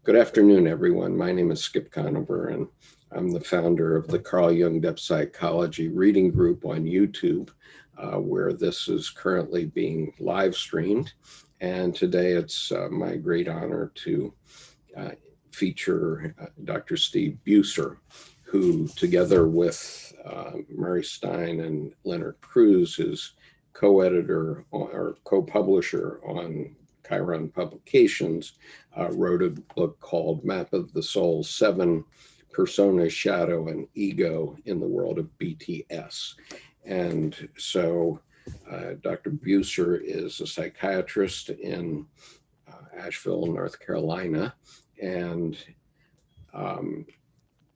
Good afternoon, everyone. My name is Skip Conover, and I'm the founder of the Carl Jung Depth Psychology Reading Group on YouTube, where this is currently being live streamed. And today it's my great honor to feature Dr. Steve Buser, who, together with Murray Stein and Leonard Cruz, is co-editor or co-publisher on Chiron Publications, wrote a book called Map of the Soul: 7 Personas, Shadow, and Ego in the World of BTS. And so Dr. Buser is a psychiatrist in Asheville, North Carolina, and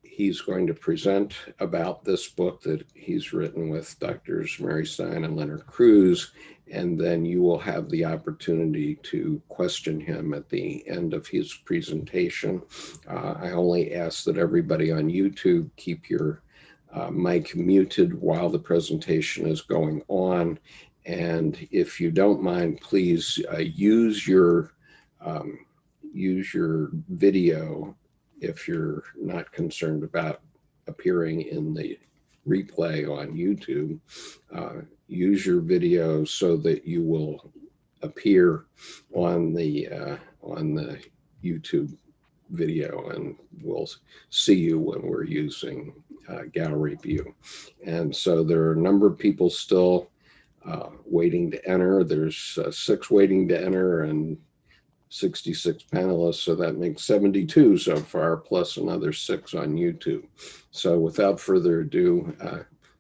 he's going to present about this book that he's written with Drs. Murray Stein and Leonard Cruz, and then you will have the opportunity to question him at the end of his presentation. I only ask that everybody on YouTube keep your mic muted while the presentation is going on, and if you don't mind, please use your video if you're not concerned about appearing in the replay on YouTube. Use your video so that you will appear on the YouTube video, and we'll see you when we're using gallery view. And so there are a number of people still waiting to enter. There's 6 waiting to enter and 66 panelists, so that makes 72 so far, plus another 6 on YouTube. So without further ado,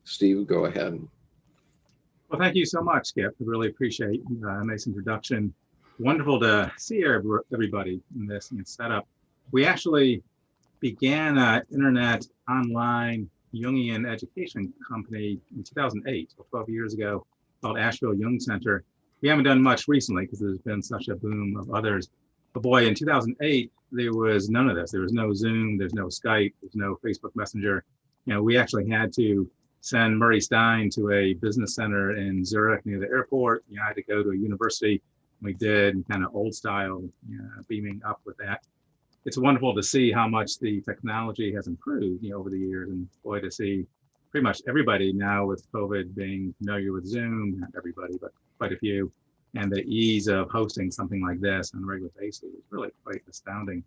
Steve, go ahead. Well, thank you so much, Skip. I really appreciate a nice introduction. Wonderful to see everybody in this setup. We actually began an internet online Jungian education company in 2008, so 12 years ago, called Asheville Jung Center. We haven't done much recently because there's been such a boom of others. But boy, in 2008, there was none of this. There was no Zoom, there's no Skype, there's no Facebook Messenger. You know, we actually had to send Murray Stein to a business center in Zurich near the airport. You know, I had to go to a university. We did kind of old style, beaming up with that. It's wonderful to see how much the technology has improved, over the years, and boy, to see pretty much everybody now with COVID being familiar with Zoom, not everybody, but quite a few, and the ease of hosting something like this on a regular basis is really quite astounding.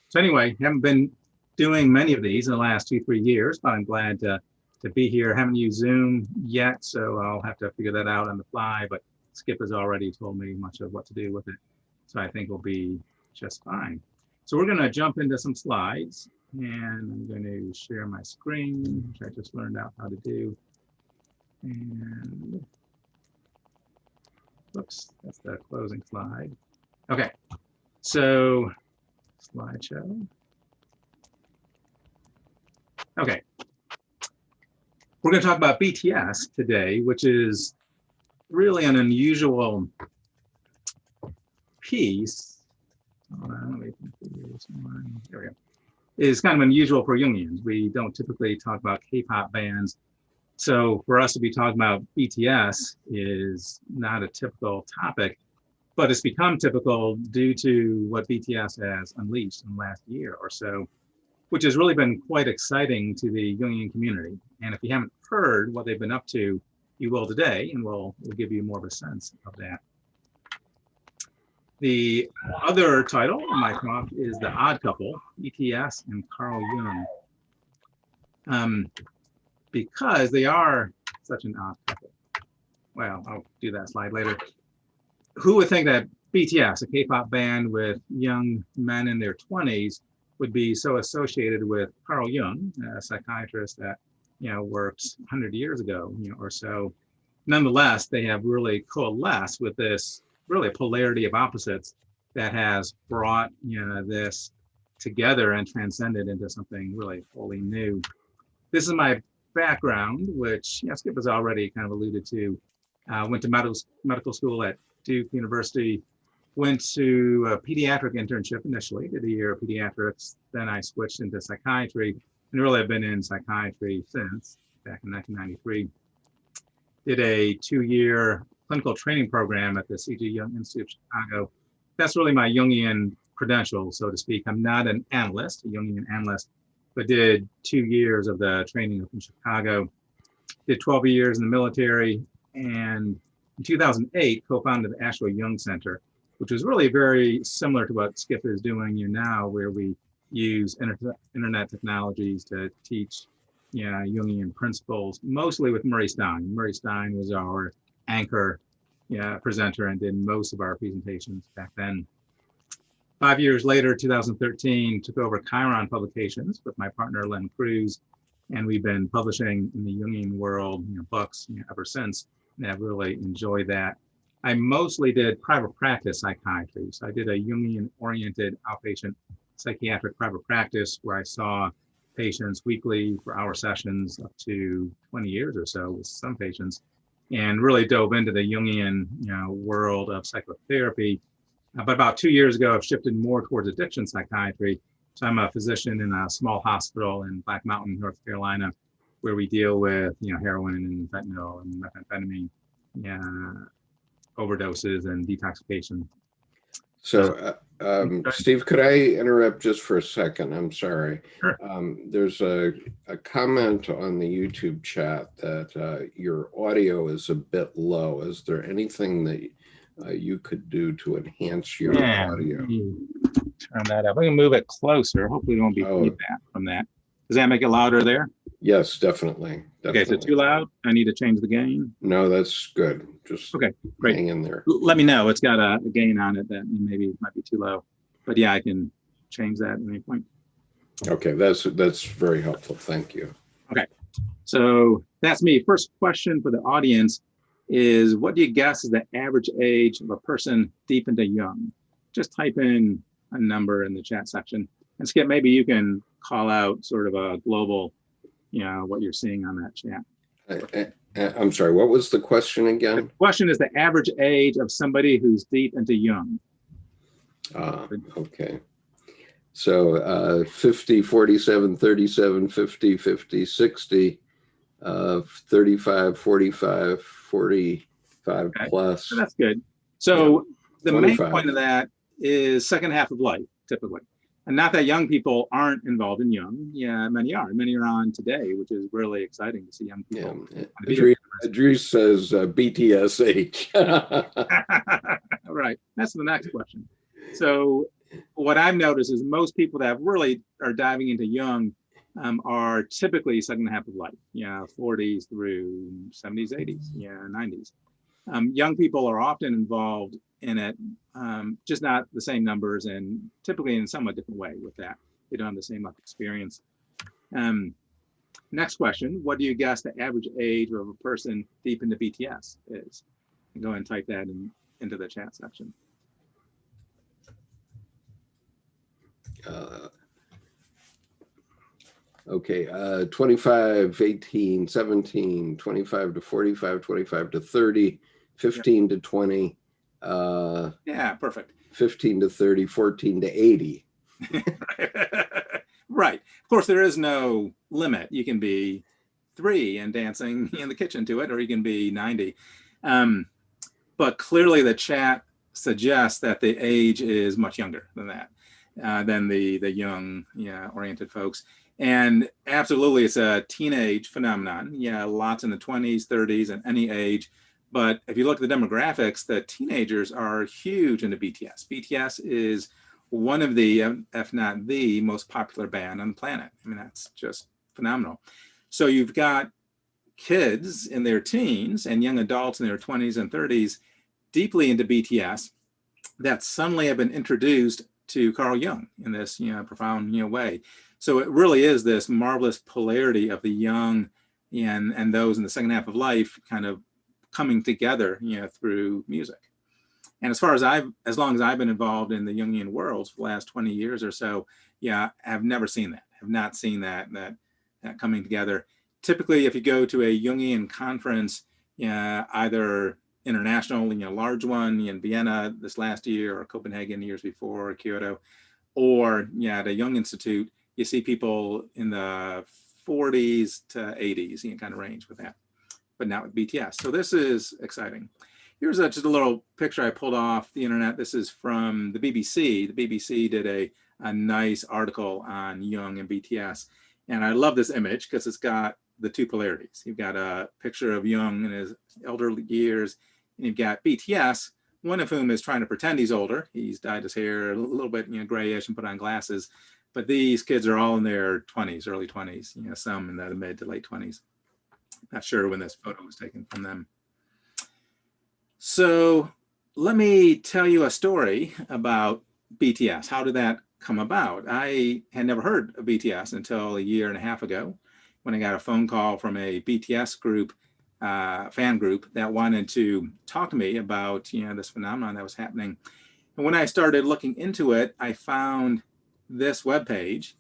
So anyway, haven't been doing many of these in the last 2-3 years, but I'm glad to be here. Haven't used Zoom yet, so I'll have to figure that out on the fly, but Skip has already told me much of what to do with it, so I think we'll be just fine. So we're gonna jump into some slides, and I'm going to share my screen, which I just learned out how to do. And whoops, that's the closing slide. Okay, so slideshow. Okay, we're going to talk about BTS today, which is really an unusual piece. Hold on, let me configure this one. There we go. Is kind of unusual for Jungians. We don't typically talk about K-pop bands. So for us to be talking about BTS is not a typical topic, but it's become typical due to what BTS has unleashed in the last year or so, which has really been quite exciting to the Jungian community. And if you haven't heard what they've been up to, you will today, and we'll give you more of a sense of that. The other title of my talk is The Odd Couple, BTS and Carl Jung, because they are such an odd couple. Well, I'll do that slide later. Who would think that BTS, a K-pop band with young men in their 20s, would be so associated with Carl Jung, a psychiatrist that worked 100 years ago or so. Nonetheless, they have really coalesced with this really a polarity of opposites that has brought this together and transcended into something really wholly new. This is my background, which Skip has already kind of alluded to. Went to medical school at Duke University, went to a pediatric internship initially, did a year of pediatrics, then I switched into psychiatry, and really I've been in psychiatry since, back in 1993. Did a 2-year clinical training program at the Jung Institute of Chicago. That's really my Jungian credentials, so to speak. I'm not an analyst, a Jungian analyst, but did 2 years of the training up in Chicago, did 12 years in the military, and in 2008 co-founded the Asheville Jung Center, which is really very similar to what Skip is doing here now, where we use internet technologies to teach Jungian principles, mostly with Murray Stein. Murray Stein was our anchor presenter and did most of our presentations back then. 5 years later, 2013, took over Chiron Publications with my partner, Len Cruz, and we've been publishing in the Jungian world books ever since, and I've really enjoyed that. I mostly did private practice psychiatry. So I did a Jungian-oriented outpatient psychiatric private practice where I saw patients weekly for hour sessions up to 20 years or so with some patients, and really dove into the Jungian world of psychotherapy. But about 2 years ago, I've shifted more towards addiction psychiatry. So I'm a physician in a small hospital in Black Mountain, North Carolina, where we deal with heroin and fentanyl and methamphetamine, overdoses and detoxification. So, Steve, could I interrupt just for a second? I'm sorry. Sure. There's a comment on the YouTube chat that your audio is a bit low. Is there anything that you could do to enhance your audio? Turn that up. I can move it closer. Hopefully, there won't be feedback from that. Does that make it louder there? Yes, definitely. Okay, so too loud? I need to change the gain? No, that's good. Just okay, great. Hang in there. Let me know. It's got a gain on it that maybe it might be too low. But yeah, I can change that at any point. Okay, that's very helpful. Thank you. Okay, so that's me. First question for the audience is, what do you guess is the average age of a person deep into Jung? Just type in a number in the chat section. And Skip, maybe you can call out sort of a global, what you're seeing on that chat. I'm sorry, what was the question again? The question is the average age of somebody who's deep into Jung. Okay. So 50, 47, 37, 50, 50, 60, 35, 45, 45 okay. plus. So that's good. So the 25. main point of that is second half of life, typically. And not that young people aren't involved in Jung. Yeah, many are. Many are on today, which is really exciting to see young people. Yeah. Idris says BTSH. Right. That's the next question. So what I've noticed is most people that really are diving into Jung are typically second half of life. 40s through 70s, 80s, 90s. Young people are often involved in it, just not the same numbers and typically in a somewhat different way with that. They don't have the same life experience. Next question, what do you guess the average age of a person deep into BTS is? Go ahead and type that into the chat section. Okay, 25, 18, 17, 25 to 45, 25 to 30, 15 to 20. Yeah, perfect. 15 to 30, 14 to 80. Right. Of course, there is no limit. You can be 3 and dancing in the kitchen to it, or you can be 90. But clearly the chat suggests that the age is much younger than that, than the Jung oriented folks. And absolutely, it's a teenage phenomenon. Yeah, lots in the 20s, 30s, and any age. But if you look at the demographics, the teenagers are huge into BTS. BTS is one of the, if not the most popular band on the planet. I mean, that's just phenomenal. So you've got kids in their teens and young adults in their 20s and 30s deeply into BTS that suddenly have been introduced to Carl Jung in this profound way. So it really is this marvelous polarity of the young and those in the second half of life kind of coming together through music. And as long as I've been involved in the Jungian world for the last 20 years or so, I've never seen that. I've not seen that coming together. Typically, if you go to a Jungian conference, either international, large one in Vienna this last year, or Copenhagen years before, or Kyoto, or the Jung Institute, you see people in the 40s to 80s, kind of range with that, but not with BTS. So this is exciting. here's just a little picture I pulled off the internet. This is from the BBC. The BBC did a nice article on Jung and BTS. And I love this image because it's got the two polarities. You've got a picture of Jung in his elder years, and you've got BTS, one of whom is trying to pretend he's older. He's dyed his hair a little bit, grayish, and put on glasses. But these kids are all in their 20s, early 20s, some in the mid to late 20s. Not sure when this photo was taken from them. So let me tell you a story about BTS. How did that come about? I had never heard of BTS until a year and a half ago, when I got a phone call from a BTS group, fan group, that wanted to talk to me about this phenomenon that was happening. And when I started looking into it, I found this webpage,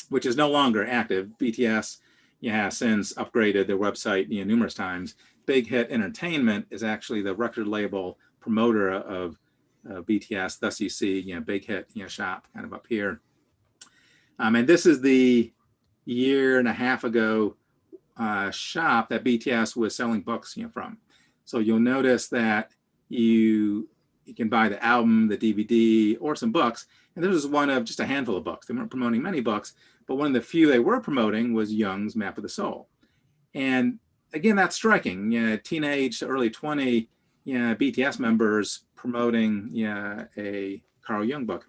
which is no longer active. BTS has since upgraded their website numerous times. Big Hit Entertainment is actually the record label promoter of BTS. Thus you see Big Hit shop kind of up here. And this is the year and a half ago shop that BTS was selling books from. So you'll notice that you can buy the album, the DVD, or some books. And this was one of just a handful of books. They weren't promoting many books, but one of the few they were promoting was Jung's Map of the Soul. And again, that's striking. Teenage to early 20 BTS members promoting a Carl Jung book.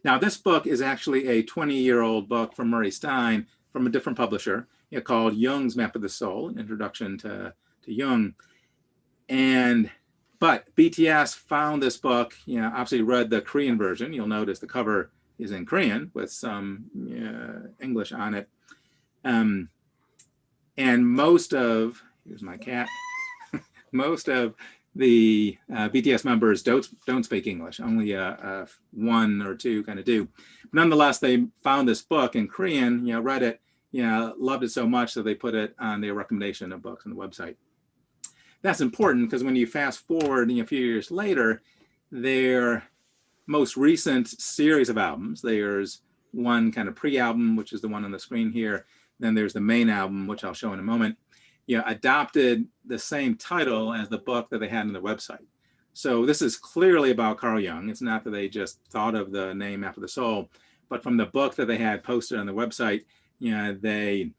Now, this book is actually a 20-year-old book from Murray Stein from a different publisher called Jung's Map of the Soul, Introduction to Jung. But BTS found this book, obviously read the Korean version. You'll notice the cover is in Korean with some English on it. And most of, here's my cat, most of the BTS members don't speak English. Only one or two kind of do. Nonetheless, they found this book in Korean, read it, loved it so much that they put it on their recommendation of books on the website. That's important because when you fast forward a few years later, their most recent series of albums, there's one kind of pre-album, which is the one on the screen here. Then there's the main album, which I'll show in a moment, adopted the same title as the book that they had on their website. So this is clearly about Carl Jung. It's not that they just thought of the name Map of the Soul, but from the book that they had posted on the website, they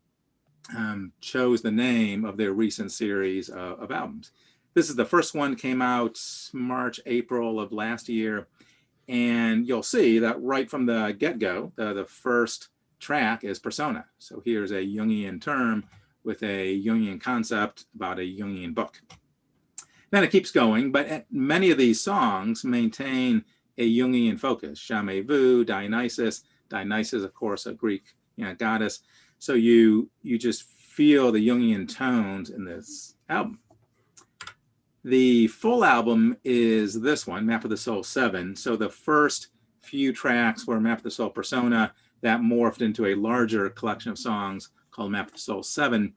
chose the name of their recent series of albums. This is the first one, came out March, April of last year. And you'll see that right from the get-go, the first track is persona. So here's a Jungian term with a Jungian concept about a Jungian book. Then it keeps going, but many of these songs maintain a Jungian focus. Jamais vu, Dionysus. Dionysus, of course, a Greek goddess. So you just feel the Jungian tones in this album. The full album is this one, Map of the Soul 7. So the first few tracks were Map of the Soul Persona, that morphed into a larger collection of songs called Map of the Soul 7.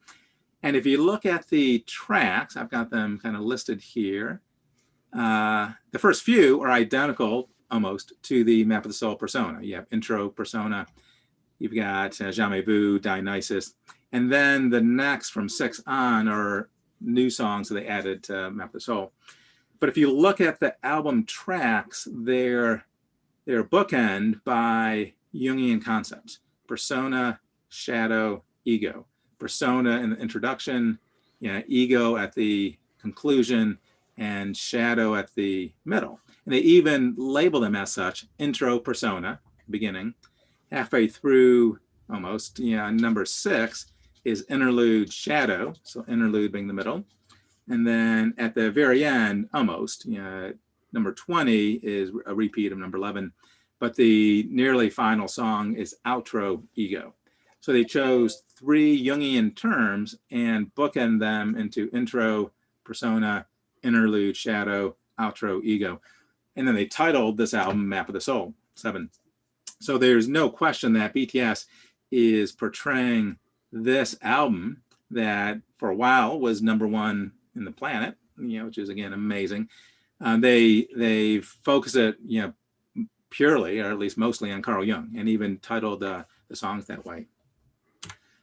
And if you look at the tracks, I've got them kind of listed here. The first few are identical almost to the Map of the Soul Persona. You have intro persona, you've got Jamais vu, Dionysus, and then the next from 6 on are new songs that they added to Map of the Soul. But if you look at the album tracks, they're bookend by Jungian concepts: persona, shadow, ego. Persona in the introduction, ego at the conclusion, and shadow at the middle. And they even label them as such: intro persona, beginning, halfway through almost, number 6 is interlude shadow, so interlude being the middle. And then at the very end, almost, number 20 is a repeat of number 11, but the nearly final song is outro ego. So they chose 3 Jungian terms and bookend them into intro, persona, interlude, shadow, outro, ego. And then they titled this album Map of the Soul 7. So there's no question that BTS is portraying this album that for a while was #1 in the planet, which is again amazing. They focus it, purely, or at least mostly, on Carl Jung, and even titled the songs that way.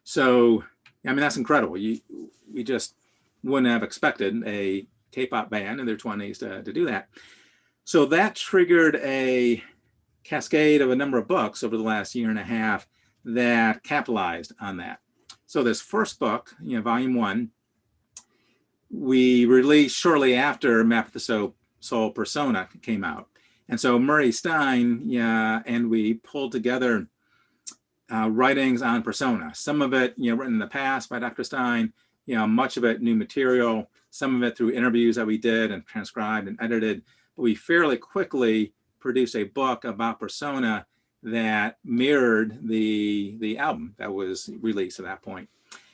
So, I mean, that's incredible. We just wouldn't have expected a K-pop band in their 20s to do that. So that triggered a cascade of a number of books over the last year and a half that capitalized on that. So this first book, volume 1, we released shortly after Map of the Soul Persona came out. And so Murray Stein and we pulled together writings on persona. Some of it, written in the past by Dr. Stein, much of it new material, some of it through interviews that we did and transcribed and edited. But we fairly quickly produced a book about persona that mirrored the album that was released at that point,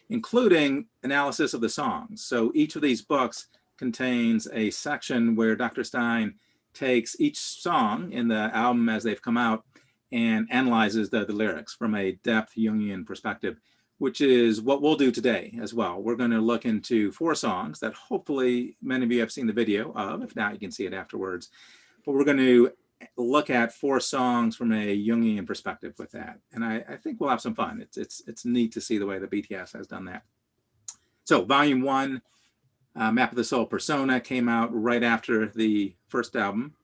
including analysis of the songs. So each of these books contains a section where Dr. Stein takes each song in the album as they've come out and analyzes the lyrics from a depth Jungian perspective, which is what we'll do today as well. We're going to look into 4 songs that hopefully many of you have seen the video of. If not, you can see it afterwards. But we're going to look at 4 songs from a Jungian perspective with that. And I think we'll have some fun. It's neat to see the way that BTS has done that. So volume 1, Map of the Soul Persona, came out right after the first album.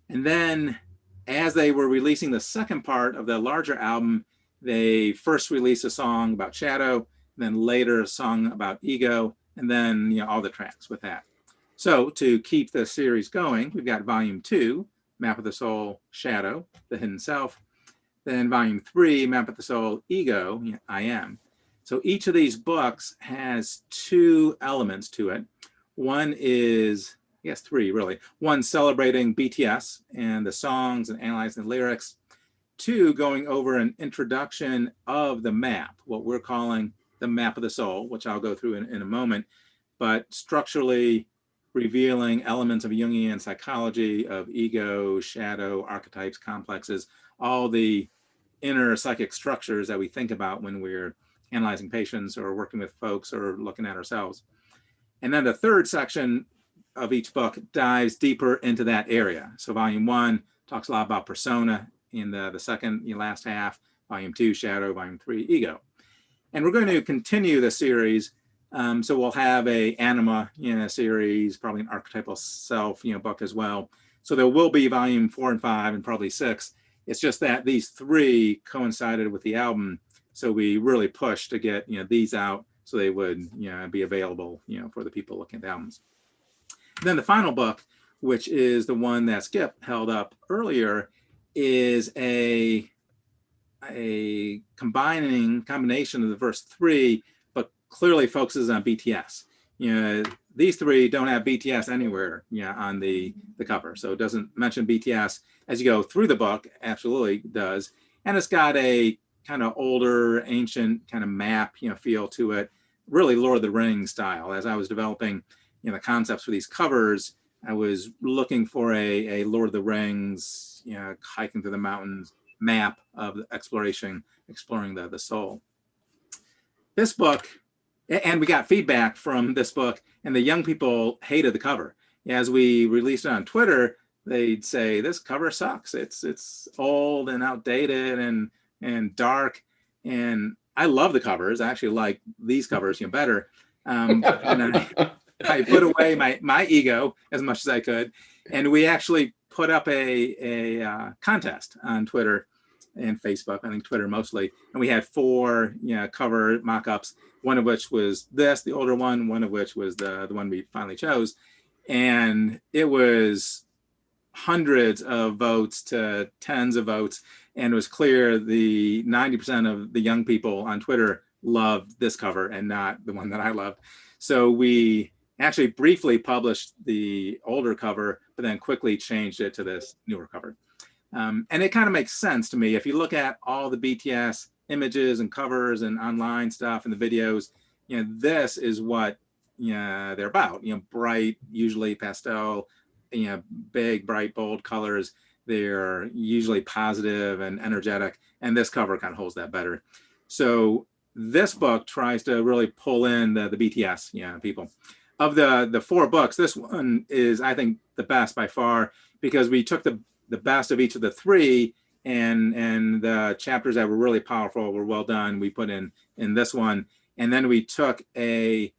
And then as they were releasing the second part of the larger album, they first released a song about shadow, then later a song about ego, and then all the tracks with that. So to keep the series going, we've got volume 2, Map of the Soul Shadow, the Hidden Self. Then volume 3, Map of the Soul Ego, I Am. So each of these books has 2 elements to it. One is, I guess 3 really. One celebrating BTS and the songs and analyzing the lyrics. 2 going over an introduction of the map, what we're calling the map of the soul, which I'll go through in a moment, but structurally revealing elements of Jungian psychology, of ego, shadow, archetypes, complexes, all the inner psychic structures that we think about when we're analyzing patients or working with folks or looking at ourselves. And then the third section of each book dives deeper into that area. So volume 1 talks a lot about persona in the second, last half, volume 2, shadow, volume 3, ego. And we're going to continue the series. So we'll have a anima series, probably an archetypal self book as well. So there will be volume 4 and 5 and probably 6. It's just that these 3 coincided with the album. So we really pushed to get these out so they would be available for the people looking at the albums. And then the final book, which is the one that Skip held up earlier, is a combination of the verse 3, but clearly focuses on BTS. These 3 don't have BTS anywhere on the cover, so it doesn't mention BTS. As you go through the book, absolutely does. And it's got a kind of older, ancient kind of map feel to it, really Lord of the Rings style. As I was developing the concepts for these covers, I was looking for a Lord of the Rings, hiking through the mountains map of exploring the soul. This book, and we got feedback from this book, and the young people hated the cover. As we released it on Twitter, they'd say, this cover sucks. It's old and outdated and dark. And I love the covers. I actually like these covers better. And I put away my ego as much as I could. And we actually put up a contest on Twitter and Facebook, I think Twitter mostly. And we had 4 cover mock-ups, one of which was the older one of which was the one we finally chose. And it was hundreds of votes to tens of votes. And it was clear the 90% of the young people on Twitter loved this cover and not the one that I loved. So we actually briefly published the older cover, but then quickly changed it to this newer cover. And it kind of makes sense to me. If you look at all the BTS images and covers and online stuff and the videos, this is what they're about. Bright, usually pastel, big, bright, bold colors. They're usually positive and energetic, and this cover kind of holds that better. So this book tries to really pull in the BTS people. Of the 4 books, this one is, I think, the best by far, because we took the best of each of the 3, and the chapters that were really powerful, were well done, we put in this one. And then we took a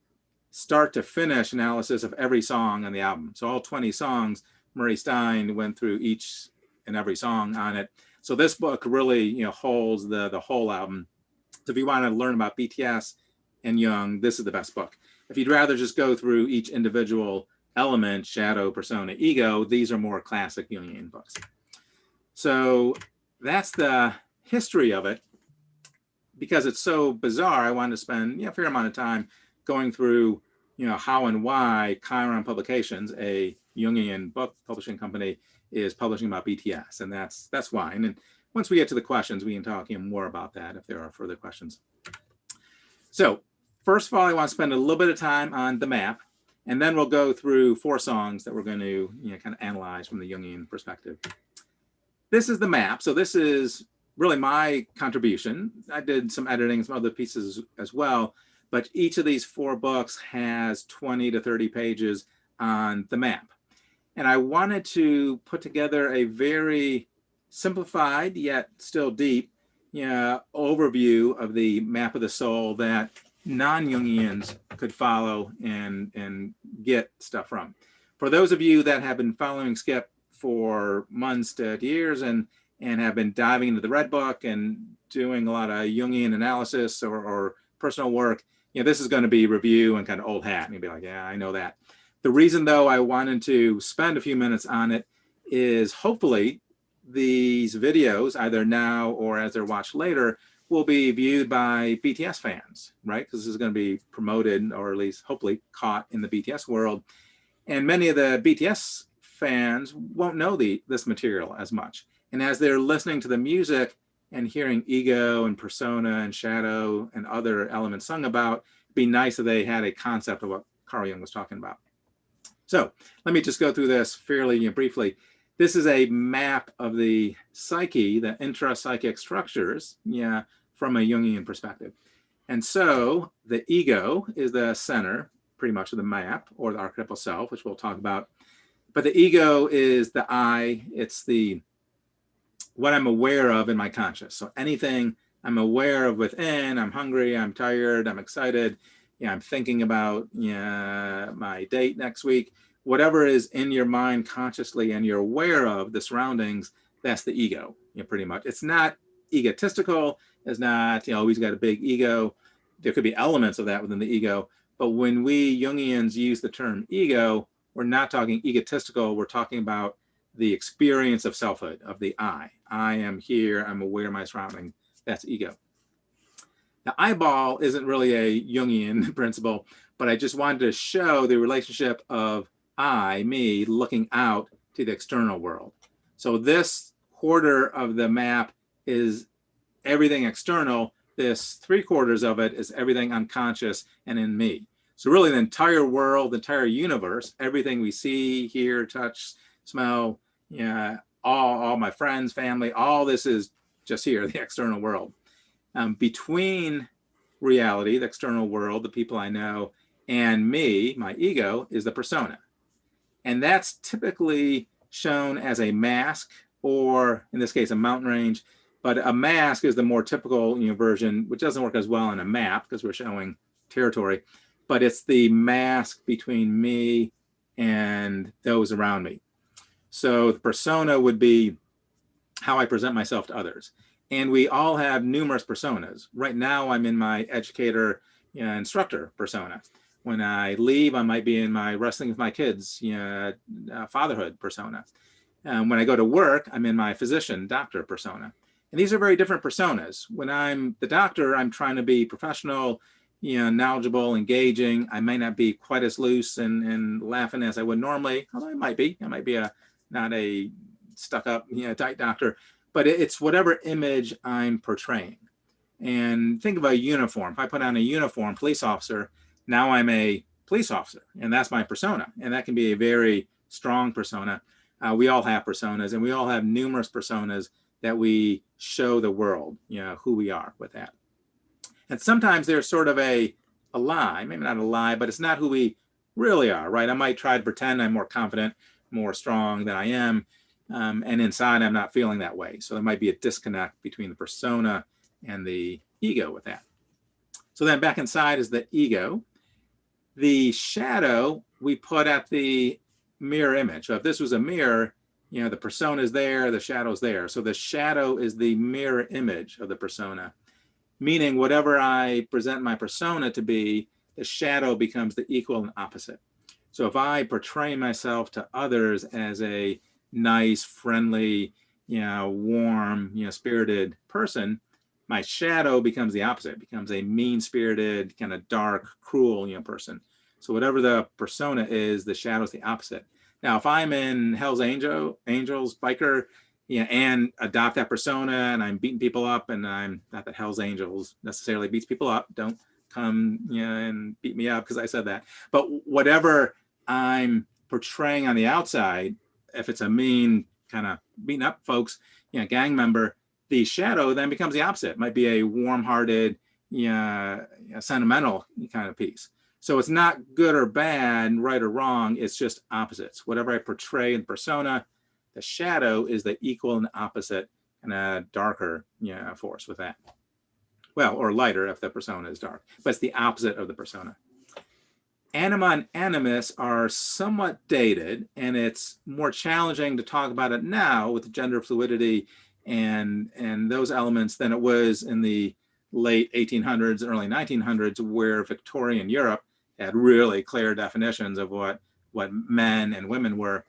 start to finish analysis of every song on the album. So all 20 songs, Murray Stein went through each and every song on it. So this book really, holds the whole album. So if you want to learn about BTS and Jung, this is the best book. If you'd rather just go through each individual element, shadow, persona, ego, these are more classic Jungian books. So that's the history of it. Because it's so bizarre, I wanted to spend a fair amount of time going through, how and why Chiron Publications, a Jungian book publishing company, is publishing about BTS, and that's why. And then once we get to the questions, we can talk more about that if there are further questions. So first of all, I want to spend a little bit of time on the map, and then we'll go through 4 songs that we're going to kind of analyze from the Jungian perspective. This is the map. So this is really my contribution. I did some editing, some other pieces as well, but each of these 4 books has 20 to 30 pages on the map. And I wanted to put together a very simplified yet still deep overview of the map of the soul that non-Jungians could follow and get stuff from. For those of you that have been following Skip for months to years and have been diving into the Red Book and doing a lot of Jungian analysis or personal work, this is going to be review and kind of old hat. And you'll be like, yeah, I know that. The reason, though, I wanted to spend a few minutes on it is hopefully these videos, either now or as they're watched later, will be viewed by BTS fans, right? Because this is going to be promoted, or at least hopefully caught in the BTS world. And many of the BTS fans won't know this material as much. And as they're listening to the music and hearing ego and persona and shadow and other elements sung about, it'd be nice if they had a concept of what Carl Jung was talking about. So let me just go through this fairly briefly. This is a map of the psyche, the intra-psychic structures, from a Jungian perspective. And so the ego is the center, pretty much, of the map, or the archetypal self, which we'll talk about. But the ego is the I. It's what I'm aware of in my conscious. So anything I'm aware of within, I'm hungry, I'm tired, I'm excited, I'm thinking about my date next week, whatever is in your mind consciously and you're aware of the surroundings, that's the ego, pretty much. It's not egotistical. It's not, always got a big ego. There could be elements of that within the ego. But when we Jungians use the term ego, we're not talking egotistical. We're talking about the experience of selfhood, of the I. I am here. I'm aware of my surroundings. That's ego. The eyeball isn't really a Jungian principle, but I just wanted to show the relationship of I, me, looking out to the external world. So this quarter of the map is everything external. This 3/4 of it is everything unconscious and in me. So really the entire world, the entire universe, everything we see, hear, touch, smell, all my friends, family, all this is just here, the external world. Between reality, the external world, the people I know, and me, my ego, is the persona. And that's typically shown as a mask, or in this case, a mountain range. But a mask is the more typical version, which doesn't work as well on a map because we're showing territory. But it's the mask between me and those around me. So the persona would be how I present myself to others. And we all have numerous personas. Right now, I'm in my educator, instructor persona. When I leave, I might be in my wrestling with my kids, fatherhood persona. When I go to work, I'm in my physician, doctor persona. And these are very different personas. When I'm the doctor, I'm trying to be professional, knowledgeable, engaging. I may not be quite as loose and laughing as I would normally, although I might be. I might be not a stuck up, tight doctor. But it's whatever image I'm portraying. And think of a uniform. If I put on a uniform, police officer, now I'm a police officer, and that's my persona. And that can be a very strong persona. We all have personas, and we all have numerous personas that we show the world, who we are with that. And sometimes there's sort of a lie, maybe not a lie, but it's not who we really are, right? I might try to pretend I'm more confident, more strong than I am. And inside, I'm not feeling that way. So there might be a disconnect between the persona and the ego with that. So then back inside is the ego. The shadow we put at the mirror image. So if this was a mirror, the persona is there, the shadow's there. So the shadow is the mirror image of the persona, meaning whatever I present my persona to be, the shadow becomes the equal and opposite. So if I portray myself to others as a nice, friendly, warm, spirited person, my shadow becomes the opposite, becomes a mean-spirited, kind of dark, cruel, person. So whatever the persona is, the shadow is the opposite. Now, if I'm in Hell's Angels, biker, and adopt that persona, and I'm beating people up, and I'm not that Hell's Angels necessarily beats people up. Don't come, and beat me up because I said that. But whatever I'm portraying on the outside, if it's a mean kind of beating up folks, gang member, the shadow then becomes the opposite. It might be a warm-hearted, sentimental kind of piece. So it's not good or bad, right or wrong. It's just opposites. Whatever I portray in persona, the shadow is the equal and opposite and a darker force with that. Well, or lighter if the persona is dark, but it's the opposite of the persona. Anima and animus are somewhat dated, and it's more challenging to talk about it now with gender fluidity and those elements than it was in the late 1800s and early 1900s, where Victorian Europe had really clear definitions of what men and women were.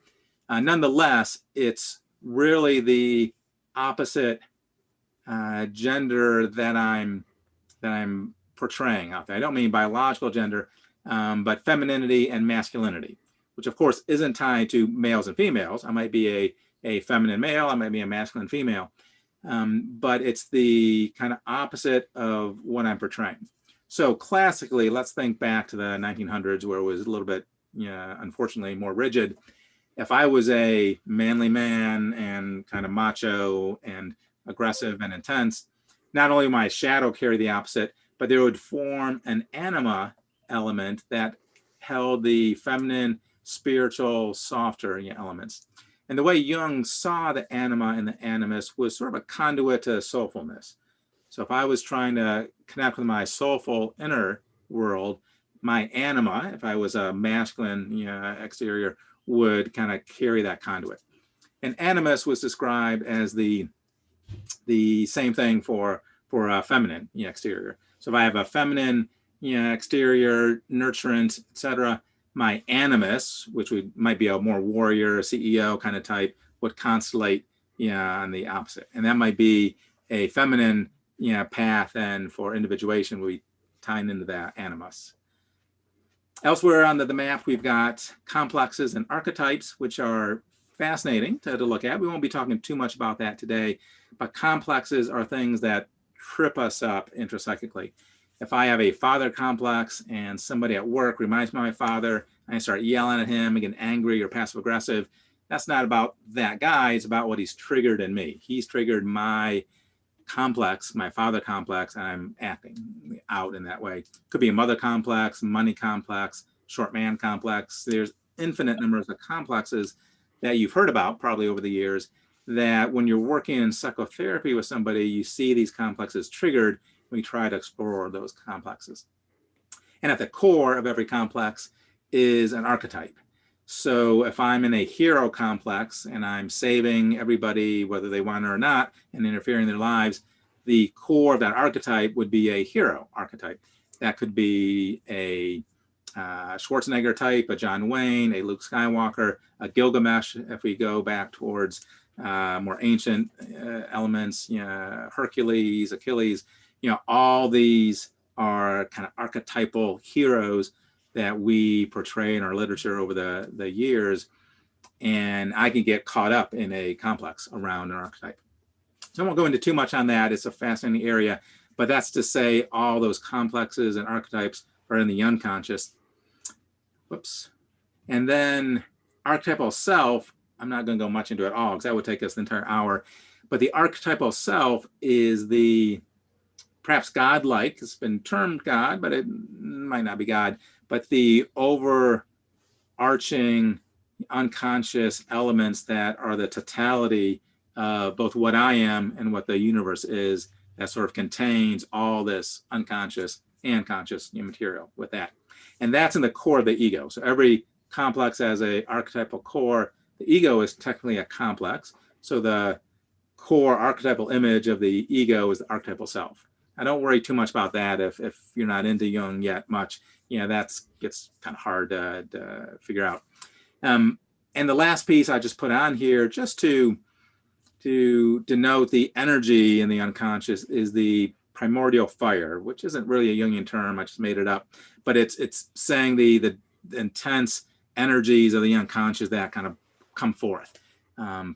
Nonetheless, it's really the opposite gender that I'm portraying out there. I don't mean biological gender, but femininity and masculinity, which of course isn't tied to males and females. I might be a feminine male, I might be a masculine female, but it's the kind of opposite of what I'm portraying. So classically, let's think back to the 1900s, where it was a little bit, unfortunately, more rigid. If I was a manly man and kind of macho and aggressive and intense, not only my shadow carry the opposite, but there would form an anima element that held the feminine, spiritual, softer elements. And the way Jung saw the anima and the animus was sort of a conduit to soulfulness. So if I was trying to connect with my soulful inner world, my anima, if I was a masculine exterior, would kind of carry that conduit. And animus was described as the same thing for a feminine exterior. So if I have a feminine exterior, nurturant, etc., my animus, which might be a more warrior, CEO kind of type, would constellate on the opposite. And that might be a feminine path, and for individuation, we tying into that animus. Elsewhere on the map, we've got complexes and archetypes, which are fascinating to look at. We won't be talking too much about that today, but complexes are things that trip us up intrapsychically. If I have a father complex and somebody at work reminds me of my father, and I start yelling at him and get angry or passive aggressive, that's not about that guy, it's about what he's triggered in me. He's triggered my complex, my father complex, and I'm acting out in that way. Could be a mother complex, money complex, short man complex. There's infinite numbers of complexes that you've heard about probably over the years, that when you're working in psychotherapy with somebody, you see these complexes triggered when you try to explore those complexes. And at the core of every complex is an archetype. So if I'm in a hero complex and I'm saving everybody, whether they want it or not, and interfering in their lives, the core of that archetype would be a hero archetype. That could be a Schwarzenegger type, a John Wayne, a Luke Skywalker, a Gilgamesh, if we go back towards more ancient elements, Hercules, Achilles, all these are kind of archetypal heroes that we portray in our literature over the years, and I can get caught up in a complex around an archetype. So I won't go into too much on that. It's a fascinating area, but that's to say all those complexes and archetypes are in the unconscious. Whoops. And then archetypal self, I'm not going to go much into it all because that would take us the entire hour, but the archetypal self is the perhaps God-like. It's been termed God, but it might not be God, but the overarching unconscious elements that are the totality of both what I am and what the universe is, that sort of contains all this unconscious and conscious material with that. And that's in the core of the ego. So every complex has a archetypal core. The ego is technically a complex. So the core archetypal image of the ego is the archetypal self. I don't worry too much about that if you're not into Jung yet much. That gets kind of hard to figure out. And the last piece I just put on here just to denote the energy in the unconscious is the primordial fire, which isn't really a Jungian term. I just made it up, but it's saying the intense energies of the unconscious that kind of come forth.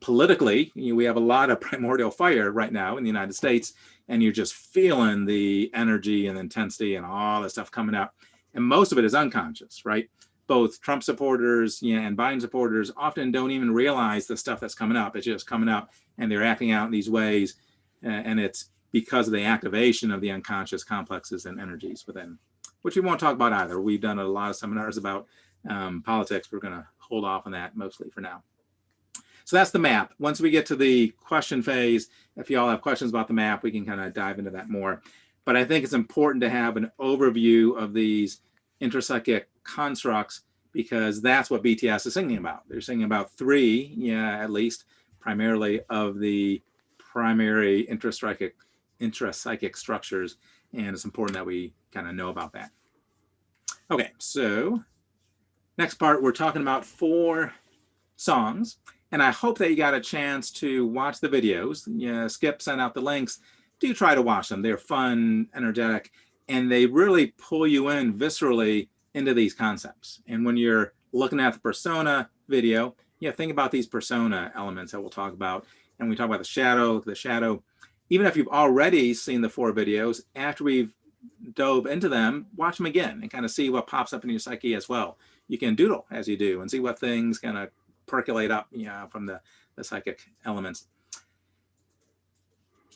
Politically, we have a lot of primordial fire right now in the United States, and you're just feeling the energy and intensity and all the stuff coming out. And most of it is unconscious, right? Both Trump supporters and Biden supporters often don't even realize the stuff that's coming up. It's just coming up, and they're acting out in these ways. And it's because of the activation of the unconscious complexes and energies within, which we won't talk about either. We've done a lot of seminars about politics. We're going to hold off on that mostly for now. So that's the map. Once we get to the question phase, if you all have questions about the map, we can kind of dive into that more. But I think it's important to have an overview of these intrapsychic constructs, because that's what BTS is singing about. They're singing about three, at least, primarily of the primary intrapsychic structures, and it's important that we kind of know about that. Okay, so next part, we're talking about 4 songs, and I hope that you got a chance to watch the videos. Skip sent out the links. Do try to watch them. They're fun, energetic, and they really pull you in viscerally into these concepts. And when you're looking at the persona video, think about these persona elements that we'll talk about. And we talk about the shadow, even if you've already seen the 4 videos, after we've dove into them, watch them again and kind of see what pops up in your psyche as well. You can doodle as you do and see what things kind of percolate up from the psychic elements.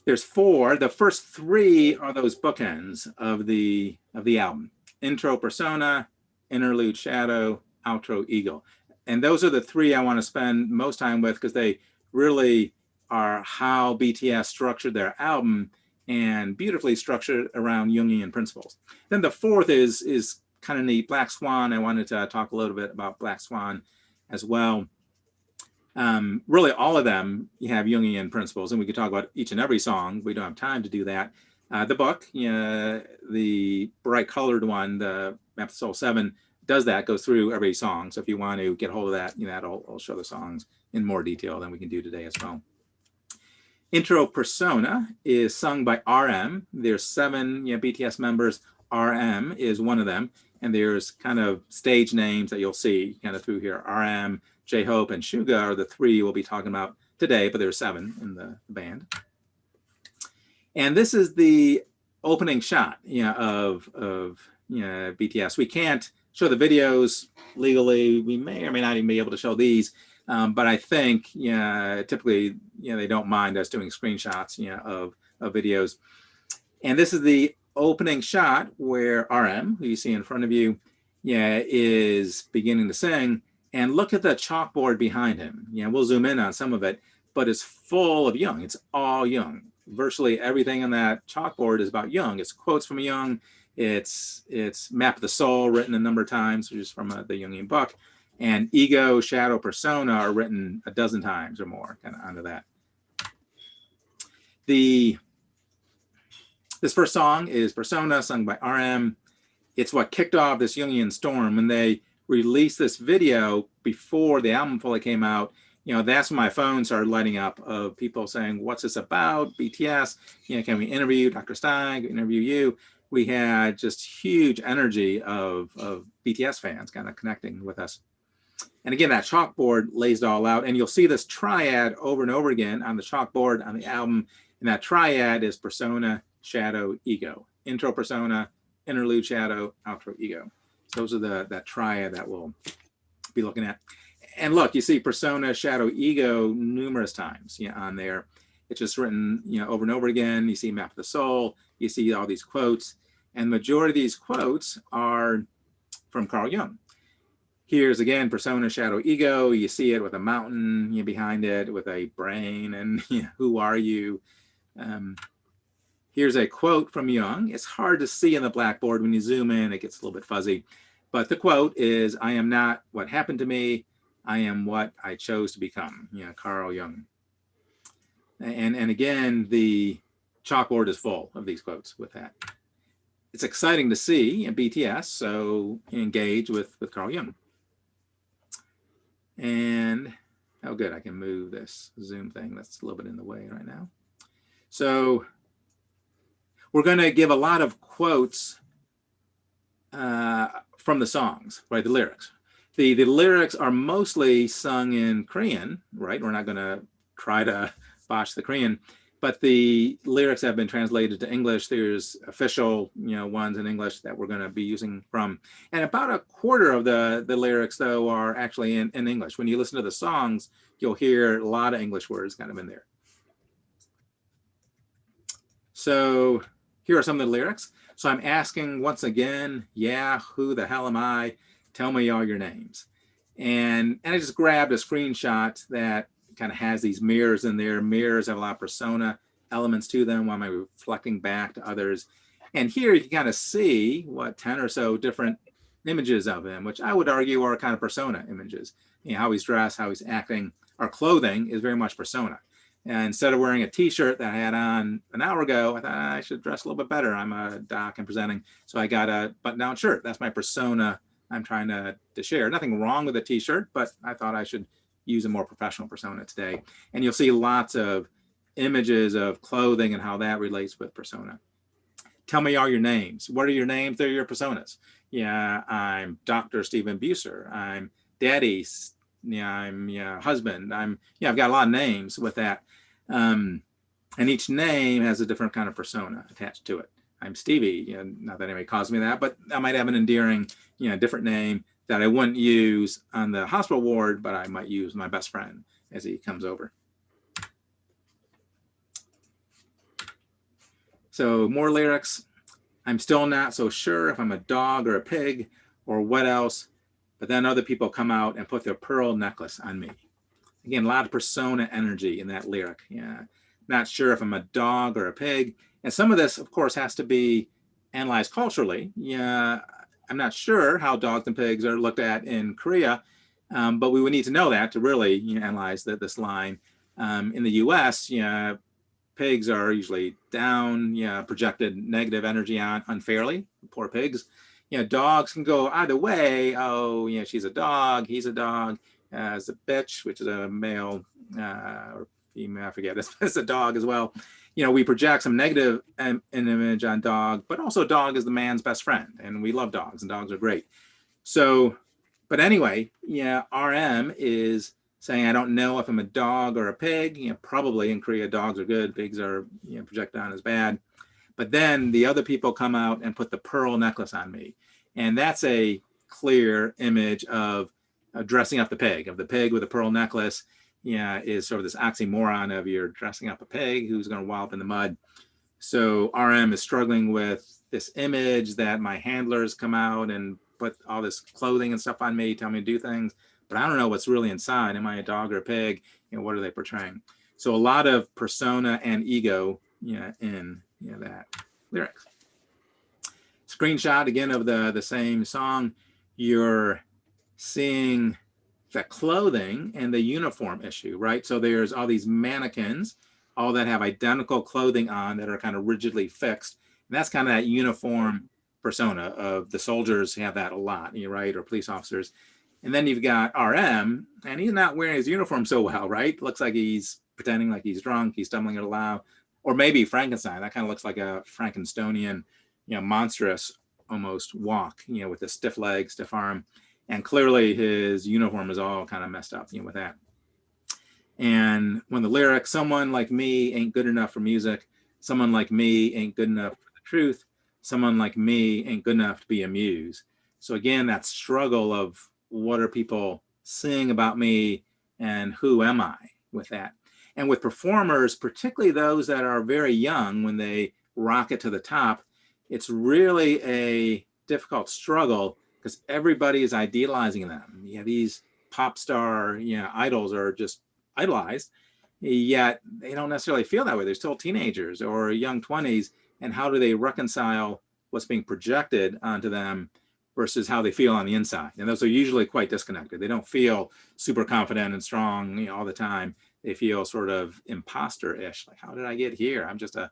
There's 4. The first 3 are those bookends of the album: intro, persona; interlude, shadow; outro, ego. And those are the 3 I want to spend most time with, because they really are how BTS structured their album, and beautifully structured around Jungian principles. Then the 4th is kind of neat, Black Swan. I wanted to talk a little bit about Black Swan as well. Really, all of them have Jungian principles, and we could talk about each and every song. We don't have time to do that. The book, the bright colored one, the Map of the Soul 7, does that, goes through every song. So if you want to get hold of that, that'll show the songs in more detail than we can do today as well. Intro Persona is sung by RM. There's 7 BTS members. RM is one of them. And there's kind of stage names that you'll see kind of through here. RM, J-Hope, and Suga are the 3 we'll be talking about today, but there's 7 in the band. And this is the opening shot of BTS. We can't show the videos legally. We may or may not even be able to show these. But I think typically they don't mind us doing screenshots of videos. And this is the opening shot where RM, who you see in front of you, is beginning to sing. And look at the chalkboard behind him. We'll zoom in on some of it, but it's full of Jung. It's all Jung. Virtually everything on that chalkboard is about Jung. It's quotes from Jung. It's Map of the Soul, written a number of times, which is from the Jungian book. And ego, shadow, persona are written a dozen times or more, kind of onto that. This first song is Persona, sung by RM. It's what kicked off this Jungian storm. When they released this video before the album fully came out, that's when my phone started lighting up of people saying, what's this about? BTS, can we interview Dr. Stein, interview you? We had just huge energy of BTS fans kind of connecting with us. And again, that chalkboard lays it all out, and you'll see this triad over and over again on the chalkboard on the album. And that triad is persona, shadow, ego. Intro persona, interlude shadow, outro ego. So those are that triad that we'll be looking at. And look, you see persona, shadow, ego numerous times on there. It's just written over and over again. You see Map of the Soul. You see all these quotes. And the majority of these quotes are from Carl Jung. Here's again persona, shadow, ego. You see it with a mountain behind it, with a brain, and who are you? Here's a quote from Jung. It's hard to see in the blackboard. When you zoom in, it gets a little bit fuzzy. But the quote is, "I am not what happened to me. I am what I chose to become." Carl Jung. And again, the chalkboard is full of these quotes with that. It's exciting to see in BTS, so engage with Carl Jung. And, oh good, I can move this Zoom thing. That's a little bit in the way right now. So we're going to give a lot of quotes from the songs, right? The lyrics. The lyrics are mostly sung in Korean, right? We're not going to try to botch the Korean, but the lyrics have been translated to English. There's official, ones in English that we're going to be using from. And about a quarter of the lyrics, though, are actually in English. When you listen to the songs, you'll hear a lot of English words kind of in there. So here are some of the lyrics. So I'm asking once again, yeah, who the hell am I? Tell me all your names. And I just grabbed a screenshot that kind of has these mirrors in there. Mirrors have a lot of persona elements to them. Why am I reflecting back to others? And here you can kind of see what 10 or so different images of him, which I would argue are kind of persona images. How he's dressed, how he's acting. Our clothing is very much persona. And instead of wearing a t-shirt that I had on an hour ago, I thought I should dress a little bit better. I'm a doc and presenting. So I got a button-down shirt. That's my persona I'm trying to share. Nothing wrong with a t-shirt, but I thought I should use a more professional persona today. And you'll see lots of images of clothing and how that relates with persona. Tell me all your names. What are your names? They're your personas. Yeah, I'm Dr. Stephen Buser. I'm Daddy. I'm husband. I've got a lot of names with that. And each name has a different kind of persona attached to it. I'm Stevie, not that anybody calls me that, but I might have an endearing, different name that I wouldn't use on the hospital ward, but I might use my best friend as he comes over. So more lyrics. I'm still not so sure if I'm a dog or a pig or what else, but then other people come out and put their pearl necklace on me. Again, a lot of persona energy in that lyric. Not sure if I'm a dog or a pig. And some of this, of course, has to be analyzed culturally. I'm not sure how dogs and pigs are looked at in Korea, but we would need to know that to really analyze this line. In the US, pigs are usually down, projected negative energy on unfairly, poor pigs. Dogs can go either way. Oh, she's a dog, he's a dog, as a bitch, which is a male or female, I forget, it's a dog as well. We project some negative image on dog, but also dog is the man's best friend, and we love dogs, and dogs are great. So, but anyway, RM is saying, I don't know if I'm a dog or a pig. Probably in Korea, dogs are good, pigs are projected on as bad. But then the other people come out and put the pearl necklace on me. And that's a clear image of dressing up the pig with a pearl necklace. Is sort of this oxymoron of you're dressing up a pig who's going to wallop in the mud. So RM is struggling with this image that my handlers come out and put all this clothing and stuff on me, tell me to do things, but I don't know what's really inside. Am I a dog or a pig? What are they portraying? So a lot of persona and ego, in that lyrics. Screenshot again of the same song. You're seeing the clothing and the uniform issue, right? So there's all these mannequins, all that have identical clothing on that are kind of rigidly fixed. And that's kind of that uniform persona of the soldiers have that a lot, right? Or police officers. And then you've got RM, and he's not wearing his uniform so well, right? Looks like he's pretending like he's drunk, he's stumbling it aloud. Or maybe Frankenstein, that kind of looks like a Frankensteinian, monstrous almost walk, with a stiff leg, stiff arm. And clearly his uniform is all kind of messed up, with that. And when the lyric, someone like me ain't good enough for music, someone like me ain't good enough for the truth, someone like me ain't good enough to be a muse. So again, that struggle of what are people saying about me and who am I with that? And with performers, particularly those that are very young, when they rocket to the top, it's really a difficult struggle because everybody is idealizing them. These pop star, idols are just idolized, yet they don't necessarily feel that way. They're still teenagers or young 20s, and how do they reconcile what's being projected onto them versus how they feel on the inside. And those are usually quite disconnected. They don't feel super confident and strong, you know, all the time. They feel sort of imposter-ish, like, how did I get here? I'm just a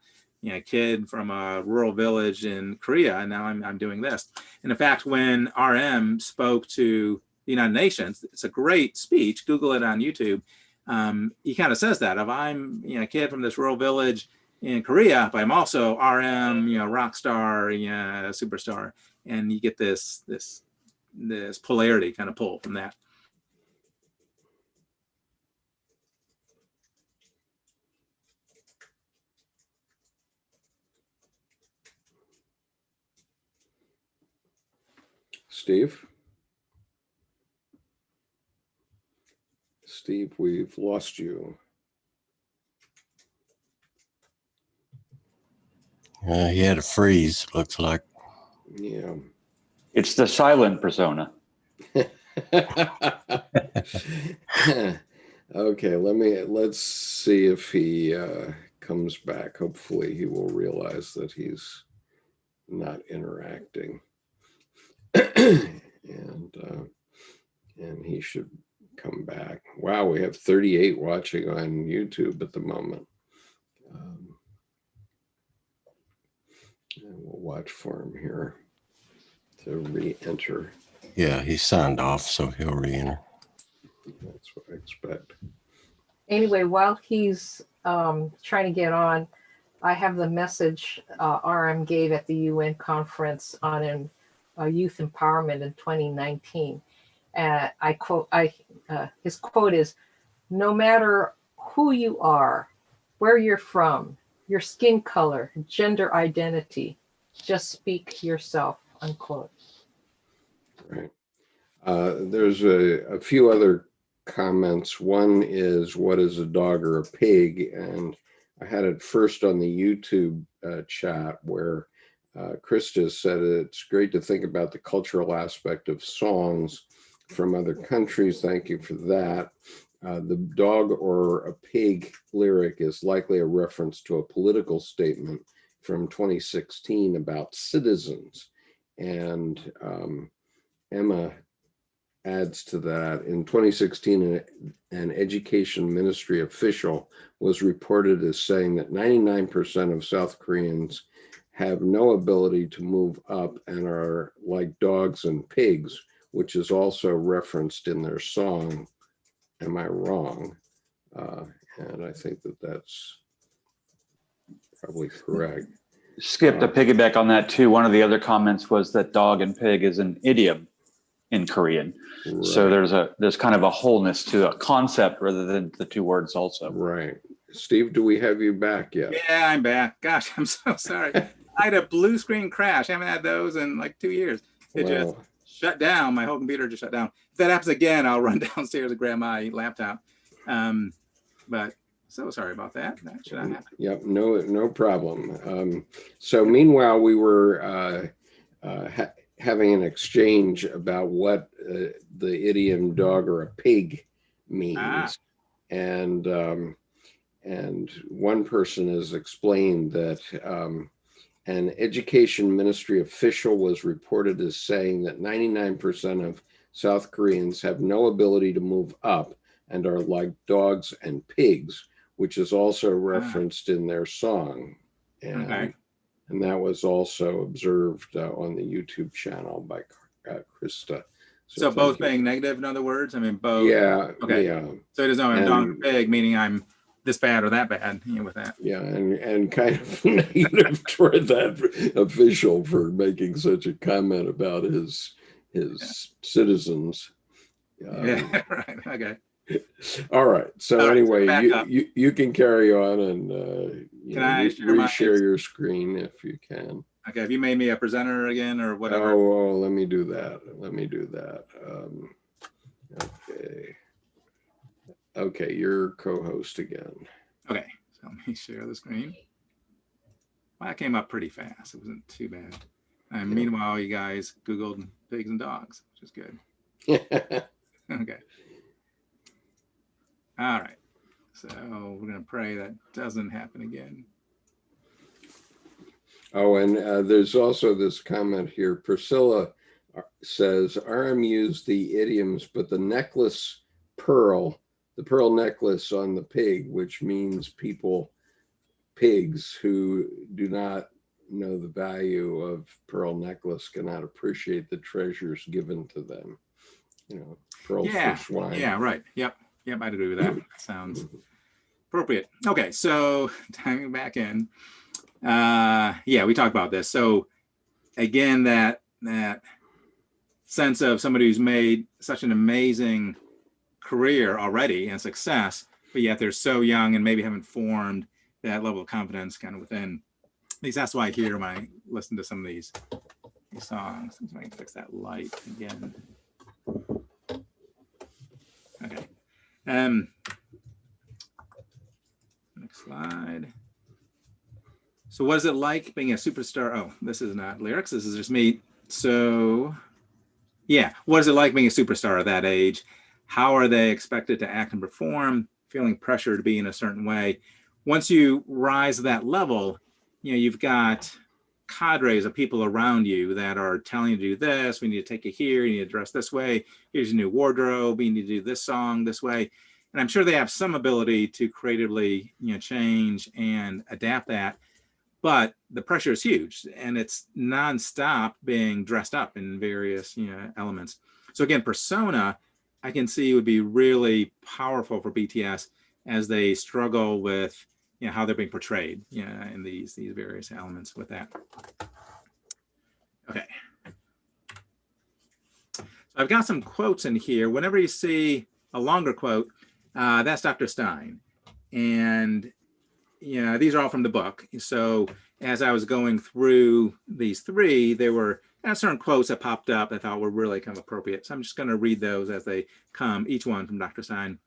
kid from a rural village in Korea, and now I'm doing this. And in fact, when RM spoke to the United Nations, it's a great speech, Google it on YouTube. He kind of says that, if I'm a kid from this rural village in Korea, but I'm also RM, rock star, superstar, and you get this polarity kind of pull from that. Steve? Steve, we've lost you. He had a freeze, looks like. Yeah. It's the silent persona. Okay, let's see if he comes back. Hopefully he will realize that he's not interacting. And he should come back. Wow, we have 38 watching on YouTube at the moment. And we'll watch for him here to re-enter. Yeah, he signed off, so he'll re-enter. That's what I expect. Anyway, while he's trying to get on, I have the message RM gave at the UN conference on youth empowerment in 2019. I quote, his quote is, "No matter who you are, where you're from, your skin color, gender identity, just speak yourself," unquote. Right. There's a few other comments. One is, what is a dog or a pig? And I had it first on the YouTube chat where Krista said it's great to think about the cultural aspect of songs from other countries. Thank you for that. The dog or a pig lyric is likely a reference to a political statement from 2016 about citizens. And Emma adds to that, in 2016, an education ministry official was reported as saying that 99% of South Koreans have no ability to move up and are like dogs and pigs, which is also referenced in their song, Am I Wrong? And I think that that's probably correct. Skip, to piggyback on that too, one of the other comments was that dog and pig is an idiom in Korean. Right. So there's kind of a wholeness to a concept rather than the two words also. Right. Steve, do we have you back yet? Yeah, I'm back. Gosh, I'm so sorry. I had a blue screen crash. I haven't had those in like 2 years. It just shut down. My whole computer just shut down. If that happens again, I'll run downstairs and grab my laptop. But so sorry about that. That should not happen. Yep, no problem. So meanwhile, we were having an exchange about what the idiom dog or a pig means. And one person has explained that an education ministry official was reported as saying that 99% of South Koreans have no ability to move up and are like dogs and pigs, which is also referenced in their song. And that was also observed on the YouTube channel by Krista. So both being negative, in other words? I mean, both. Yeah. Okay. Yeah. So it doesn't know I'm dog or pig, meaning I'm this bad or that bad, with that. Yeah, and kind of negative toward that official for making such a comment about his citizens. Yeah, right. Okay. All right. So all right, anyway, you can carry on and reshare your screen if you can. Okay. Have you made me a presenter again or whatever? Oh, let me do that. Okay. Okay, you're co-host again. Okay. So let me share the screen. Well, that came up pretty fast. It wasn't too bad. And meanwhile, you guys Googled pigs and dogs, which is good. Okay. All right. So we're going to pray that doesn't happen again. Oh, and there's also this comment here. Priscilla says, RM used the idioms, but the necklace pearl, the pearl necklace on the pig, which means pigs who do not know the value of pearl necklace cannot appreciate the treasures given to them. You know, pearls Yeah, for swine. yeah, right. Yep, I'd agree with that. Sounds appropriate. Okay, so timing back in. Yeah, we talked about this. So again, that sense of somebody who's made such an amazing career already and success, but yet they're so young and maybe haven't formed that level of confidence kind of within. At least that's why I hear when I listen to some of these songs. Let's see if I can fix that light again. Okay. Next slide. So what is it like being a superstar? Oh, this is not lyrics. This is just me. So yeah, what is it like being a superstar at that age? How are they expected to act and perform? Feeling pressure to be in a certain way. Once you rise to that level, you know, you've got cadres of people around you that are telling you to do this. We need to take you here. You need to dress this way. Here's a new wardrobe. You need to do this song this way. And I'm sure they have some ability to creatively, you know, change and adapt that. But the pressure is huge, and it's nonstop being dressed up in various, you know, elements. So again, persona, I can see would be really powerful for BTS as they struggle with, you know, how they're being portrayed, you know, in these various elements with that. Okay. So I've got some quotes in here. Whenever you see a longer quote, that's Dr. Stein. And, you know, these are all from the book. So as I was going through these three, there were certain quotes that popped up that I thought were really kind of appropriate. So I'm just going to read those as they come, each one from Dr. Stein.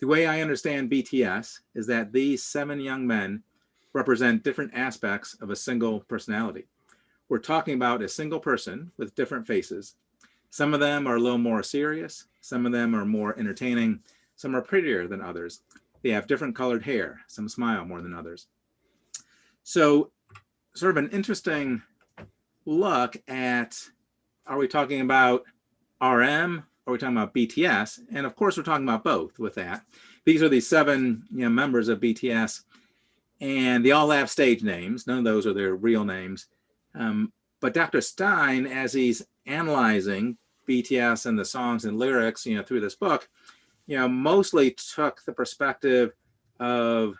The way I understand BTS is that these 7 young men represent different aspects of a single personality. We're talking about a single person with different faces. Some of them are a little more serious. Some of them are more entertaining. Some are prettier than others. They have different colored hair. Some smile more than others. So sort of an interesting look at, are we talking about RM? Are we talking about BTS? And of course, we're talking about both with that. These are the 7, you know, members of BTS, and they all have stage names. None of those are their real names. But Dr. Stein, as he's analyzing BTS and the songs and lyrics, you know, through this book, you know, mostly took the perspective of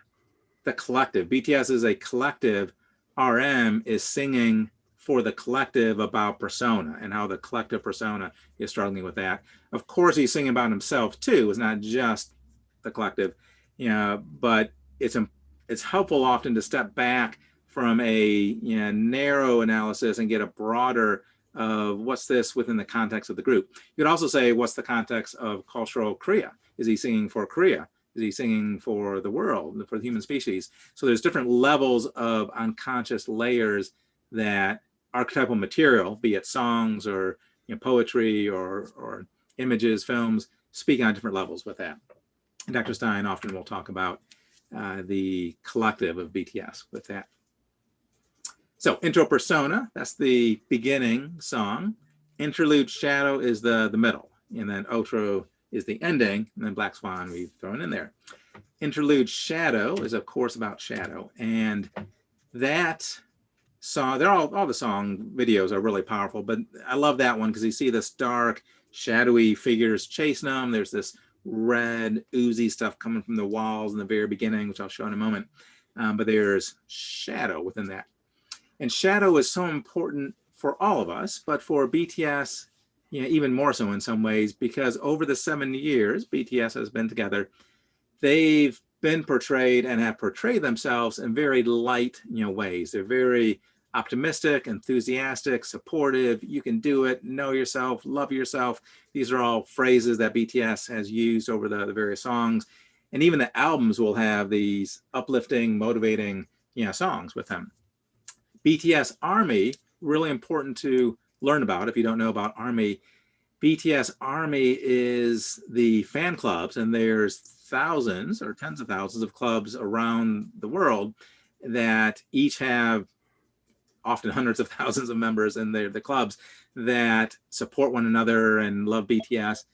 the collective. BTS is a collective. RM is singing for the collective about persona and how the collective persona is struggling with that. Of course, he's singing about himself too. It's not just the collective, you know, but it's helpful often to step back from a, you know, narrow analysis and get a broader of what's this within the context of the group. You could also say, what's the context of cultural Korea? Is he singing for Korea? Is he singing for the world, for the human species? So there's different levels of unconscious layers that archetypal material, be it songs or, you know, poetry or images, films, speak on different levels with that. And Dr. Stein often will talk about the collective of BTS with that. So intro persona, that's the beginning song. Interlude shadow is the middle, and then outro is the ending, and then Black Swan we've thrown in there. Interlude shadow is of course about shadow, and that song, they're all the song videos are really powerful, but I love that one because you see this dark, shadowy figures chasing them. There's this red, oozy stuff coming from the walls in the very beginning, which I'll show in a moment. But there's shadow within that. And shadow is so important for all of us, but for BTS, you know, even more so in some ways, because over the 7 years BTS has been together, they've been portrayed and have portrayed themselves in very light, you know, ways. They're very optimistic, enthusiastic, supportive. You can do it. Know yourself, love yourself. These are all phrases that BTS has used over the various songs. And even the albums will have these uplifting, motivating, you know, songs with them. BTS Army, really important to learn about if you don't know about Army. BTS Army is the fan clubs, and there's thousands or tens of thousands of clubs around the world that each have often hundreds of thousands of members in the clubs that support one another and love BTS,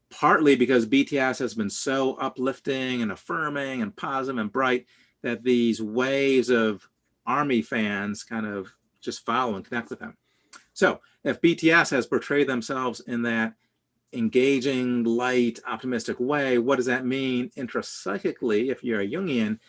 partly because BTS has been so uplifting and affirming and positive and bright that these waves of ARMY fans kind of just follow and connect with them. So if BTS has portrayed themselves in that engaging, light, optimistic way, what does that mean intrapsychically? If you're a Jungian,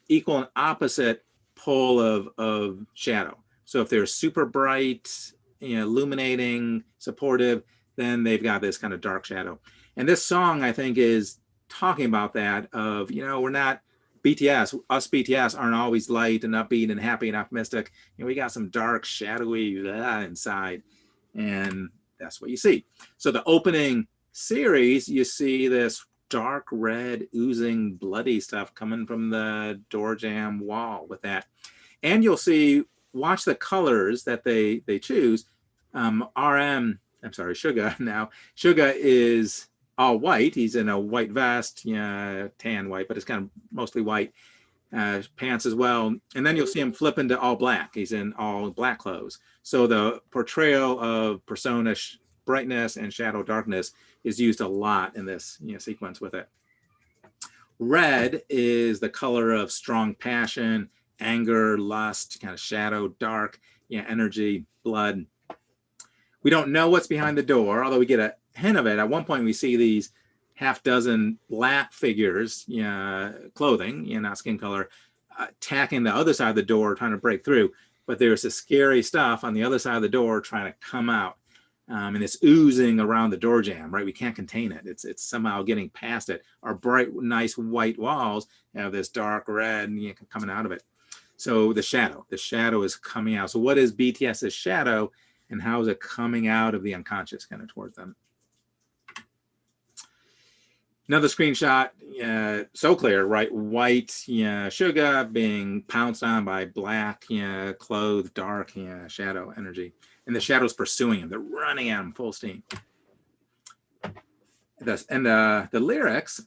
equal and opposite pole of shadow. So if they're super bright, illuminating, supportive, then they've got this kind of dark shadow. And this song, I think, is talking about that of, we're not BTS, us BTS aren't always light and upbeat and happy and optimistic. We got some dark, shadowy inside, and that's what you see. So the opening series, you see this dark red, oozing, bloody stuff coming from the door jamb wall with that. And you'll see, watch the colors that they choose. Suga now. Suga is all white. He's in a white vest, tan white, but it's kind of mostly white. Pants as well. And then you'll see him flip into all black. He's in all black clothes. So the portrayal of persona brightness and shadow darkness is used a lot in this sequence with it. Red is the color of strong passion, anger, lust, kind of shadow, dark, energy, blood. We don't know what's behind the door, although we get a hint of it. At one point, we see these half dozen black figures, clothing, not skin color, attacking the other side of the door, trying to break through. But there's this scary stuff on the other side of the door trying to come out. And it's oozing around the door jamb, right? We can't contain it. It's somehow getting past it. Our bright, nice white walls have this dark red coming out of it. So the shadow is coming out. So what is BTS's shadow, and how is it coming out of the unconscious kind of towards them? Another screenshot, so clear, right? White, Suga being pounced on by black, clothed, dark, shadow energy. And the shadow's pursuing him. They're running at him full steam. The lyrics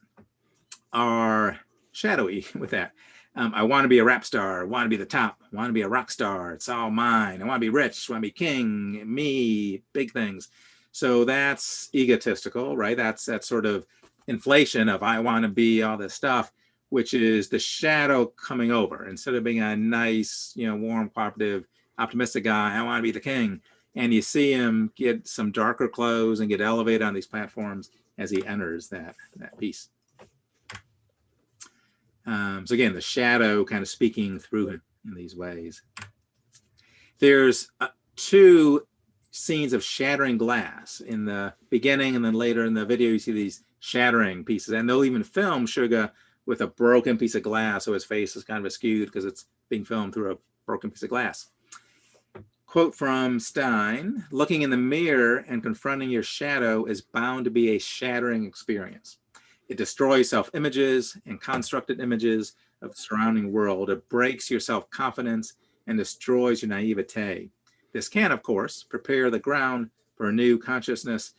are shadowy with that. I want to be a rap star. I want to be the top. I want to be a rock star. It's all mine. I want to be rich. I want to be king. Me, big things. So that's egotistical, right? That's that sort of inflation of I want to be all this stuff, which is the shadow coming over. Instead of being a nice, warm, cooperative, optimistic guy, I want to be the king. And you see him get some darker clothes and get elevated on these platforms as he enters that piece. So again, the shadow kind of speaking through him in these ways. There's two scenes of shattering glass in the beginning, and then later in the video, you see these shattering pieces. And they'll even film Suga with a broken piece of glass, so his face is kind of askewed because it's being filmed through a broken piece of glass. Quote from Stein, looking in the mirror and confronting your shadow is bound to be a shattering experience. It destroys self-images and constructed images of the surrounding world. It breaks your self-confidence and destroys your naivete. This can, of course, prepare the ground for a new consciousness,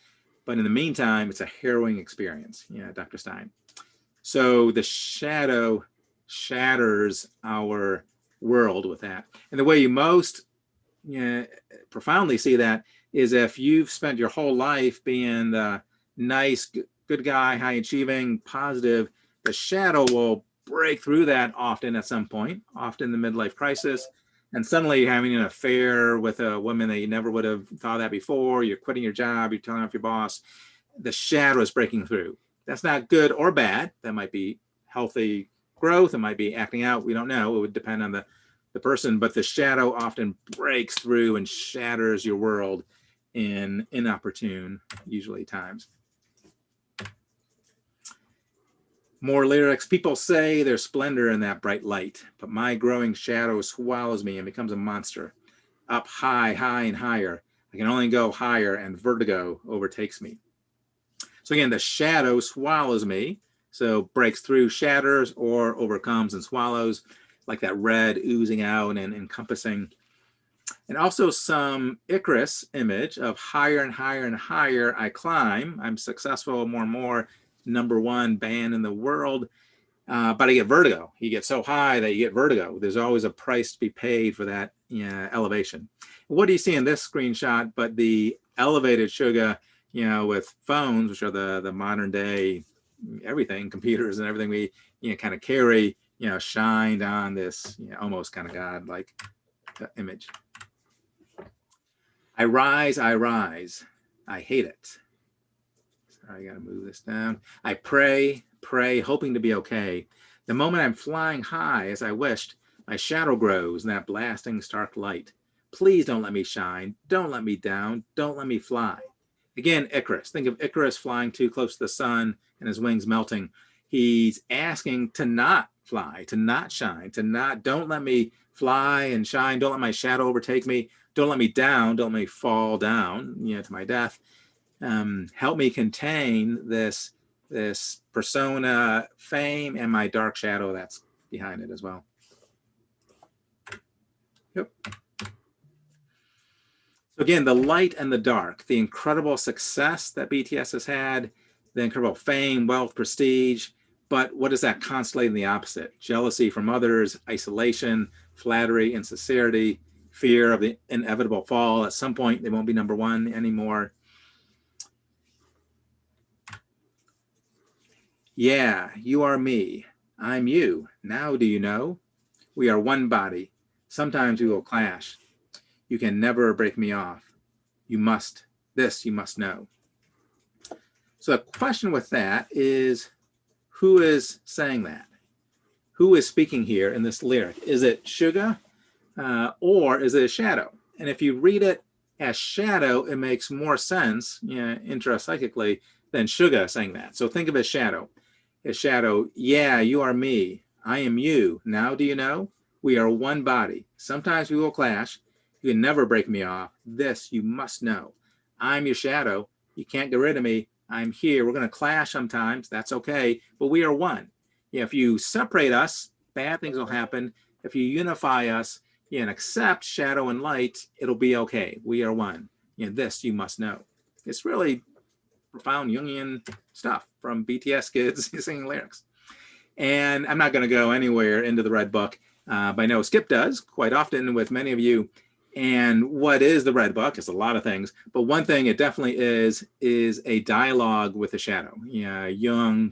but in the meantime, it's a harrowing experience, Dr. Stein. So the shadow shatters our world with that. And the way you most profoundly see that is if you've spent your whole life being the nice, good guy, high achieving, positive, the shadow will break through that often at some point, often in the midlife crisis. And suddenly you're having an affair with a woman that you never would have thought that before. You're quitting your job. You're telling off your boss. The shadow is breaking through. That's not good or bad. That might be healthy growth. It might be acting out. We don't know. It would depend on the person. But the shadow often breaks through and shatters your world in inopportune, usually, times. More lyrics. People say there's splendor in that bright light, but my growing shadow swallows me and becomes a monster. Up high, high and higher. I can only go higher and vertigo overtakes me. So again, the shadow swallows me. So breaks through, shatters, or overcomes and swallows, like that red oozing out and encompassing. And also some Icarus image of higher and higher and higher I climb. I'm successful more and more. #1 band in the world, but I get vertigo. You get so high that you get vertigo. There's always a price to be paid for that elevation. What do you see in this screenshot but the elevated Suga, with phones, which are the modern day everything, computers and everything we kind of carry, shined on this almost kind of God-like image. I rise, I hate it. Sorry, I gotta move this down. I pray, hoping to be okay. The moment I'm flying high as I wished, my shadow grows in that blasting stark light. Please don't let me shine, don't let me down, don't let me fly. Again, Icarus. Think of Icarus flying too close to the sun and his wings melting. He's asking to not fly, to not shine, don't let me fly and shine, don't let my shadow overtake me, don't let me down, don't let me fall down, to my death. Help me contain this persona fame and my dark shadow that's behind it as well. Yep. So again, the light and the dark, the incredible success that BTS has had, the incredible fame, wealth, prestige, but what does that constellate in the opposite? Jealousy from others, isolation, flattery, insincerity, fear of the inevitable fall. At some point, they won't be number one anymore. Yeah, you are me. I'm you. Now do you know? We are one body. Sometimes we will clash. You can never break me off. You must know. So the question with that is, who is saying that? Who is speaking here in this lyric? Is it Suga or is it a shadow? And if you read it as shadow, it makes more sense intrapsychically than Suga saying that. So think of it as shadow. As shadow, yeah, you are me. I am you. Now do you know? We are one body. Sometimes we will clash. You can never break me off. This you must know. I'm your shadow. You can't get rid of me. I'm here. We're going to clash sometimes. That's okay. But we are one. If you separate us, bad things will happen. If you unify us and accept shadow and light, it'll be okay. We are one. This you must know. It's really profound Jungian stuff from BTS kids singing lyrics. And I'm not going to go anywhere into the Red Book, but I know Skip does quite often with many of you. And what is the Red Book? It's a lot of things, but one thing it definitely is a dialogue with the shadow.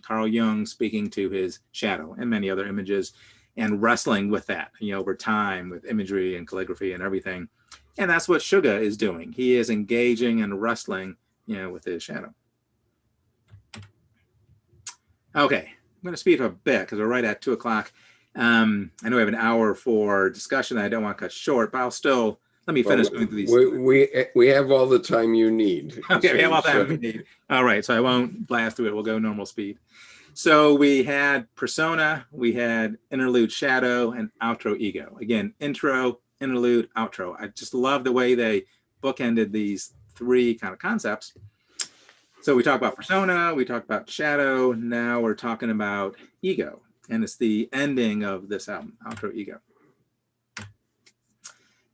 Carl Jung speaking to his shadow and many other images and wrestling with that, over time with imagery and calligraphy and everything. And that's what Suga is doing. He is engaging and wrestling, with his shadow. Okay, I'm going to speed up a bit because we're right at 2 o'clock. I know we have an hour for discussion that I don't want to cut short, but I'll still, let me finish going through these. We have all the time you need. Okay, we have all the time we need. All right, so I won't blast through it. We'll go normal speed. So we had persona, we had interlude shadow, and outro ego. Again, intro, interlude, outro. I just love the way they bookended these three kind of concepts. So we talk about persona, we talk about shadow, now we're talking about ego. And it's the ending of this album, outro ego.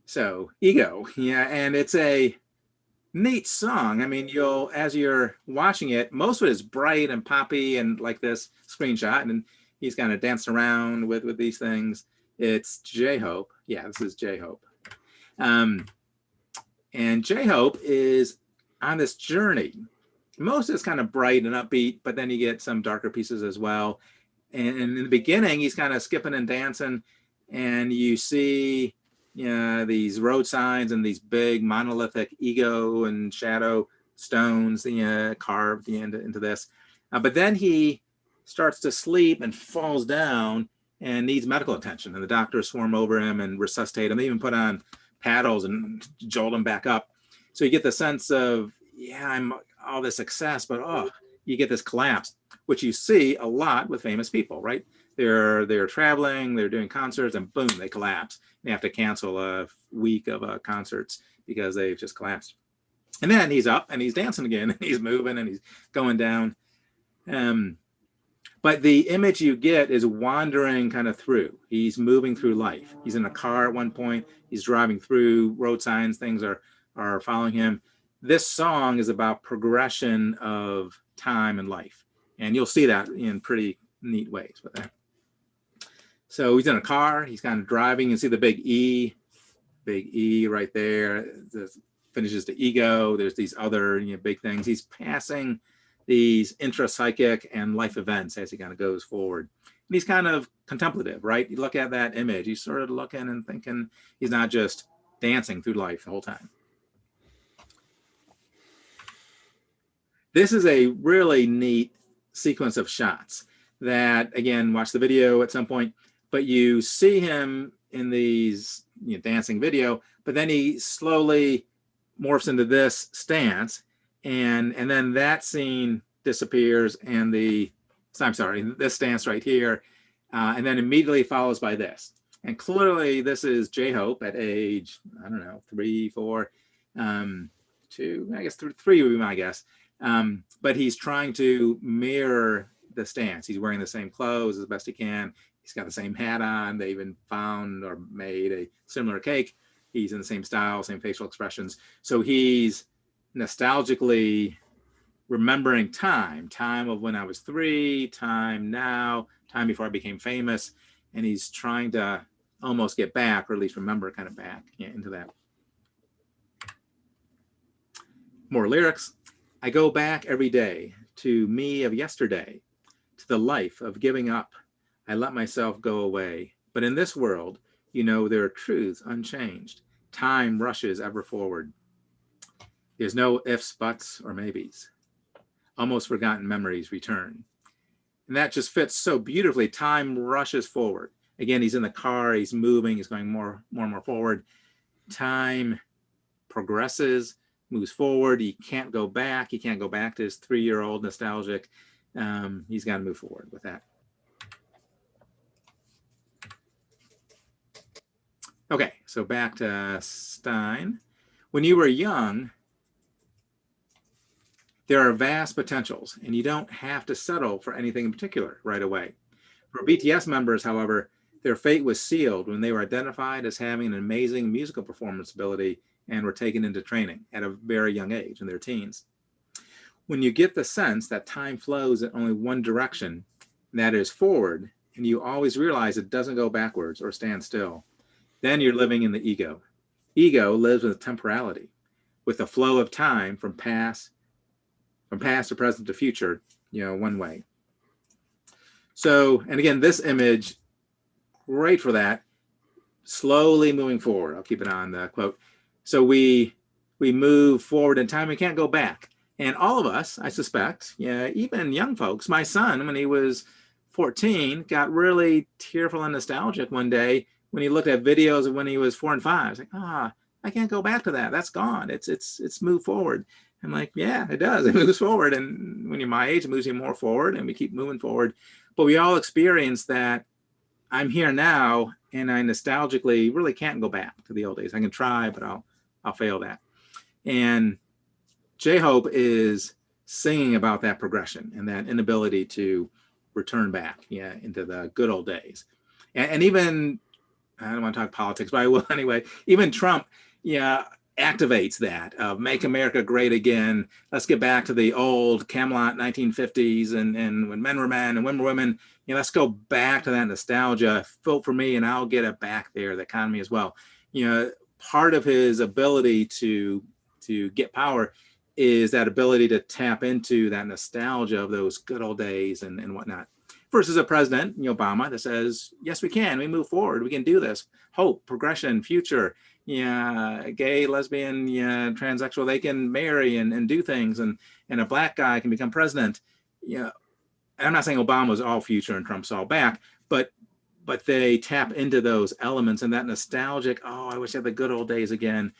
So ego, and it's a neat song. I mean, as you're watching it, most of it is bright and poppy and like this screenshot, and he's kind of dancing around with these things. It's J-Hope. Yeah, this is J-Hope. And J-Hope is on this journey. Most of it's kind of bright and upbeat, but then you get some darker pieces as well. And in the beginning, he's kind of skipping and dancing, and you see these road signs and these big monolithic ego and shadow stones carved into this. But then he starts to sleep and falls down and needs medical attention. And the doctors swarm over him and resuscitate him. They even put on paddles and jolt him back up. So you get the sense of, I'm all this success, but you get this collapse, which you see a lot with famous people, right? They're traveling, they're doing concerts, and boom, they collapse. They have to cancel a week of concerts because they've just collapsed. And then he's up and he's dancing again, and he's moving and he's going down. But the image you get is wandering kind of through. He's moving through life. He's in a car at one point. He's driving through road signs. Things are following him. This song is about progression of time and life. And you'll see that in pretty neat ways with that. So he's in a car, he's kind of driving. You see the big E big E right there. Finishes the ego. There's these other big things. He's passing these intrapsychic and life events as he kind of goes forward. And he's kind of contemplative, right? You look at that image, he's sort of looking and thinking. He's not just dancing through life the whole time. This is a really neat sequence of shots that, again, watch the video at some point, but you see him in these dancing video, but then he slowly morphs into this stance, and then that scene disappears, and this stance right here, and then immediately follows by this. And clearly this is J-Hope at age, I don't know, 3, 4, 2, I guess 3 would be my guess. But he's trying to mirror the stance. He's wearing the same clothes as best he can. He's got the same hat on. They even found or made a similar cake. He's in the same style, same facial expressions. So he's nostalgically remembering time of when I was 3, time now, time before I became famous. And he's trying to almost get back, or at least remember kind of back into that. More lyrics. I go back every day to me of yesterday, to the life of giving up. I let myself go away. But in this world, there are truths unchanged. Time rushes ever forward. There's no ifs, buts, or maybes. Almost forgotten memories return. And that just fits so beautifully. Time rushes forward. Again, he's in the car, he's moving, he's going more and more forward. Time progresses, moves forward. He can't go back. He can't go back to his 3-year-old nostalgic. He's got to move forward with that. Okay, so back to Stein. When you were young, there are vast potentials, and you don't have to settle for anything in particular right away. For BTS members, however, their fate was sealed when they were identified as having an amazing musical performance ability and were taken into training at a very young age, in their teens. When you get the sense that time flows in only one direction, and that is forward, and you always realize it doesn't go backwards or stand still, then you're living in the ego. Ego lives with temporality, with the flow of time from past to present to future, one way. So, and again, this image, great for that, slowly moving forward. I'll keep it on the quote. So we move forward in time, we can't go back. And all of us, I suspect, even young folks, my son, when he was 14, got really tearful and nostalgic one day when he looked at videos of when he was 4 and 5. It's like, I can't go back to that. That's gone. It's moved forward. I'm like, yeah, it does. It moves forward. And when you're my age, it moves you more forward, and we keep moving forward. But we all experience that I'm here now, and I nostalgically really can't go back to the old days. I can try, but I'll fail that. And J-Hope is singing about that progression and that inability to return back into the good old days. And even, I don't want to talk politics, but I will anyway, even Trump, activates that of make America great again. Let's get back to the old Camelot 1950s and when men were men and women were women. Let's go back to that nostalgia. Vote for me and I'll get it back there, the economy as well. Part of his ability to get power is that ability to tap into that nostalgia of those good old days and whatnot. Versus a president, Obama, that says, yes, we can. We move forward. We can do this. Hope, progression, future. Gay, lesbian, transsexual, they can marry and do things, and a black guy can become president. And I'm not saying Obama's all future and Trump's all back, but they tap into those elements and that nostalgic, I wish I had the good old days again.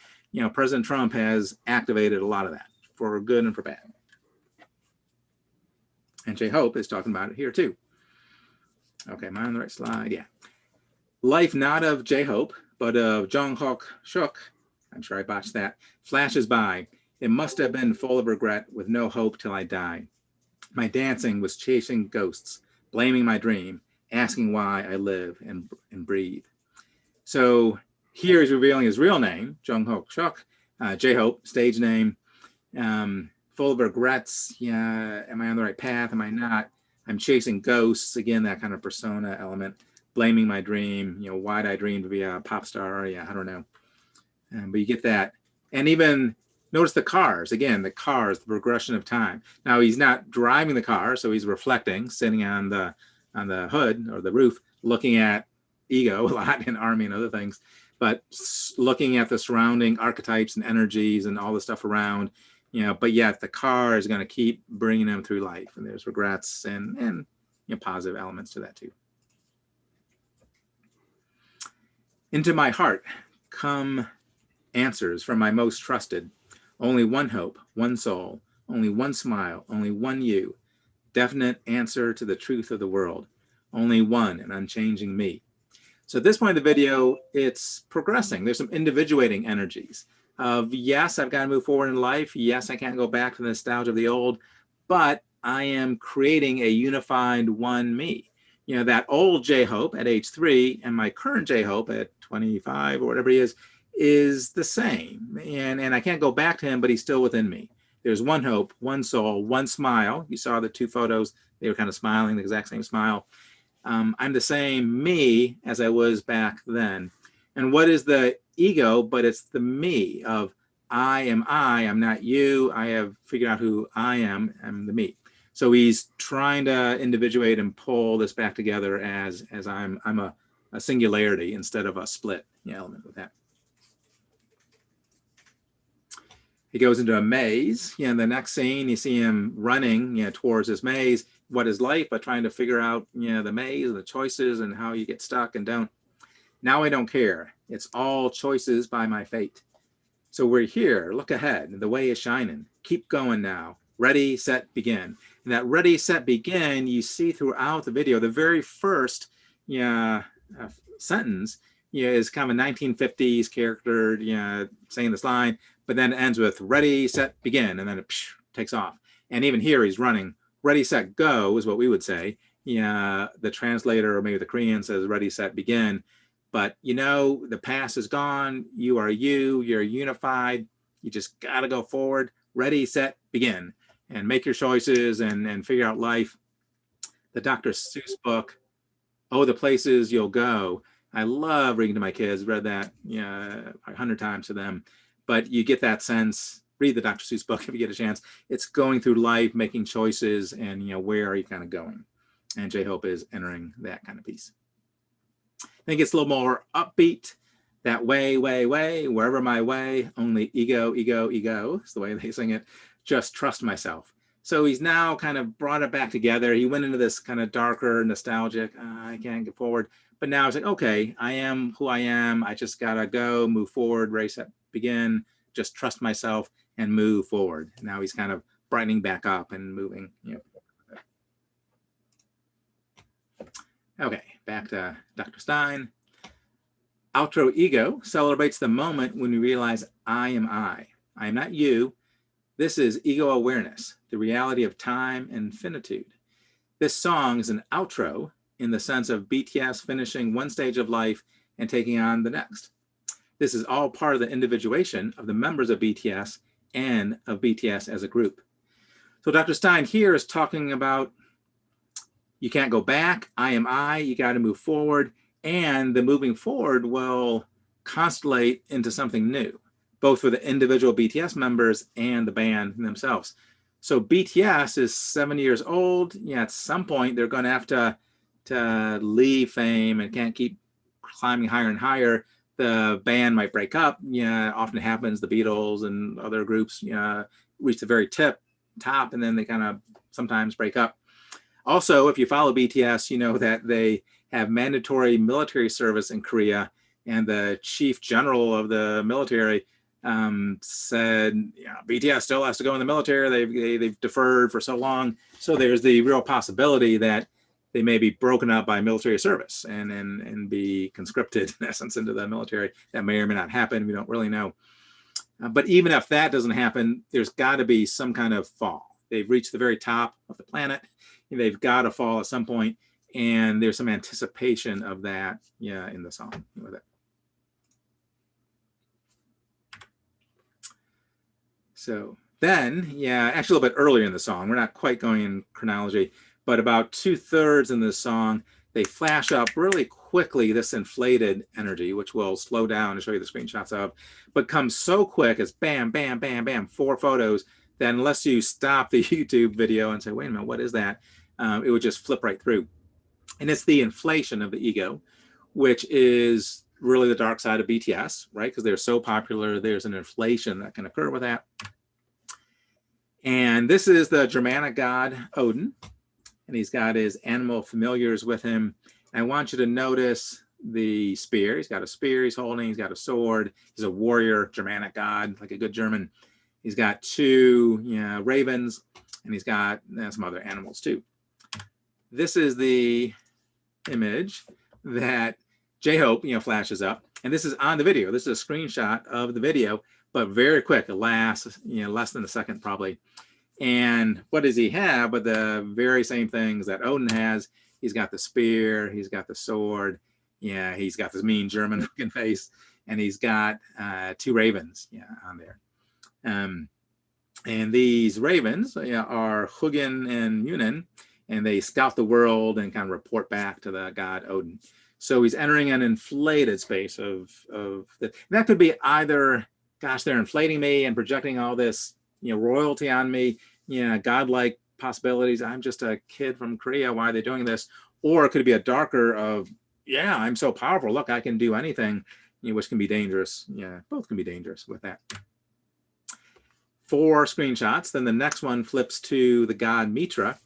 President Trump has activated a lot of that for good and for bad. And J-Hope is talking about it here too. Okay, am I on the right slide? Yeah. Life not of J-Hope, but of Jung Shuk, I'm sure I botched that, flashes by. It must have been full of regret with no hope till I die. My dancing was chasing ghosts, blaming my dream, asking why I live and breathe. So here he's revealing his real name, Jung Shuk, J-Hope, stage name, full of regrets. Am I on the right path? Am I not? I'm chasing ghosts. Again, that kind of persona element. Blaming my dream. Why'd I dream to be a pop star? I don't know. But you get that. And even notice the cars, again, the cars, the progression of time. Now he's not driving the car, so he's reflecting, sitting on the hood or the roof, looking at ego a lot and army and other things, but looking at the surrounding archetypes and energies and all the stuff around, but yet the car is going to keep bringing him through life, and there's regrets and positive elements to that too. Into my heart come answers from my most trusted. Only one hope, one soul, only one smile, only one you. Definite answer to the truth of the world. Only one, an unchanging me. So at this point in the video, it's progressing. There's some individuating energies of, yes, I've got to move forward in life. Yes, I can't go back to the nostalgia of the old, but I am creating a unified one me. That old J-Hope at age 3 and my current J-Hope at 25 or whatever he is the same. And I can't go back to him, but he's still within me. There's one hope, one soul, one smile. You saw the two photos. They were kind of smiling, the exact same smile. I'm the same me as I was back then. And what is the ego? But it's the me of I'm not you. I have figured out who I am. I'm the me. So he's trying to individuate and pull this back together as I'm a singularity instead of a split element with that. He goes into a maze. In the next scene, you see him running towards this maze. What is life? But trying to figure out the maze and the choices and how you get stuck and don't. Now I don't care. It's all choices by my fate. So we're here. Look ahead. The way is shining. Keep going now. Ready, set, begin. And that ready, set, begin, you see throughout the video. The very first sentence is kind of a 1950s character saying this line, but then it ends with ready, set, begin, and then it takes off. And even here he's running. Ready, set, go is what we would say. The translator or maybe the Korean says ready, set, begin. But the past is gone. You are you. You're unified. You just got to go forward. Ready, set, begin. And make your choices and figure out life. The Dr. Seuss book, Oh, the Places You'll Go. I love reading to my kids. Read that 100 times to them. But you get that sense. Read the Dr. Seuss book if you get a chance. It's going through life, making choices, and where are you kind of going? And J-Hope is entering that kind of piece. I think it's a little more upbeat. That way, wherever my way, only ego, ego, ego. It's the way they sing it. Just trust myself. So he's now kind of brought it back together. He went into this kind of darker, nostalgic, I can't get forward. But now it's like, okay, I am who I am. I just got to go, move forward, race up, begin, just trust myself and move forward. Now he's kind of brightening back up and moving. Okay, back to Dr. Stein. Outro ego celebrates the moment when we realize I am I. I am not you. This is ego awareness, the reality of time and finitude. This song is an outro in the sense of BTS finishing one stage of life and taking on the next. This is all part of the individuation of the members of BTS and of BTS as a group. So Dr. Stein here is talking about you can't go back, I am I, you got to move forward, and the moving forward will constellate into something new, both for the individual BTS members and the band themselves. So BTS is 7 years old. At some point, they're going to have to leave fame and can't keep climbing higher and higher. The band might break up. Often happens. The Beatles and other groups reach the very top, and then they kind of sometimes break up. Also, if you follow BTS, you know that they have mandatory military service in Korea, and the chief general of the military said, BTS still has to go in the military. They've deferred for so long. So there's the real possibility that they may be broken up by military service and be conscripted in essence into the military. That may or may not happen. We don't really know. But even if that doesn't happen, there's got to be some kind of fall. They've reached the very top of the planet. They've got to fall at some point, and there's some anticipation of that in the song with it. So then, actually a little bit earlier in the song, we're not quite going in chronology, but about 2/3 in the song, they flash up really quickly this inflated energy, which will slow down and show you the screenshots of, but comes so quick as bam, bam, bam, bam, 4 photos, that unless you stop the YouTube video and say, wait a minute, what is that? It would just flip right through. And it's the inflation of the ego, which is really the dark side of BTS, right? Because they're so popular, there's an inflation that can occur with that. And this is the Germanic god Odin, and he's got his animal familiars with him. And I want you to notice the spear. He's got a spear he's holding, he's got a sword, he's a warrior, Germanic god, like a good German. He's got 2 ravens, and he's got some other animals too. This is the image that J-Hope, flashes up, and this is on the video. This is a screenshot of the video, but very quick. It lasts, less than a second probably. And what does he have? But the very same things that Odin has. He's got the spear, he's got the sword, he's got this mean German looking face, and he's got 2 ravens, on there. And these ravens are Hugin and Yunin, and they scout the world and kind of report back to the god Odin. So he's entering an inflated space that could be either, gosh, they're inflating me and projecting all this, royalty on me, godlike possibilities. I'm just a kid from Korea. Why are they doing this? Or it could be a darker of, I'm so powerful. Look, I can do anything, which can be dangerous. Both can be dangerous with that. 4 screenshots. Then the next one flips to the god Mitra,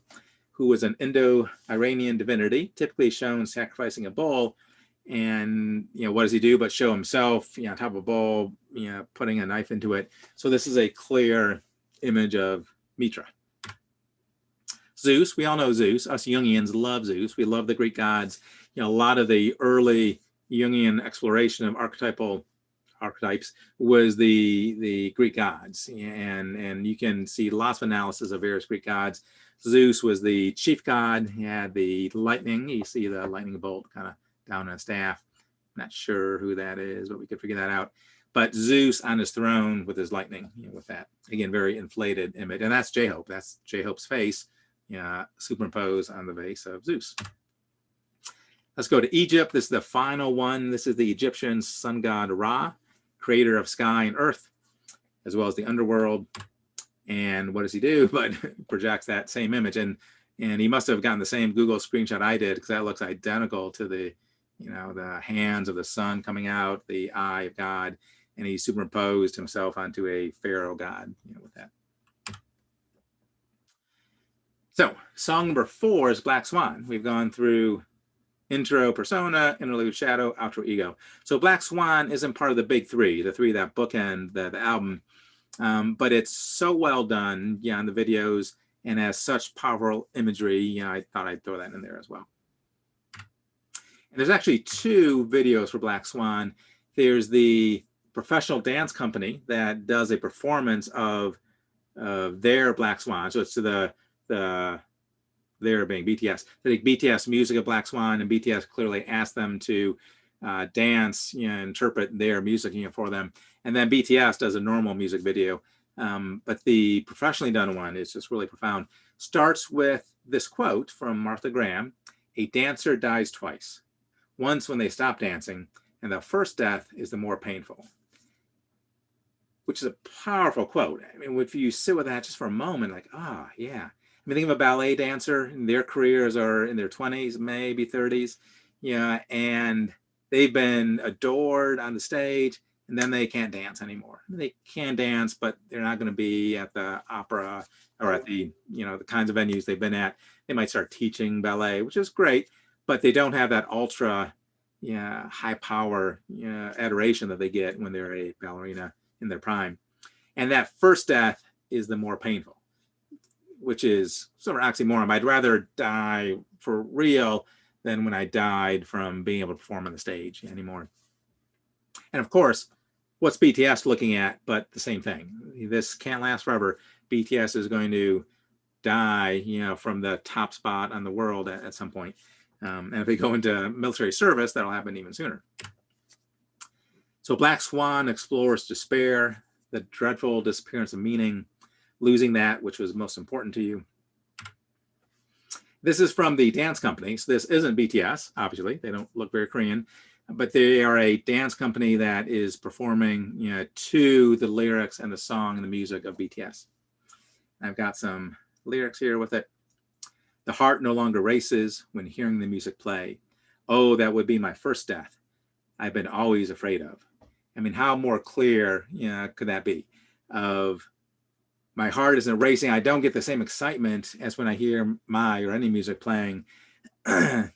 who was an Indo-Iranian divinity, typically shown sacrificing a bull. And, what does he do but show himself, on top of a bull, putting a knife into it. So this is a clear image of Mitra. Zeus, we all know Zeus. Us Jungians love Zeus. We love the Greek gods. A lot of the early Jungian exploration of archetypes was the Greek gods. And you can see lots of analysis of various Greek gods. Zeus was the chief god. He had the lightning. You see the lightning bolt kind of down on a staff. Not sure who that is, but we could figure that out. But Zeus on his throne with his lightning, with that. Again, very inflated image. And that's J-Hope. That's J-Hope's face, superimposed on the face of Zeus. Let's go to Egypt. This is the final one. This is the Egyptian sun god Ra, creator of sky and earth, as well as the underworld. And what does he do? But projects that same image. And he must have gotten the same Google screenshot I did, because that looks identical to the, the hands of the sun coming out, the eye of God. And he superimposed himself onto a pharaoh god, with that. So song number 4 is Black Swan. We've gone through intro, persona, interlude, shadow, outro, ego. So Black Swan isn't part of the big 3, the 3 that bookend the album. But it's so well done, on the videos, and has such powerful imagery. I thought I'd throw that in there as well. And there's actually 2 videos for Black Swan. There's the professional dance company that does a performance of their Black Swan. So it's to their being BTS. They take BTS music of Black Swan, and BTS clearly asked them to dance, interpret their music, for them. And then BTS does a normal music video. But the professionally done one is just really profound. Starts with this quote from Martha Graham: "A dancer dies twice. Once when they stop dancing, and the first death is the more painful." Which is a powerful quote. I mean, if you sit with that just for a moment, like, yeah. I mean, think of a ballet dancer, and their careers are in their 20s, maybe 30s, and they've been adored on the stage, and then they can't dance anymore. They can dance, but they're not going to be at the opera or at the, the kinds of venues they've been at. They might start teaching ballet, which is great, but they don't have that ultra, high power, adoration that they get when they're a ballerina in their prime. And that first death is the more painful, which is sort of oxymoron. I'd rather die for real than when I died from being able to perform on the stage anymore. And of course, what's BTS looking at but the same thing? This can't last forever. BTS is going to die, from the top spot on the world at some point. And if they go into military service, that'll happen even sooner. So Black Swan explores despair, the dreadful disappearance of meaning, losing that which was most important to you. This is from the dance company. So this isn't BTS, obviously. They don't look very Korean, but they are a dance company that is performing, you know, to the lyrics and the song and the music of BTS. I've got some lyrics here with it. The heart no longer races when hearing the music play. Oh, that would be my first death. I've been always afraid of. I mean, how more clear, you know, could that be? Of my heart isn't racing. I don't get the same excitement as when I hear my or any music playing. That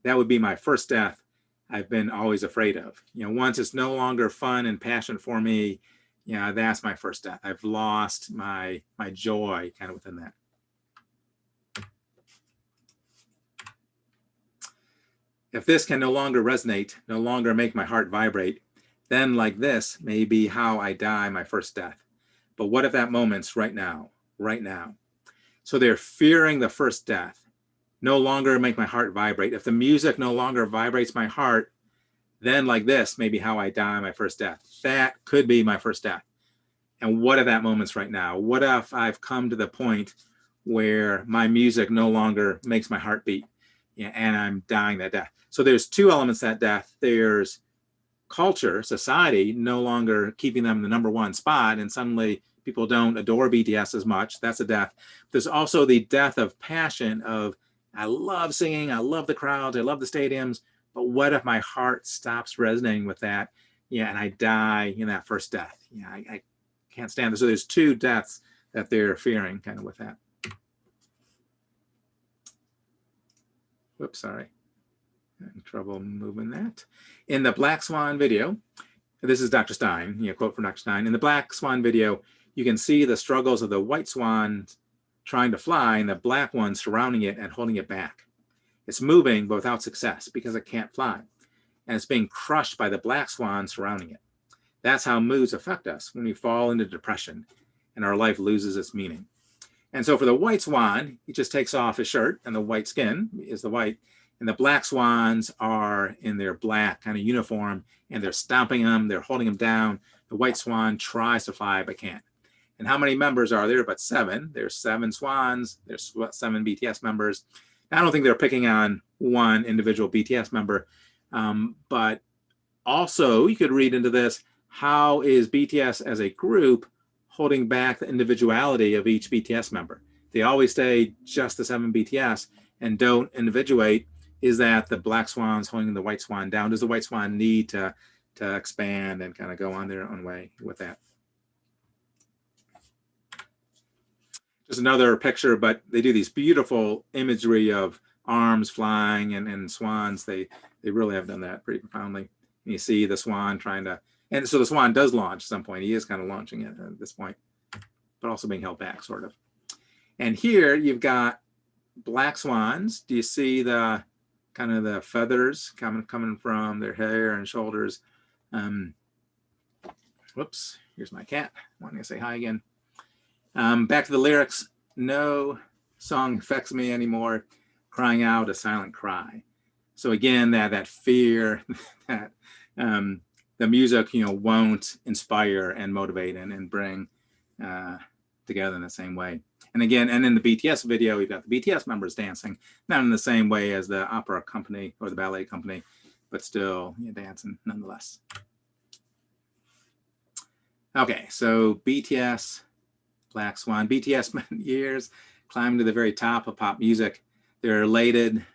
would be my first death. I've been always afraid of. You know, once it's no longer fun and passion for me, you know, that's my first death. I've lost my joy kind of within that. If this can no longer resonate, no longer make my heart vibrate, then like this may be how I die my first death. But what if that moment's right now, right now? So they're fearing the first death, no longer make my heart vibrate. If the music no longer vibrates my heart, then like this may be how I die my first death. That could be my first death. And what if that moment's right now? What if I've come to the point where my music no longer makes my heart beat, yeah, and I'm dying that death? So there's two elements to that death. There's culture, society, no longer keeping them in the number one spot, and suddenly people don't adore BTS as much. That's a death. There's also the death of passion of, I love singing, I love the crowds, I love the stadiums, but what if my heart stops resonating with that? Yeah, and I die in that first death. Yeah, I can't stand this. So there's two deaths that they're fearing kind of with that. Whoops, sorry. Having trouble moving that. In the Black Swan video, this is Dr. Stein, you know, quote from Dr. Stein. In the Black Swan video, you can see the struggles of the white swan trying to fly and the black one surrounding it and holding it back. It's moving, but without success because it can't fly. And it's being crushed by the black swan surrounding it. That's how moods affect us when we fall into depression and our life loses its meaning. And so for the white swan, he just takes off his shirt and the white skin is the white. And the black swans are in their black kind of uniform and they're stomping them, they're holding them down. The white swan tries to fly but can't. And how many members are there? But 7. There's 7 swans, there's 7 BTS members. I don't think they're picking on one individual BTS member, but also you could read into this, how is BTS as a group holding back the individuality of each BTS member? They always say just the 7 BTS and don't individuate. Is that the black swans holding the white swan down? Does the white swan need to expand and kind of go on their own way with that? Just another picture, but they do these beautiful imagery of arms flying and swans. They really have done that pretty profoundly. And you see the swan trying to, and so the swan does launch at some point. He is kind of launching it at this point, but also being held back sort of. And here you've got black swans. Do you see the kind of the feathers coming from their hair and shoulders? Whoops, here's my cat wanting to say hi again. Back to the lyrics. No song affects me anymore, crying out a silent cry. So again, that fear that the music, you know, won't inspire and motivate and bring together in the same way. And again, and in the BTS video, you've got the BTS members dancing, not in the same way as the opera company or the ballet company, but still, you know, dancing nonetheless. Okay, so BTS, Black Swan. BTS spent years climbing to the very top of pop music. They're elated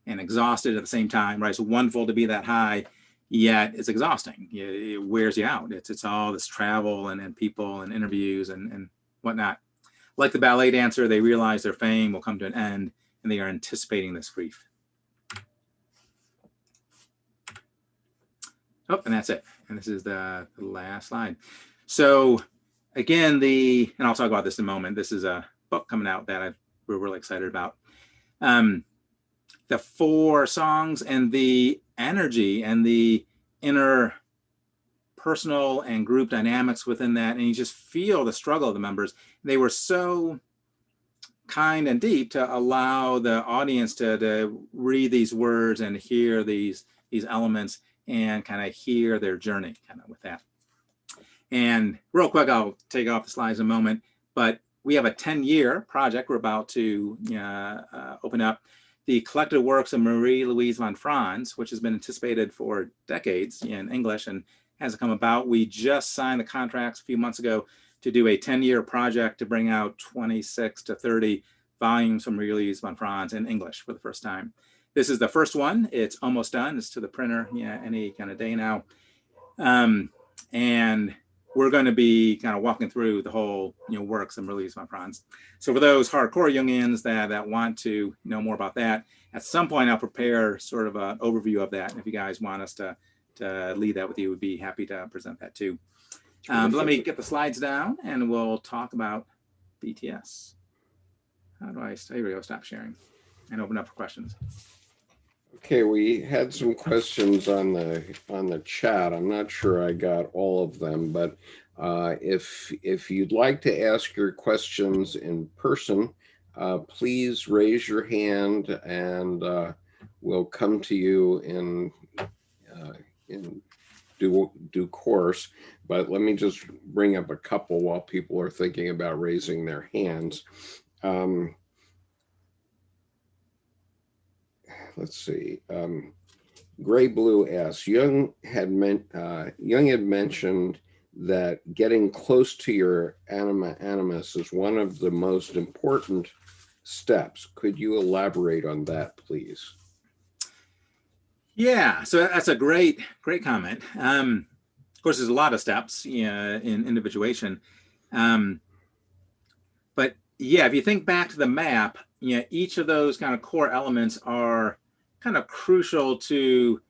and exhausted at the same time, right? It's wonderful to be that high, yet it's exhausting. It wears you out. It's all this travel and people and interviews and whatnot. Like the ballet dancer, they realize their fame will come to an end and they are anticipating this grief. Oh, and that's it. And this is the last slide. So again, and I'll talk about this in a moment. This is a book coming out that we're really excited about. The 4 songs and the energy and the inner personal and group dynamics within that, and you just feel the struggle of the members. They were so kind and deep to allow the audience to read these words and hear these elements and kind of hear their journey kind of with that. And real quick, I'll take off the slides in a moment, but we have a 10-year project we're about to open up. The collected works of Marie-Louise von Franz, which has been anticipated for decades in English and hasn't come about. We just signed the contracts a few months ago to do a 10-year project to bring out 26 to 30 volumes from Marie-Louise von Franz in English for the first time. This is the first one. It's almost done. It's to the printer any kind of day now. And we're going to be kind of walking through the whole works of Marie-Louise von Franz. So for those hardcore Jungians that want to know more about that, at some point I'll prepare sort of an overview of that. And if you guys want us to lead that with you, we'd be happy to present that too. But let me get the slides down and we'll talk about BTS. How do I, here we go, stop sharing and open up for questions. Okay, we had some questions on the chat. I'm not sure I got all of them, but if you'd like to ask your questions in person, please raise your hand and we'll come to you in due course. But let me just bring up a couple while people are thinking about raising their hands. Let's see. Gray Blue asks, Jung had mentioned that getting close to your anima animus is one of the most important steps. Could you elaborate on that, please? Yeah, so that's a great comment. Of course, there's a lot of steps in individuation. But yeah, if you think back to the map, each of those kind of core elements are kind of crucial to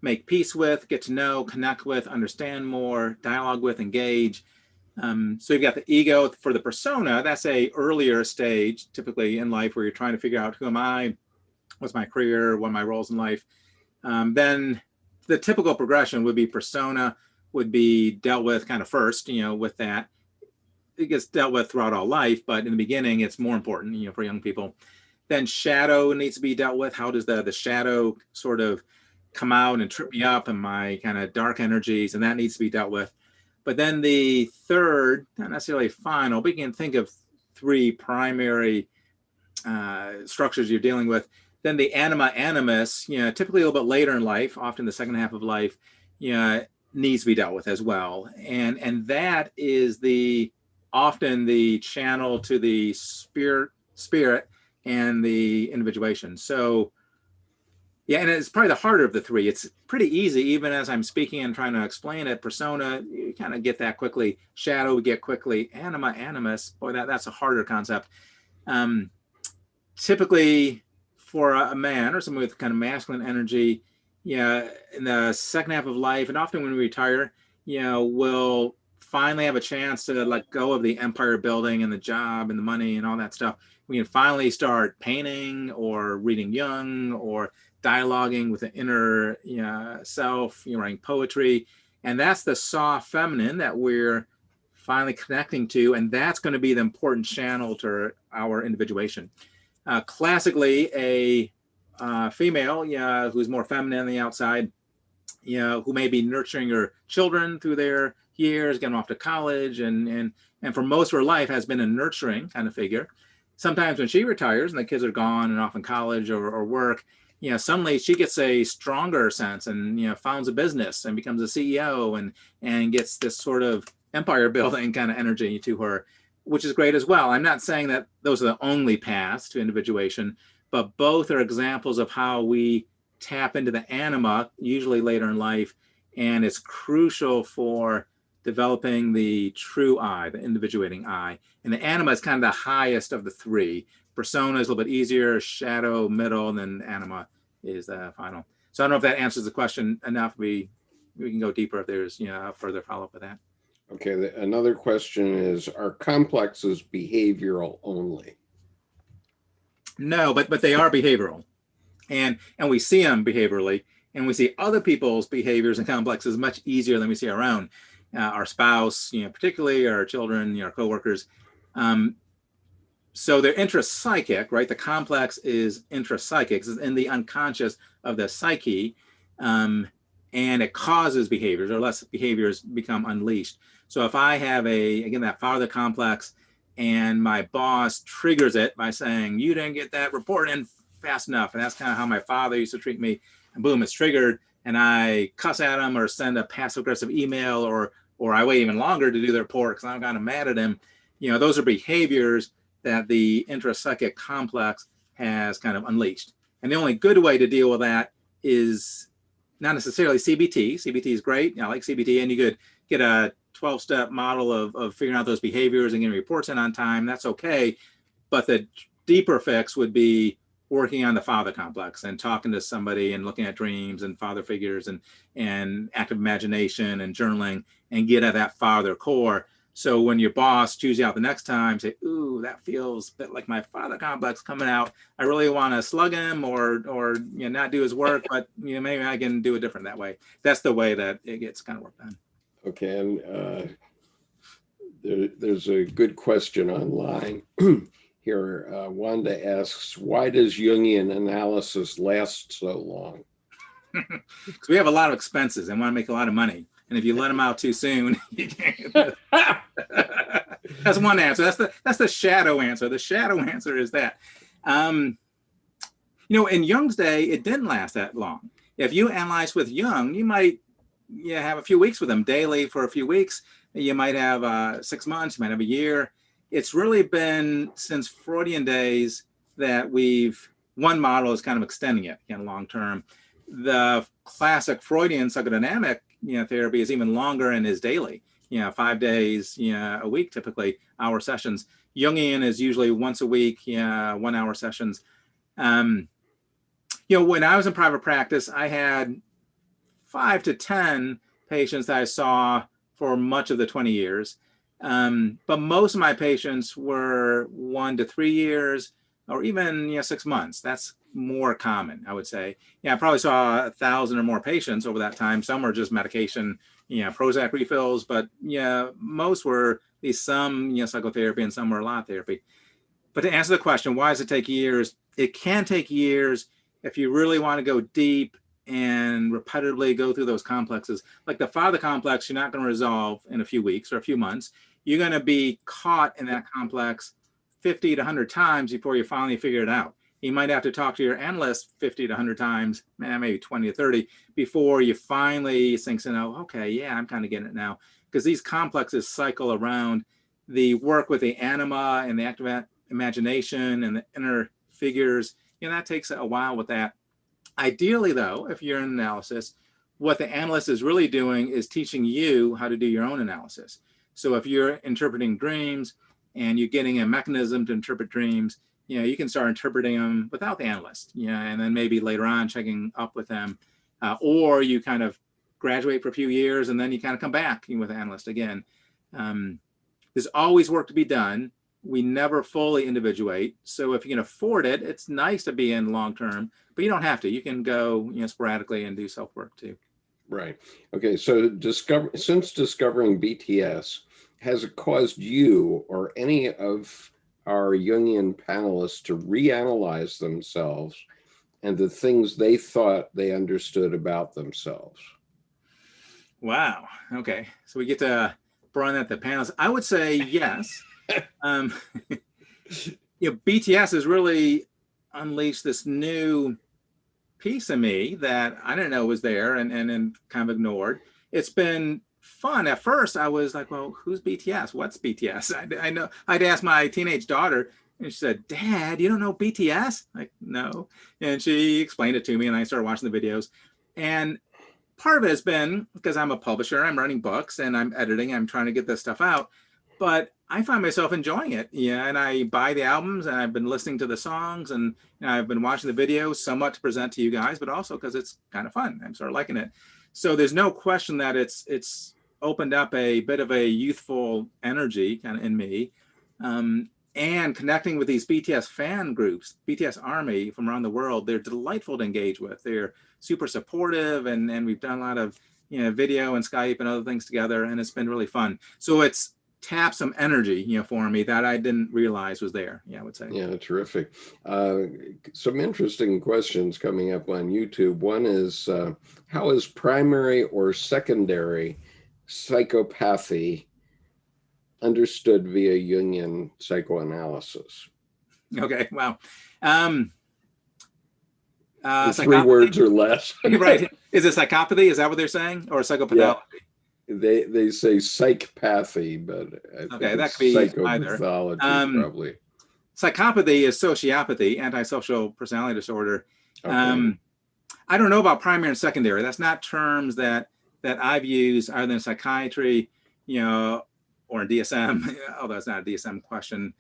make peace with, get to know, connect with, understand more, dialogue with, engage. So you've got the ego for the persona. That's a earlier stage, typically in life, where you're trying to figure out who am I, what's my career, what are my roles in life. Then the typical progression would be persona would be dealt with kind of first, with that. It gets dealt with throughout all life, but in the beginning, it's more important, for young people. Then shadow needs to be dealt with. How does the shadow sort of come out and trip me up and my kind of dark energies, and that needs to be dealt with. But then the third, not necessarily final, but you can think of three primary structures you're dealing with. Then the anima animus, typically a little bit later in life, often the second half of life, needs to be dealt with as well. And that is often the channel to the spirit and the individuation. So yeah, and it's probably the harder of the three. It's pretty easy, even as I'm speaking and trying to explain it. Persona, you kind of get that quickly. Shadow, we get quickly. Anima animus, boy, that's a harder concept. Typically, for a man or someone with kind of masculine energy, in the second half of life, and often when we retire, we'll finally have a chance to let go of the empire building and the job and the money and all that stuff. We can finally start painting or reading Jung or dialoguing with the inner self, writing poetry. And that's the soft feminine that we're finally connecting to. And that's going to be the important channel to our individuation. Classically, a female who's more feminine on the outside, who may be nurturing her children through their years, getting off to college, and for most of her life has been a nurturing kind of figure. Sometimes when she retires and the kids are gone and off in college or work, suddenly she gets a stronger sense and founds a business and becomes a CEO and gets this sort of empire building kind of energy to her, which is great as well. I'm not saying that those are the only paths to individuation, but both are examples of how we tap into the anima, usually later in life, and it's crucial for developing the true I, the individuating I. And the anima is kind of the highest of the three. Persona is a little bit easier, shadow, middle, and then anima is the final. So I don't know if that answers the question enough. We can go deeper if there's further follow-up with that. Okay, another question is, are complexes behavioral only? No, but they are behavioral. And we see them behaviorally, and we see other people's behaviors and complexes much easier than we see our own. Our spouse, particularly our children, our coworkers. So they're intrapsychic, right? The complex is intrapsychic, it's in the unconscious of the psyche, and it causes behaviors, or less behaviors become unleashed. So if I have again, that father complex, and my boss triggers it by saying, you didn't get that report in fast enough. And that's kind of how my father used to treat me. And boom, it's triggered. And I cuss at him or send a passive aggressive email, or I wait even longer to do the report because I'm kind of mad at him. You know, those are behaviors that the intrapsychic complex has kind of unleashed. And the only good way to deal with that is not necessarily CBT. CBT is great. I like CBT, and you could get a 12-step model of figuring out those behaviors and getting reports in on time. That's okay. But the deeper fix would be working on the father complex and talking to somebody and looking at dreams and father figures and active imagination and journaling, and get at that father core. So when your boss chews you out the next time, say, ooh, that feels a bit like my father complex coming out. I really want to slug him or you know, not do his work, but you know, maybe I can do it different that way. That's the way that it gets kind of worked on. Okay, and there's a good question online here. Wanda asks, why does Jungian analysis last so long? Because we have a lot of expenses and want to make a lot of money. And if you let them out too soon, you can't. That's one answer. That's the shadow answer. The shadow answer is that, you know, in Jung's day, it didn't last that long. If you analyze with Jung, you might have a few weeks with him daily for a few weeks. You might have 6 months, you might have a year. It's really been since Freudian days that one model is kind of extending it again long term. The classic Freudian psychodynamic therapy is even longer and is daily, 5 days a week, typically hour sessions. Jungian is usually once a week, 1 hour sessions. When I was in private practice, I had 5 to 10 patients that I saw for much of the 20 years. But most of my patients were 1 to 3 years, or even 6 months. That's more common, I would say. I probably saw 1,000 or more patients over that time. Some were just medication, Prozac refills, but most were at least some psychotherapy, and some were a lot of therapy. But to answer the question, why does it take years? It can take years if you really want to go deep and repetitively go through those complexes. Like the father complex, you're not going to resolve in a few weeks or a few months. You're going to be caught in that complex 50 to 100 times before you finally figure it out. You might have to talk to your analyst 50 to 100 times, maybe 20 to 30, before you finally sinks in, oh, okay, yeah, I'm kind of getting it now. Because these complexes cycle around the work with the anima and the active imagination and the inner figures. That takes a while with that. Ideally, though, if you're in analysis, what the analyst is really doing is teaching you how to do your own analysis. So if you're interpreting dreams and you're getting a mechanism to interpret dreams, you can start interpreting them without the analyst, and then maybe later on checking up with them, or you kind of graduate for a few years and then you kind of come back with the analyst again. There's always work to be done. We never fully individuate. So if you can afford it, it's nice to be in long term, but you don't have to. You can go sporadically and do self work too. Right. Okay. So since discovering BTS, has it caused you or any of our Jungian panelists to reanalyze themselves and the things they thought they understood about themselves? Wow. Okay. So we get to run at the panels. I would say yes. BTS has really unleashed this new piece of me that I didn't know was there and kind of ignored. It's been fun. At first, I was like, well, who's BTS? What's BTS? I know. I'd ask my teenage daughter, and she said, Dad, you don't know BTS? Like, no. And she explained it to me, and I started watching the videos. And part of it has been because I'm a publisher, I'm writing books, and I'm editing, I'm trying to get this stuff out. But I find myself enjoying it. And I buy the albums, and I've been listening to the songs, and I've been watching the videos somewhat to present to you guys, but also because it's kind of fun. I'm sort of liking it. So there's no question that it's opened up a bit of a youthful energy kind of in me. And connecting with these BTS fan groups, BTS Army from around the world, they're delightful to engage with. They're super supportive, and we've done a lot of video and Skype and other things together, and it's been really fun. So it's tapped some energy for me that I didn't realize was there. I would say. Yeah, terrific. Some interesting questions coming up on YouTube. One is, how is primary or secondary psychopathy understood via Jungian psychoanalysis. Okay, wow. Three words or less. Right. Is it psychopathy? Is that what they're saying? Or psychopathology? Yeah. They say psychopathy, but I think Okay, that it's could be psychopathology, probably. Psychopathy is sociopathy, antisocial personality disorder. Okay. I don't know about primary and secondary. That's not terms that I've used either in psychiatry, or in DSM, although it's not a DSM question,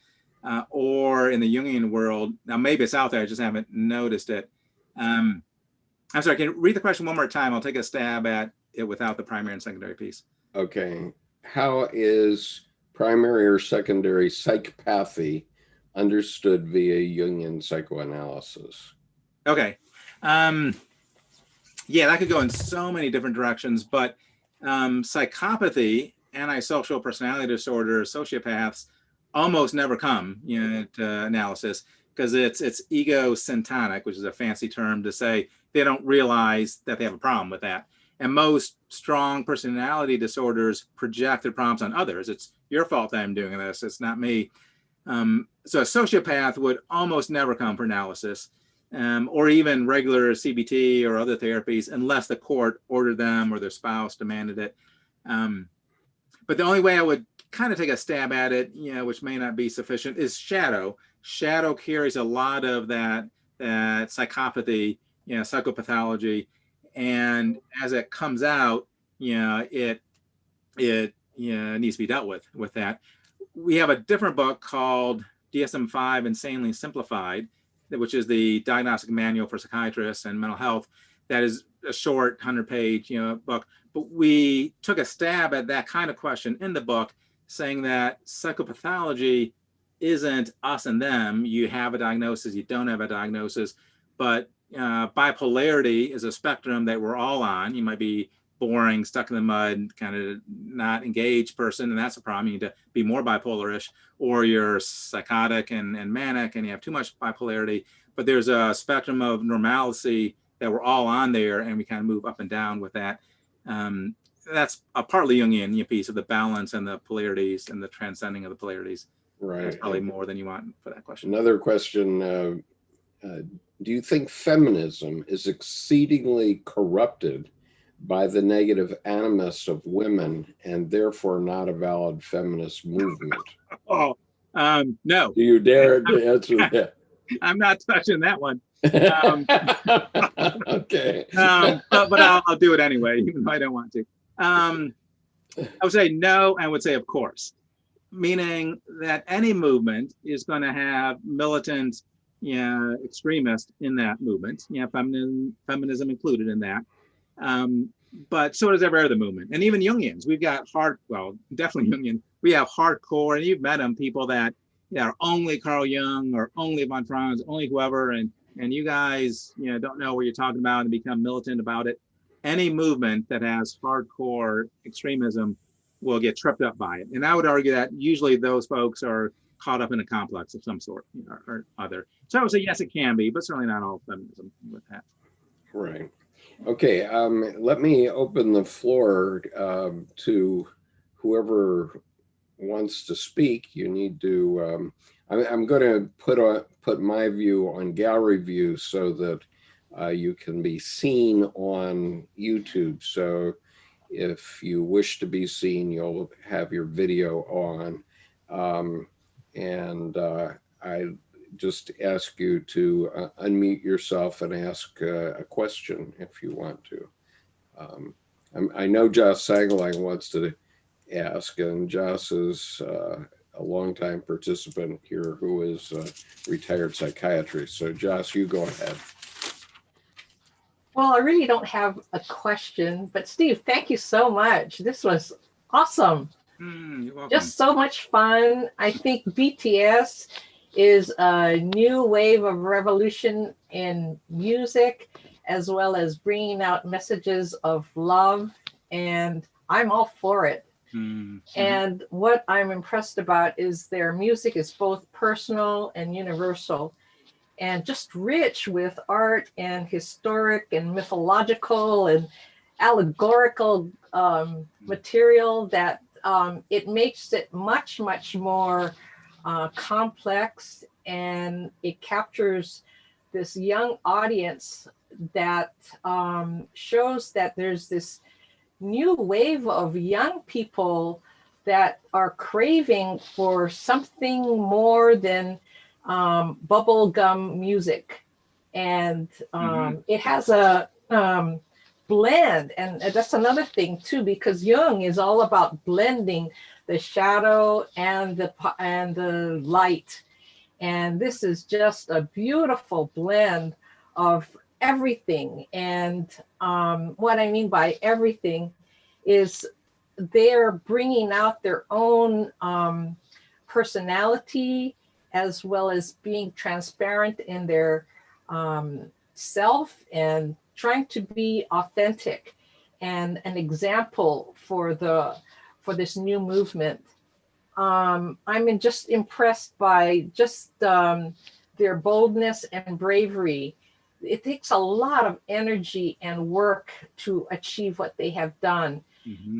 or in the Jungian world. Now, maybe it's out there. I just haven't noticed it. I'm sorry, can you read the question one more time? I'll take a stab at it without the primary and secondary piece. Okay. How is primary or secondary psychopathy understood via Jungian psychoanalysis? Okay. Yeah, that could go in so many different directions, but psychopathy, antisocial personality disorder, sociopaths almost never come to analysis because it's egocentric, which is a fancy term to say they don't realize that they have a problem with that. And most strong personality disorders project their problems on others. It's your fault that I'm doing this. It's not me. So a sociopath would almost never come for analysis, or even regular CBT or other therapies, unless the court ordered them or their spouse demanded it. But the only way I would kind of take a stab at it, which may not be sufficient, is shadow. Shadow carries a lot of that psychopathy, psychopathology, and as it comes out, it needs to be dealt with that. We have a different book called DSM-5 Insanely Simplified, which is the diagnostic manual for psychiatrists and mental health. That is a short 100-page book. But we took a stab at that kind of question in the book, saying that psychopathology isn't us and them. You have a diagnosis, you don't have a diagnosis, but bipolarity is a spectrum that we're all on. You might be boring, stuck in the mud, kind of not engaged person, and that's a problem. You need to be more bipolar-ish, or you're psychotic and manic and you have too much bipolarity. But there's a spectrum of normalcy that we're all on there, and we kind of move up and down with that. That's a partly Jungian piece of the balance and the polarities and the transcending of the polarities. Right. That's probably more than you want for that question. Another question, do you think feminism is exceedingly corrupted by the negative animus of women and therefore not a valid feminist movement? Oh, no. Do you dare to answer that? I'm not touching that one. Okay. But I'll do it anyway, even though I don't want to. I would say no, and would say of course, meaning that any movement is going to have militant, extremists in that movement. Feminism included in that. But so does every other movement, and even Jungians. We've got definitely Jungian. We have hardcore, and you've met them, people that are only Carl Jung or only von Franz, only whoever, and you guys, don't know what you're talking about and become militant about it. Any movement that has hardcore extremism will get tripped up by it. And I would argue that usually those folks are caught up in a complex of some sort or other. So I would say, yes, it can be, but certainly not all feminism with that. Right. Okay. Let me open the floor to whoever wants to speak. You need to, I'm going to put my view on gallery view so that you can be seen on YouTube. So if you wish to be seen, you'll have your video on. I just ask you to unmute yourself and ask a question if you want to. I know Josh Sangling wants to ask, and Josh is a longtime participant here who is a retired psychiatrist. So Josh, you go ahead. Well, I really don't have a question, but Steve, thank you so much. This was awesome. You're welcome. Just so much fun. I think BTS is a new wave of revolution in music, as well as bringing out messages of love, and I'm all for it. Mm-hmm. And what I'm impressed about is their music is both personal and universal, and just rich with art and historic and mythological and allegorical material that it makes it much, much more complex, and it captures this young audience that shows that there's this new wave of young people that are craving for something more than bubblegum music. And it has a blend, and that's another thing too, because Jung is all about blending the shadow and the light. And this is just a beautiful blend of everything. And what I mean by everything is they're bringing out their own personality, as well as being transparent in their self and trying to be authentic and an example for this new movement. I'm just impressed by just their boldness and bravery. It takes a lot of energy and work to achieve what they have done.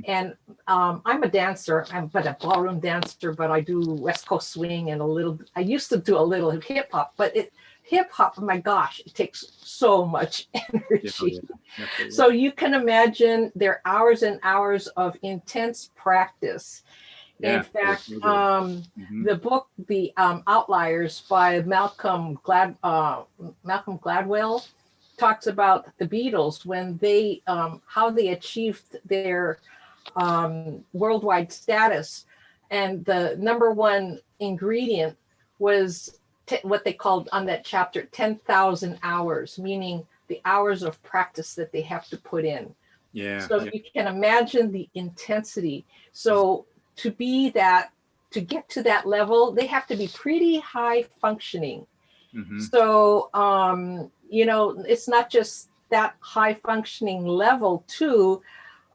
And I'm a dancer, but a ballroom dancer, but I do West Coast swing and I used to do a little hip hop, but hip hop, my gosh, it takes so much energy. So you can imagine their hours and hours of intense practice. In fact, the book, The Outliers by Malcolm Gladwell, talks about the Beatles when they, how they achieved their worldwide status. And the number one ingredient was what they called on that chapter 10,000 hours, meaning the hours of practice that they have to put in. So you can imagine the intensity. So to get to that level, they have to be pretty high functioning. So, it's not just that high functioning level too,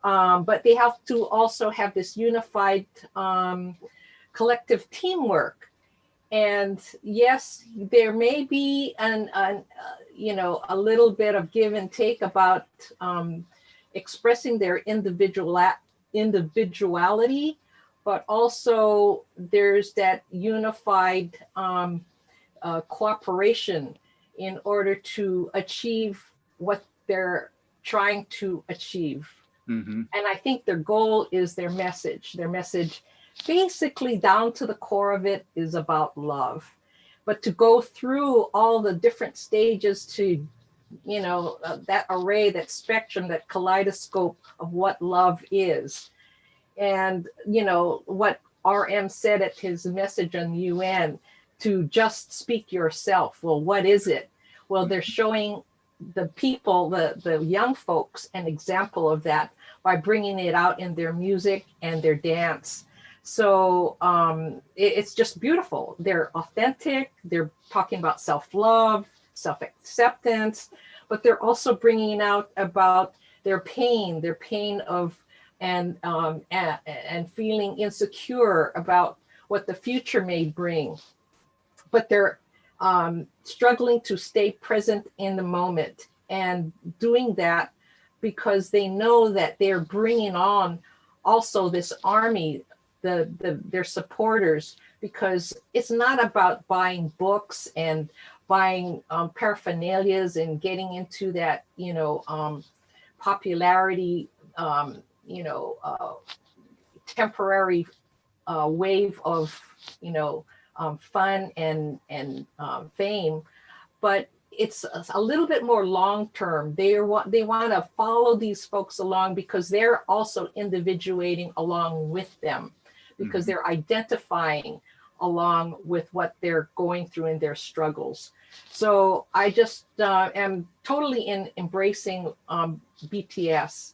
but they have to also have this unified collective teamwork. And yes, there may be a little bit of give and take about expressing their individuality, but also there's that unified cooperation in order to achieve what they're trying to achieve. And I think their goal is their message. Their message, basically down to the core of it, is about love. But to go through all the different stages to, that array, that spectrum, that kaleidoscope of what love is. And, what RM said at his message on UN, to just speak yourself. Well, what is it? Well, they're showing the people, the young folks, an example of that by bringing it out in their music and their dance. So it's just beautiful. They're authentic. They're talking about self-love, self-acceptance, but they're also bringing out about their pain of and feeling insecure about what the future may bring. But they're struggling to stay present in the moment, and doing that because they know that they're bringing on also this army, their supporters, because it's not about buying books and buying paraphernalias and getting into that, popularity, temporary wave of, fun and fame, but it's a little bit more long-term. They want to follow these folks along because they're also individuating along with them, because they're identifying along with what they're going through in their struggles. So I just am totally embracing BTS.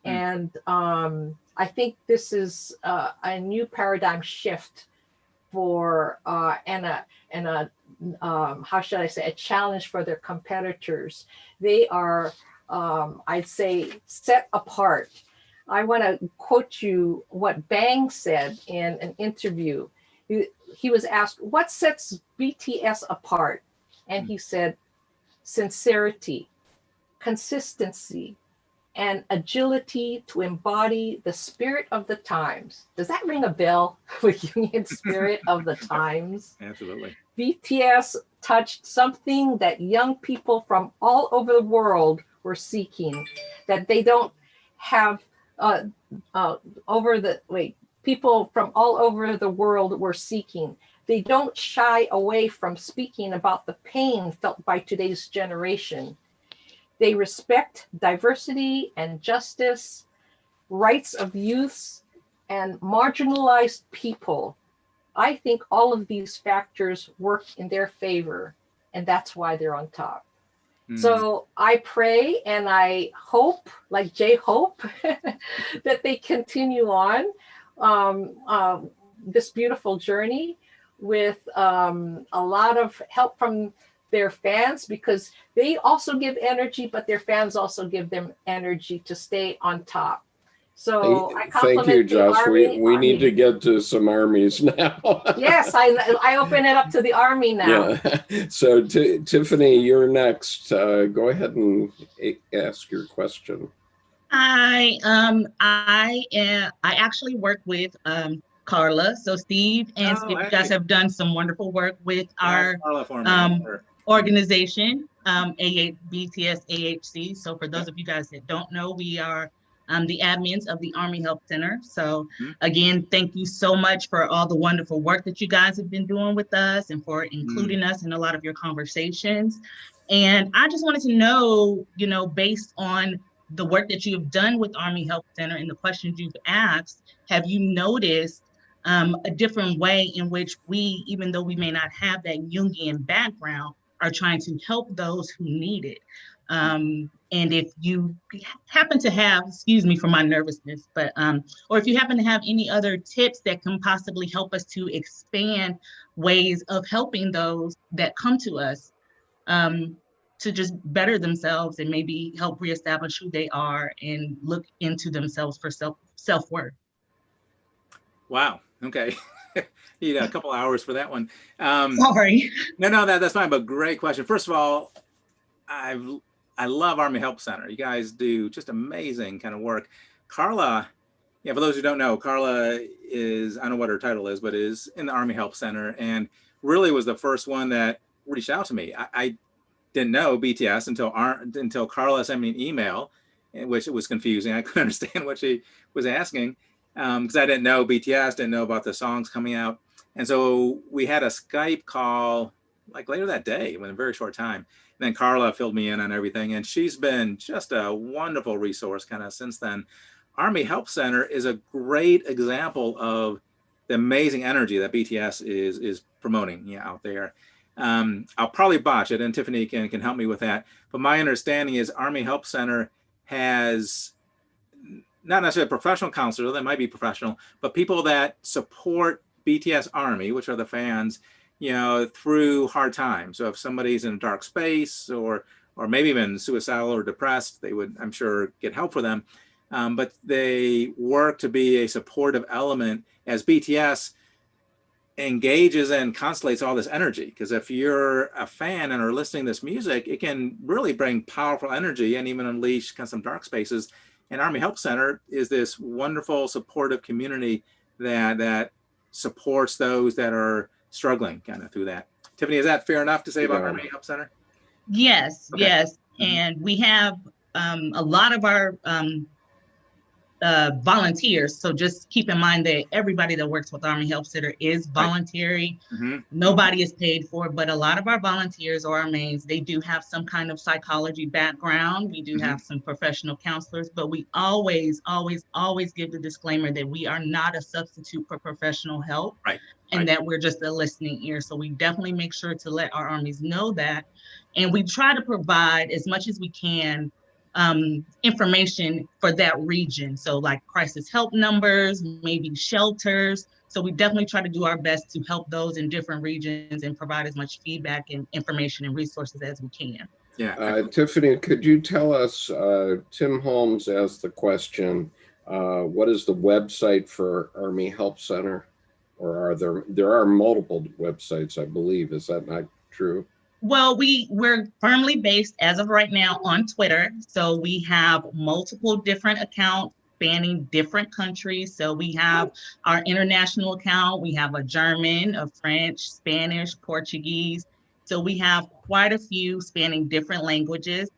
And I think this is a new paradigm shift for and a how should I say, a challenge for their competitors. They are, I'd say, set apart. I want to quote you what Bang said in an interview. He was asked, what sets BTS apart? And he said, sincerity, consistency, and agility to embody the spirit of the times. Does that ring a bell? The Jungian spirit of the times. Absolutely. BTS touched something that young people from all over the world were seeking, that they don't have people from all over the world were seeking. They don't shy away from speaking about the pain felt by today's generation. They respect diversity and justice, rights of youths, and marginalized people. I think all of these factors work in their favor, and that's why they're on top. So I pray and I hope, like J-Hope, that they continue on this beautiful journey with a lot of help from their fans, because they also give energy, but their fans also give them energy to stay on top. So I compliment thank you, Josh. Army. We need to get to some armies now. Yes, I open it up to the Army now. Yeah. So Tiffany, you're next. Go ahead and ask your question. I actually work with Carla. So Steve and Skip, you guys have done some wonderful work with our organization, BTS AHC. So for those of you guys that don't know, we are the admins of the Army Help Center. So again, thank you so much for all the wonderful work that you guys have been doing with us and for including us in a lot of your conversations. And I just wanted to know, based on the work that you have done with Army Help Center and the questions you've asked, have you noticed a different way in which we, even though we may not have that Jungian background, are trying to help those who need it? And if you happen to have, excuse me for my nervousness, but or if you happen to have any other tips that can possibly help us to expand ways of helping those that come to us to just better themselves and maybe help reestablish who they are and look into themselves for self-worth. Wow. Okay. You got a couple hours for that one. Sorry. No, that's fine. But great question. First of all, I love Army Help Center. You guys do just amazing kind of work. Carla, for those who don't know, Carla is, I don't know what her title is, but is in the Army Help Center and really was the first one that reached out to me. I didn't know BTS until Carla sent me an email, which it was confusing. I couldn't understand what she was asking because I didn't know BTS, didn't know about the songs coming out. And so we had a Skype call like later that day in a very short time. And then Carla filled me in on everything. And she's been just a wonderful resource kind of since then. Army Help Center is a great example of the amazing energy that BTS is promoting out there. I'll probably botch it, and Tiffany can help me with that. But my understanding is Army Help Center has not necessarily professional counselors, they might be professional, but people that support BTS Army, which are the fans, through hard times. So if somebody's in a dark space or maybe even suicidal or depressed, they would, I'm sure, get help for them. But they work to be a supportive element as BTS engages and constellates all this energy. Because if you're a fan and are listening to this music, it can really bring powerful energy and even unleash kind of some dark spaces. And Army Help Center is this wonderful supportive community that supports those that are struggling kind of through that. Tiffany, is that fair enough to say about Army Help Center? Yes, Okay. yes. And we have a lot of our volunteers. So just keep in mind that everybody that works with Army Help Center is voluntary. Mm-hmm. Nobody is paid for, but a lot of our volunteers or our mains, they do have some kind of psychology background. We do have some professional counselors, but we always give the disclaimer that we are not a substitute for professional help. Right. And that we're just a listening ear. So we definitely make sure to let our armies know that. And we try to provide as much as we can information for that region. So like crisis help numbers, maybe shelters. So we definitely try to do our best to help those in different regions and provide as much feedback and information and resources as we can. Yeah. Tiffany, could you tell us, Tim Holmes asked the question, what is the website for Army Help Center? Or are there are multiple websites, I believe. Is that not true? Well, we're firmly based as of right now on Twitter. So we have multiple different accounts spanning different countries. So we have our international account, we have a German, a French, Spanish, Portuguese. So we have quite a few spanning different languages.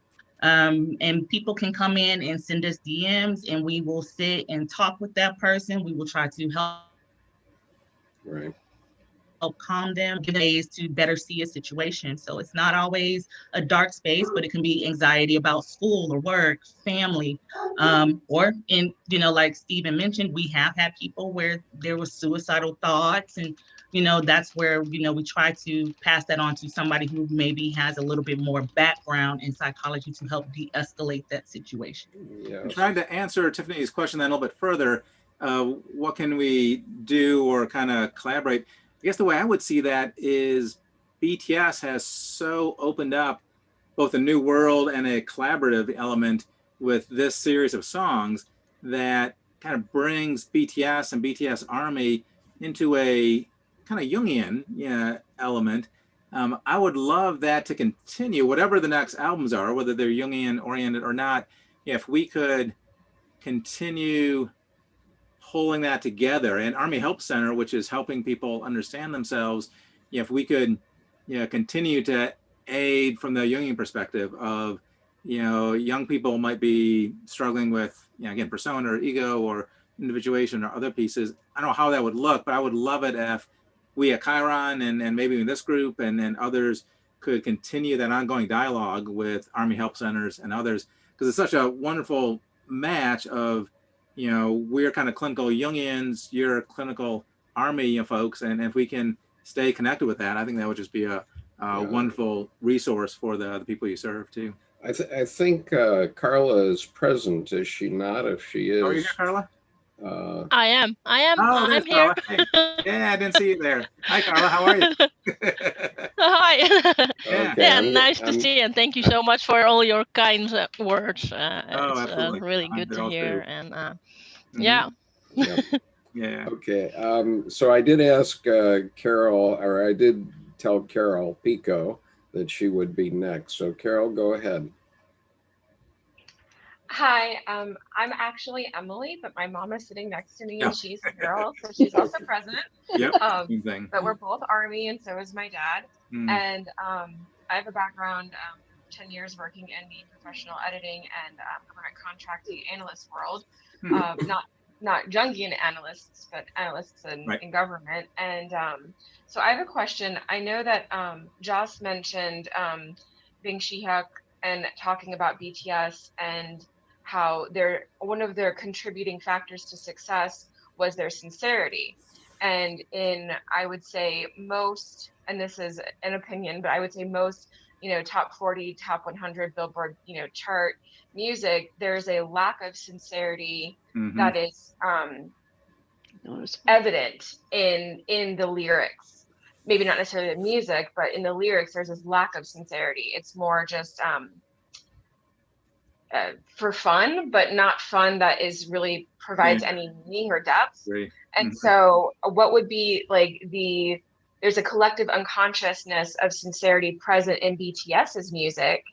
And people can come in and send us DMs, and we will sit and talk with that person. We will try to Right. help calm them, give ways to better see a situation. So it's not always a dark space, but it can be anxiety about school or work, family, or in, like Stephen mentioned, we have had people where there was suicidal thoughts, and that's where we try to pass that on to somebody who maybe has a little bit more background in psychology to help de-escalate that situation. Yeah. Trying to answer Tiffany's question then a little bit further, what can we do or kind of collaborate? I guess the way I would see that is BTS has so opened up both a new world and a collaborative element with this series of songs that kind of brings BTS and BTS Army into a kind of Jungian element. I would love that to continue, whatever the next albums are, whether they're Jungian oriented or not. If we could continue pulling that together, and Army Help Center, which is helping people understand themselves, if we could continue to aid from the Jungian perspective of young people might be struggling with again persona or ego or individuation or other pieces. I don't know how that would look, but I would love it if we at Chiron and maybe in this group and then others could continue that ongoing dialogue with Army Help Centers and others, because it's such a wonderful match of we're kind of clinical Jungians, you're clinical Army folks, and if we can stay connected with that, I think that would just be a wonderful resource for the people you serve too. I think Carla is present, is she not? If she is. Are you here, Carla? I am. Oh, I'm here. Hey. Yeah, I didn't see you there. Hi, Carla. How are you? Hi. Yeah. Yeah, nice to see you, and thank you so much for all your kind words. It's absolutely. really good They're to all hear, true. and Yeah. Yeah. Okay. So I did ask Carol, or I did tell Carol Pico that she would be next. So Carol, go ahead. Hi, I'm actually Emily, but my mom is sitting next to me and she's Carol, so she's also present. Yep. But we're both Army, and so is my dad. And I have a background, 10 years working in the professional editing and government contracting analyst world. Not Jungian analysts, but analysts in government. And so I have a question. I know that Joss mentioned Bing Shihak and talking about BTS and how one of their contributing factors to success was their sincerity. And I would say most, and this is an opinion, but I would say most, top 40, top 100 Billboard, chart music, there's a lack of sincerity that is evident in the lyrics. Maybe not necessarily the music, but in the lyrics, there's this lack of sincerity. It's more just for fun, but not fun that really provides any meaning or depth. And so what would be like there's a collective unconsciousness of sincerity present in BTS's music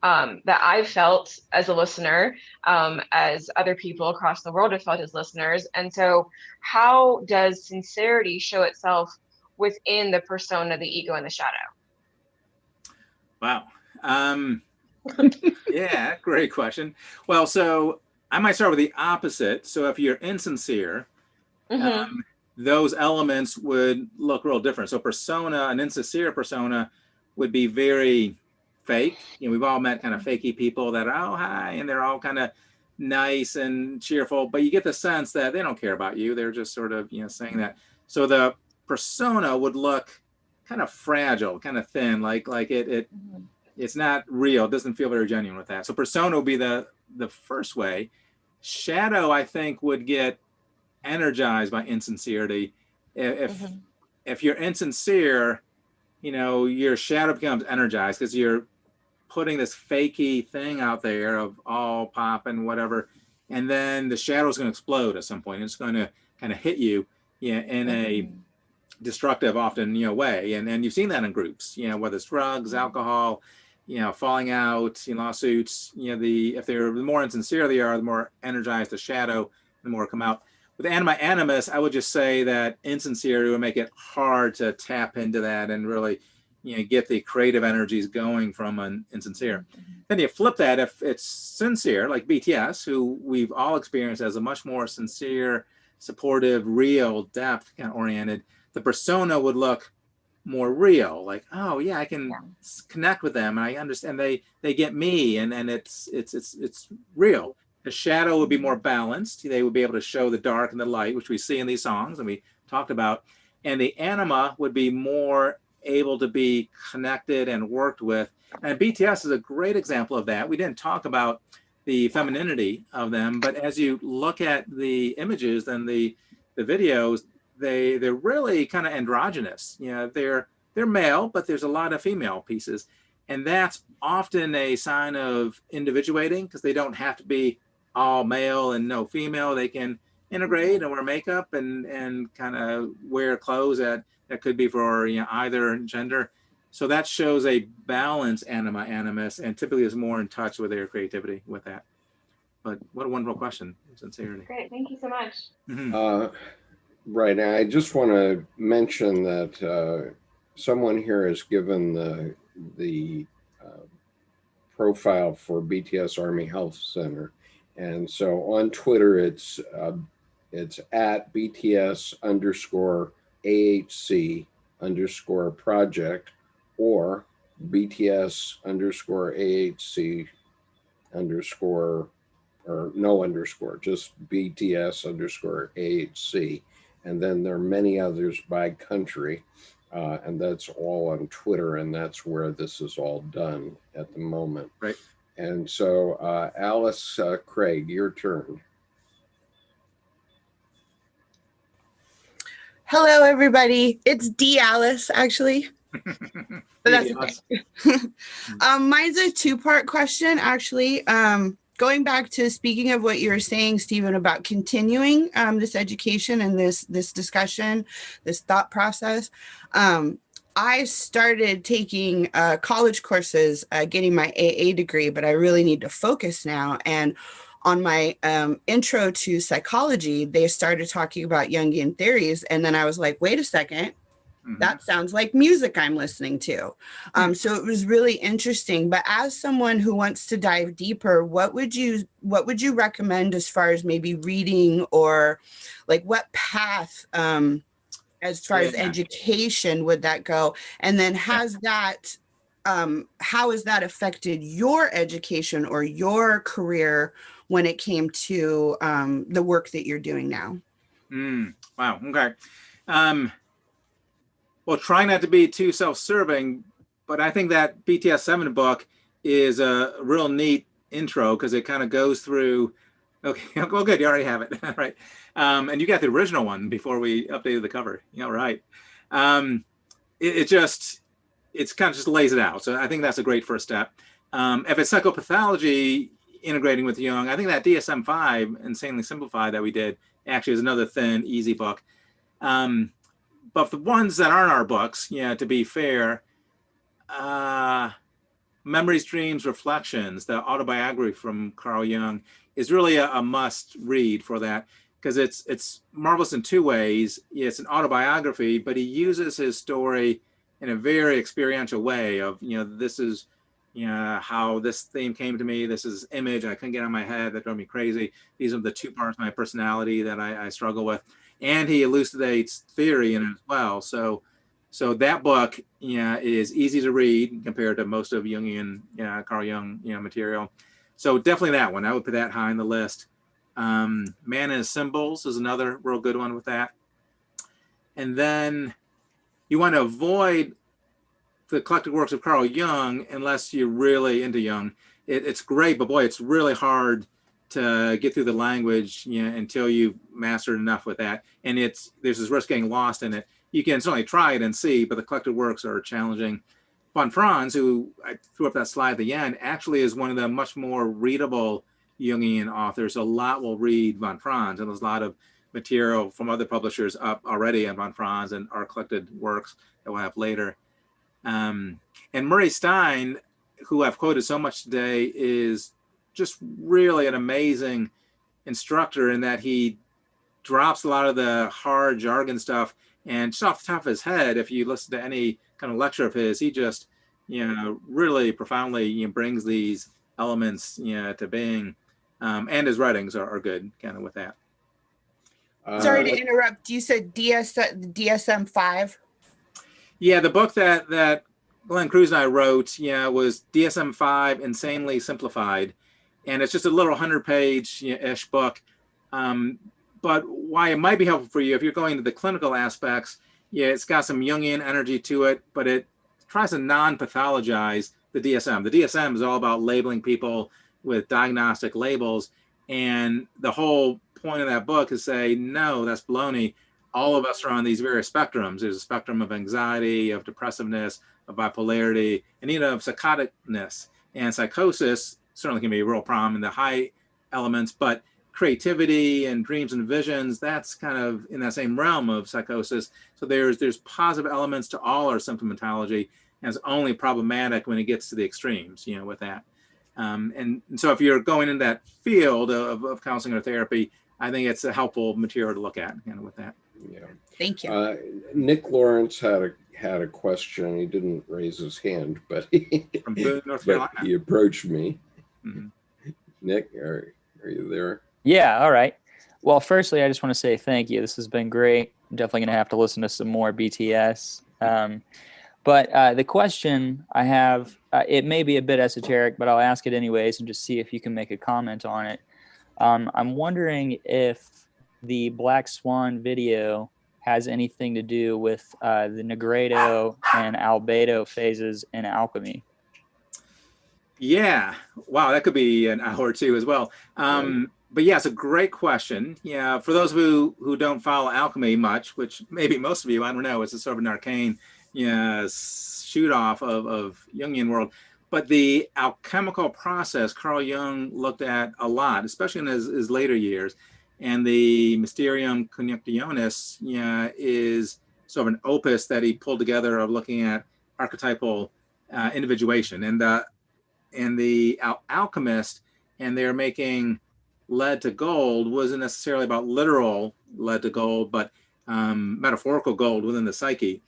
that I've felt as a listener, as other people across the world have felt as listeners. And so how does sincerity show itself within the persona, the ego, and the shadow? Wow. Yeah, great question. Well, so I might start with the opposite. So if you're insincere, those elements would look real different. So persona, an insincere persona would be very fake. We've all met kind of fakey people that are, oh, hi, and they're all kind of nice and cheerful, but you get the sense that they don't care about you. They're just sort of, saying that. So the persona would look kind of fragile, kind of thin, like it's not real. It doesn't feel very genuine with that. So persona would be the first way. Shadow, I think, would get energized by insincerity. If you're insincere, your shadow becomes energized because you're putting this fakey thing out there of all pop and whatever, and then the shadow is going to explode at some point. It's going to kind of hit you in a destructive often, way. And you've seen that in groups, whether it's drugs, alcohol, falling out, lawsuits, if they're the more insincere they are, the more energized the shadow, the more come out. With anima animus, I would just say that insincerity would make it hard to tap into that and really, get the creative energies going from an insincere. Then you flip that, if it's sincere, like BTS, who we've all experienced as a much more sincere, supportive, real, depth kind of oriented, the persona would look more real, like, oh yeah, I can connect with them. I understand they get me, and it's real. The shadow would be more balanced. They would be able to show the dark and the light, which we see in these songs and we talked about. And the anima would be more able to be connected and worked with. And BTS is a great example of that. We didn't talk about the femininity of them, but as you look at the images and the videos, they're really kind of androgynous. They're male, but there's a lot of female pieces. And that's often a sign of individuating, because they don't have to be all male and no female. They can integrate and wear makeup and kind of wear clothes that could be for either gender. So that shows a balance, anima animus, and typically is more in touch with their creativity with that. But what a wonderful question, sincerity. Great, thank you so much. Right, and I just want to mention that someone here has given the profile for BTS Army Health Center, and so on Twitter it's at BTS_AHC_project or BTS_AHC_ or no underscore, just BTS_AHC. And then there are many others by country. And that's all on Twitter. And that's where this is all done at the moment. Right. And so Alice Craig, your turn. Hello, everybody. It's D. Alice, actually. But that's okay. Mine's a two-part question, actually. Going back to speaking of what you were saying, Stephen, about continuing this education and this discussion, this thought process. I started taking college courses, getting my AA degree, but I really need to focus now. And on my intro to psychology, they started talking about Jungian theories. And then I was like, wait a second. That sounds like music I'm listening to. So it was really interesting. But as someone who wants to dive deeper, what would you recommend as far as maybe reading, or like what path as far as education would that go? And then has that how has that affected your education or your career when it came to the work that you're doing now? Wow. Okay. Well, try not to be too self-serving, but I think that BTS 7 book is a real neat intro, because it kind of goes through, okay, well, good, you already have it, right? And you got the original one before we updated the cover, right? It's kind of just lays it out. So I think that's a great first step. If it's psychopathology integrating with Jung, I think that DSM-5, Insanely Simplified, that we did, actually is another thin, easy book. But the ones that aren't our books, to be fair, Memories, Dreams, Reflections, the autobiography from Carl Jung, is really a must read for that, because it's marvelous in two ways. It's an autobiography, but he uses his story in a very experiential way of, this is, how this theme came to me. This is image I couldn't get out of my head that drove me crazy. These are the two parts of my personality that I struggle with. And he elucidates theory in it as well. So that book, is easy to read compared to most of Jungian, Carl Jung, material. So definitely that one. I would put that high on the list. Man and His Symbols is another real good one with that. And then you want to avoid the collected works of Carl Jung unless you're really into Jung. It's great, but boy, it's really hard to get through the language until you've mastered enough with that. And there's this risk getting lost in it. You can certainly try it and see, but the collected works are challenging. Von Franz, who I threw up that slide at the end, actually is one of the much more readable Jungian authors. A lot will read Von Franz, and there's a lot of material from other publishers up already on Franz and our collected works that we'll have later. And Murray Stein, who I've quoted so much today, is just really an amazing instructor in that he drops a lot of the hard jargon stuff, and just off the top of his head, if you listen to any kind of lecture of his, he just, really profoundly brings these elements, to being, and his writings are good kind of with that. Sorry to interrupt. You said DSM-5? Yeah, the book that Glenn Cruz and I wrote, was DSM-5 Insanely Simplified. And it's just a little 100-page-ish book. But why it might be helpful for you, if you're going to the clinical aspects, it's got some Jungian energy to it, but it tries to non-pathologize the DSM. The DSM is all about labeling people with diagnostic labels. And the whole point of that book is say, no, that's baloney. All of us are on these various spectrums. There's a spectrum of anxiety, of depressiveness, of bipolarity, and even of psychoticness. And psychosis certainly can be a real problem in the high elements, but creativity and dreams and visions, that's kind of in that same realm of psychosis. So there's positive elements to all our symptomatology, and it's only problematic when it gets to the extremes, with that. And so if you're going in that field of counseling or therapy, I think it's a helpful material to look at, with that. Yeah. Thank you. Nick Lawrence had a question. He didn't raise his hand, but From Boone, North Carolina. he approached me. Mhm. Nick, are you there? Yeah, all right. Well, firstly, I just want to say thank you. This has been great. I'm definitely going to have to listen to some more BTS. But the question I have, it may be a bit esoteric, but I'll ask it anyways and just see if you can make a comment on it. I'm wondering if the Black Swan video has anything to do with the Negredo and Albedo phases in alchemy. Yeah, wow, that could be an hour or two as well. But yeah, it's a great question. Yeah, for those who don't follow alchemy much, which maybe most of you, I don't know, it's a sort of an arcane shoot off of Jungian world. But the alchemical process, Carl Jung looked at a lot, especially in his later years. And the Mysterium Conjunctionis is sort of an opus that he pulled together of looking at archetypal individuation. And the alchemist, and they're making lead to gold, wasn't necessarily about literal lead to gold, but metaphorical gold within the psyche.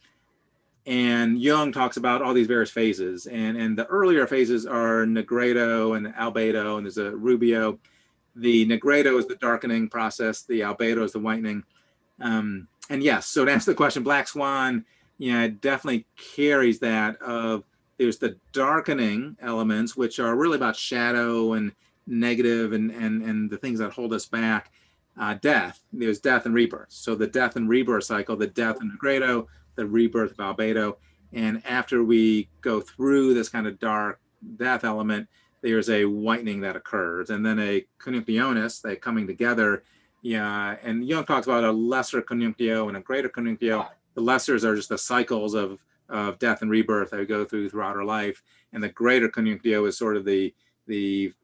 And Jung talks about all these various phases, and the earlier phases are Negredo and Albedo, and there's a Rubio. The Negredo is the darkening process, the Albedo is the whitening. And yes, so to answer the question, Black Swan, definitely carries that of, there's the darkening elements, which are really about shadow and negative and the things that hold us back. Death, there's death and rebirth. So the death and rebirth cycle, the death in Negredo, the rebirth of Albedo. And after we go through this kind of dark death element, there's a whitening that occurs. And then a conjunctionis, they coming together. And Jung talks about a lesser conjunctio and a greater conjunctio. The lessers are just the cycles of death and rebirth that we go throughout our life. And the greater conjunctio is sort of the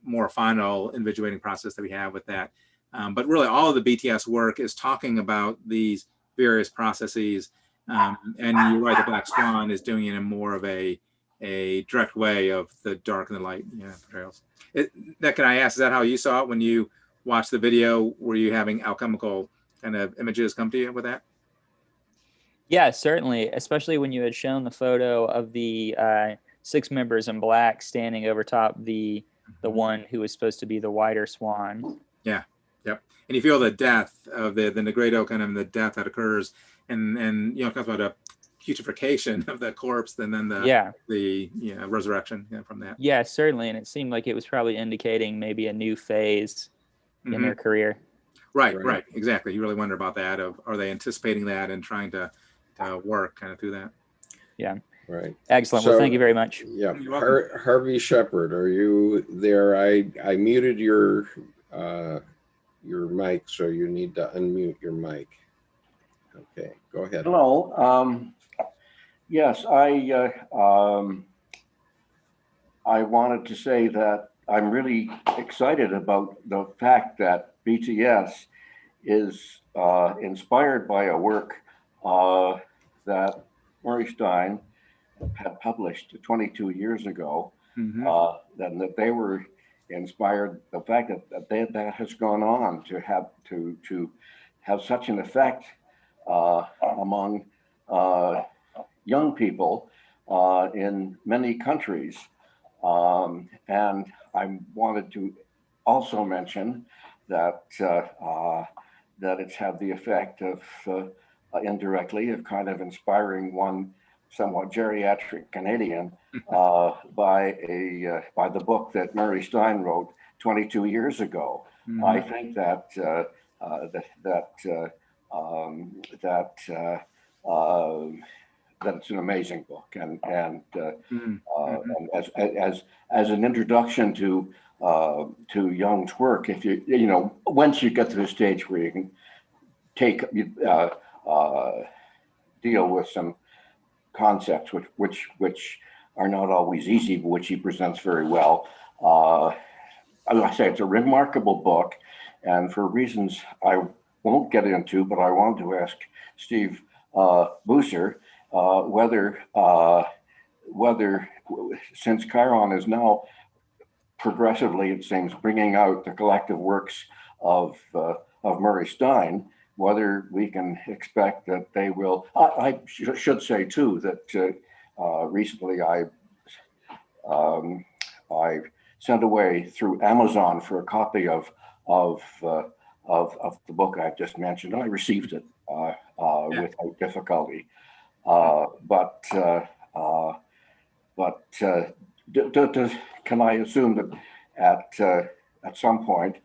more final individuating process that we have with that. But really all of the BTS work is talking about these various processes. And you're right, the Black Swan is doing it in more of a direct way of the dark and the light portrayals. Can I ask, is that how you saw it when you watched the video? Were you having alchemical kind of images come to you with that? Yeah, certainly, especially when you had shown the photo of the 6 members in black standing over top the one who was supposed to be the whiter swan. Yeah, yep. And you feel the death of the Negredo, kind of the death that occurs, and talks about a putrefaction of the corpse, and then the resurrection from that. Yeah, certainly, and it seemed like it was probably indicating maybe a new phase in their career. Right, exactly. You really wonder about that. Are they anticipating that and trying to work kind of through that? Yeah. Right. Excellent. Well, thank you very much. Yeah. Harvey Shepard, are you there? I muted your mic, so you need to unmute your mic. Okay, go ahead. Hello. Yes, I wanted to say that I'm really excited about the fact that BTS is inspired by a work that Murray Stein had published 22 years ago. That they were inspired, the fact that has gone on to have such an effect among young people in many countries. And I wanted to also mention that that it's had the effect of indirectly of kind of inspiring one somewhat geriatric Canadian by the book that Murray Stein wrote 22 years ago. I think that that it's an amazing book, and as an introduction to Jung's work, if you know once you get to the stage where you can deal with some concepts which are not always easy, but which he presents very well. I say it's a remarkable book, and for reasons I won't get into, but I wanted to ask Steve Buser whether since Chiron is now progressively, it seems, bringing out the collective works of Murray Stein, whether we can expect that they will. I should say too that recently I sent away through Amazon for a copy of the book I've just mentioned. I received it without difficulty, but can I assume that at some point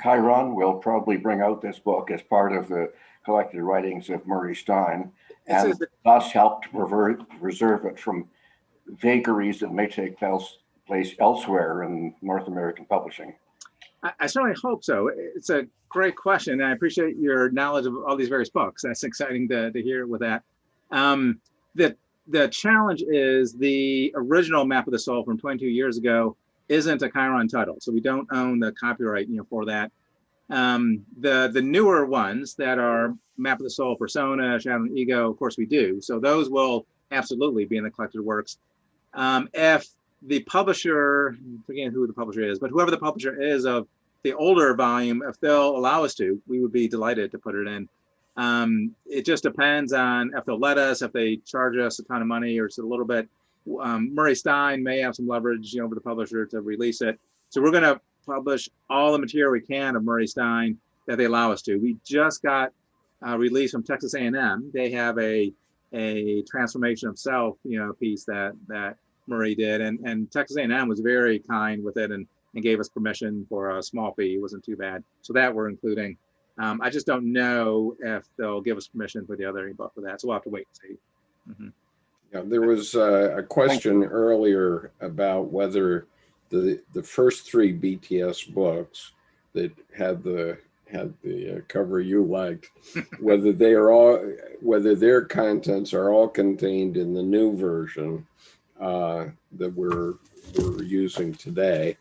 Chiron will probably bring out this book as part of the collected writings of Murray Stein, and thus help to reserve it from vagaries that may take place elsewhere in North American publishing? I certainly hope so. It's a great question, and I appreciate your knowledge of all these various books. That's exciting to hear with that. The challenge is the original Map of the Soul from 22 years ago isn't a Chiron title, so we don't own the copyright, for that. The newer ones that are Map of the Soul, Persona, Shadow and Ego, of course we do. So those will absolutely be in the collected works. If the publisher, I forget who the publisher is, but whoever the publisher is of the older volume, if they'll allow us to, we would be delighted to put it in. It just depends on if they'll let us, if they charge us a ton of money or just a little bit. Murray Stein may have some leverage, over the publisher to release it. So we're going to publish all the material we can of Murray Stein that they allow us to. We just got release from Texas A&M. They have a transformation of self, piece that Murray did, and Texas A&M was very kind with it and gave us permission for a small fee. It wasn't too bad. So that we're including. I just don't know if they'll give us permission for the other book for that. So we'll have to wait and see. Yeah, there was a question earlier about whether the first three BTS books that had the cover you liked, whether their contents are all contained in the new version that we're using today.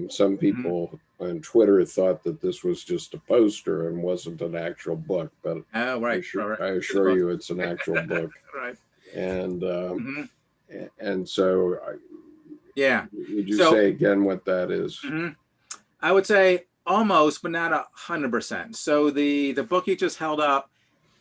Some people on Twitter thought that this was just a poster and wasn't an actual book, but I assure you it's an actual book. Right. And so yeah, would you say again what that is? I would say almost, but not 100%. So the book you just held up,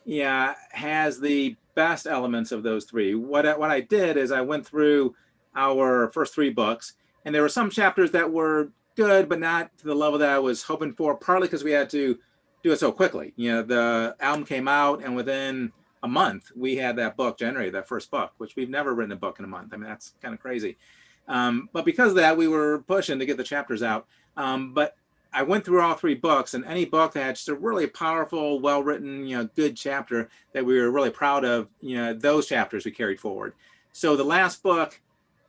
has the best elements of those three. What I did is I went through our first three books, and there were some chapters that were good, but not to the level that I was hoping for, partly because we had to do it so quickly. The album came out, and within a month, we had that book generated, that first book, which we've never written a book in a month. I mean, that's kind of crazy. But because of that, we were pushing to get the chapters out. But I went through all three books, and any book that had just a really powerful, well-written, good chapter that we were really proud of, those chapters we carried forward. So the last book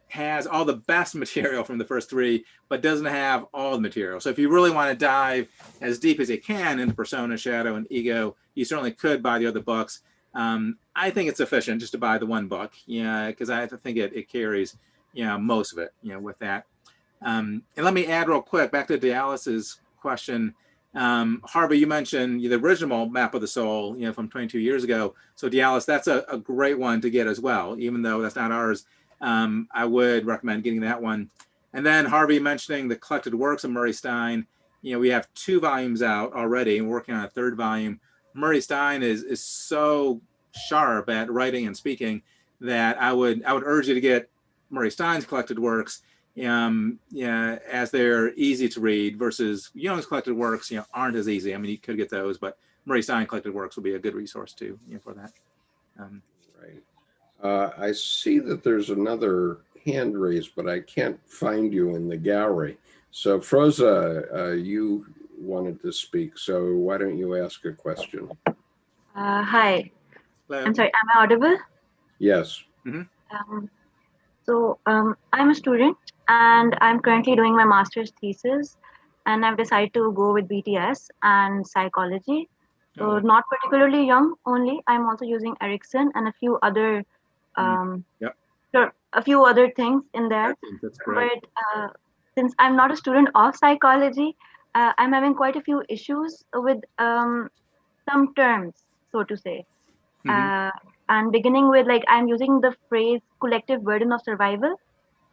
has all the best material from the first three, but doesn't have all the material. So if you really want to dive as deep as you can into Persona, Shadow, and Ego, you certainly could buy the other books. I think it's sufficient just to buy the one book, because I think it carries, most of it, with that. And let me add real quick back to Dallas's question. Harvey, you mentioned the original Map of the Soul, from 22 years ago. So Dialis, that's a great one to get as well, even though that's not ours. I would recommend getting that one. And then Harvey mentioning the collected works of Murray Stein. We have 2 volumes out already and working on a 3rd volume. Murray Stein is so sharp at writing and speaking that I would urge you to get Murray Stein's collected works, as they're easy to read versus Jung's collected works, aren't as easy. I mean, you could get those, but Murray Stein collected works will be a good resource too, for that. Right. I see that there's another hand raised, but I can't find you in the gallery. So Froza, you wanted to speak, so why don't you ask a question? Hi. Hello. I'm sorry, am I audible? Yes. I'm a student and I'm currently doing my master's thesis, and I've decided to go with BTS and psychology. So not particularly Jung only, I'm also using Erickson and a few other a few other things in there. That's great. But since I'm not a student of psychology, I'm having quite a few issues with some terms, so to say. And beginning with, like, I'm using the phrase collective burden of survival.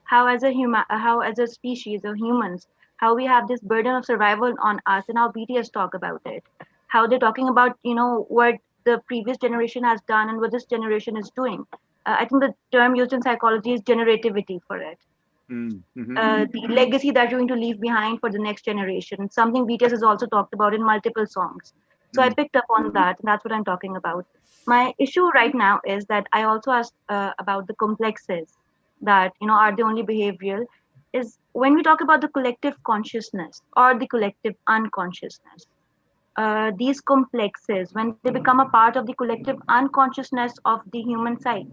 How as a species of humans, how we have this burden of survival on us, and how BTS talk about it. How they're talking about, what the previous generation has done and what this generation is doing. I think the term used in psychology is generativity for it. The legacy that you're going to leave behind for the next generation. Something BTS has also talked about in multiple songs. So I picked up on that, and that's what I'm talking about. My issue right now is that I also asked about the complexes that, are the only behavioral, is when we talk about the collective consciousness or the collective unconsciousness, these complexes, when they become a part of the collective unconsciousness of the human psyche,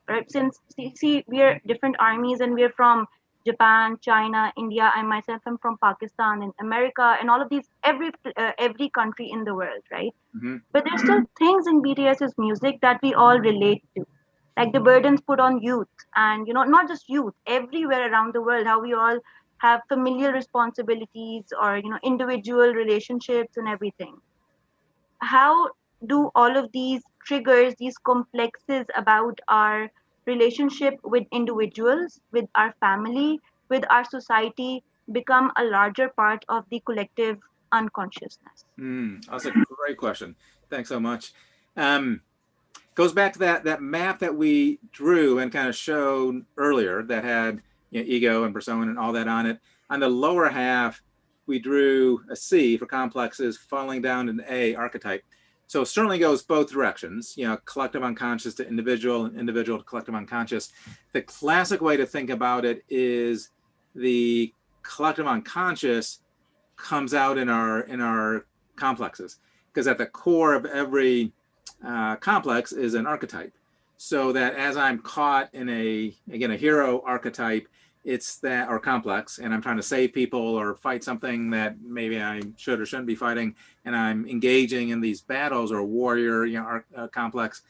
right? Since, see, we are different armies and we're from Japan, China, India. I myself am from Pakistan and America and all of these, every country in the world, right? But there's still things in BTS's music that we all relate to, like the burdens put on youth, and not just youth, everywhere around the world, how we all have familial responsibilities or individual relationships and everything. How do all of these triggers, these complexes about our relationship with individuals, with our family, with our society, become a larger part of the collective unconsciousness? That's a great question. Thanks so much. Goes back to that map that we drew and kind of showed earlier that had ego and persona and all that on it. On the lower half, we drew a C for complexes falling down an A archetype. So it certainly goes both directions, collective unconscious to individual and individual to collective unconscious. The classic way to think about it is the collective unconscious comes out in our complexes, because at the core of every complex is an archetype. So that as I'm caught in a hero archetype, it's that, or complex, and I'm trying to save people or fight something that maybe I should or shouldn't be fighting, and I'm engaging in these battles, or warrior, complex.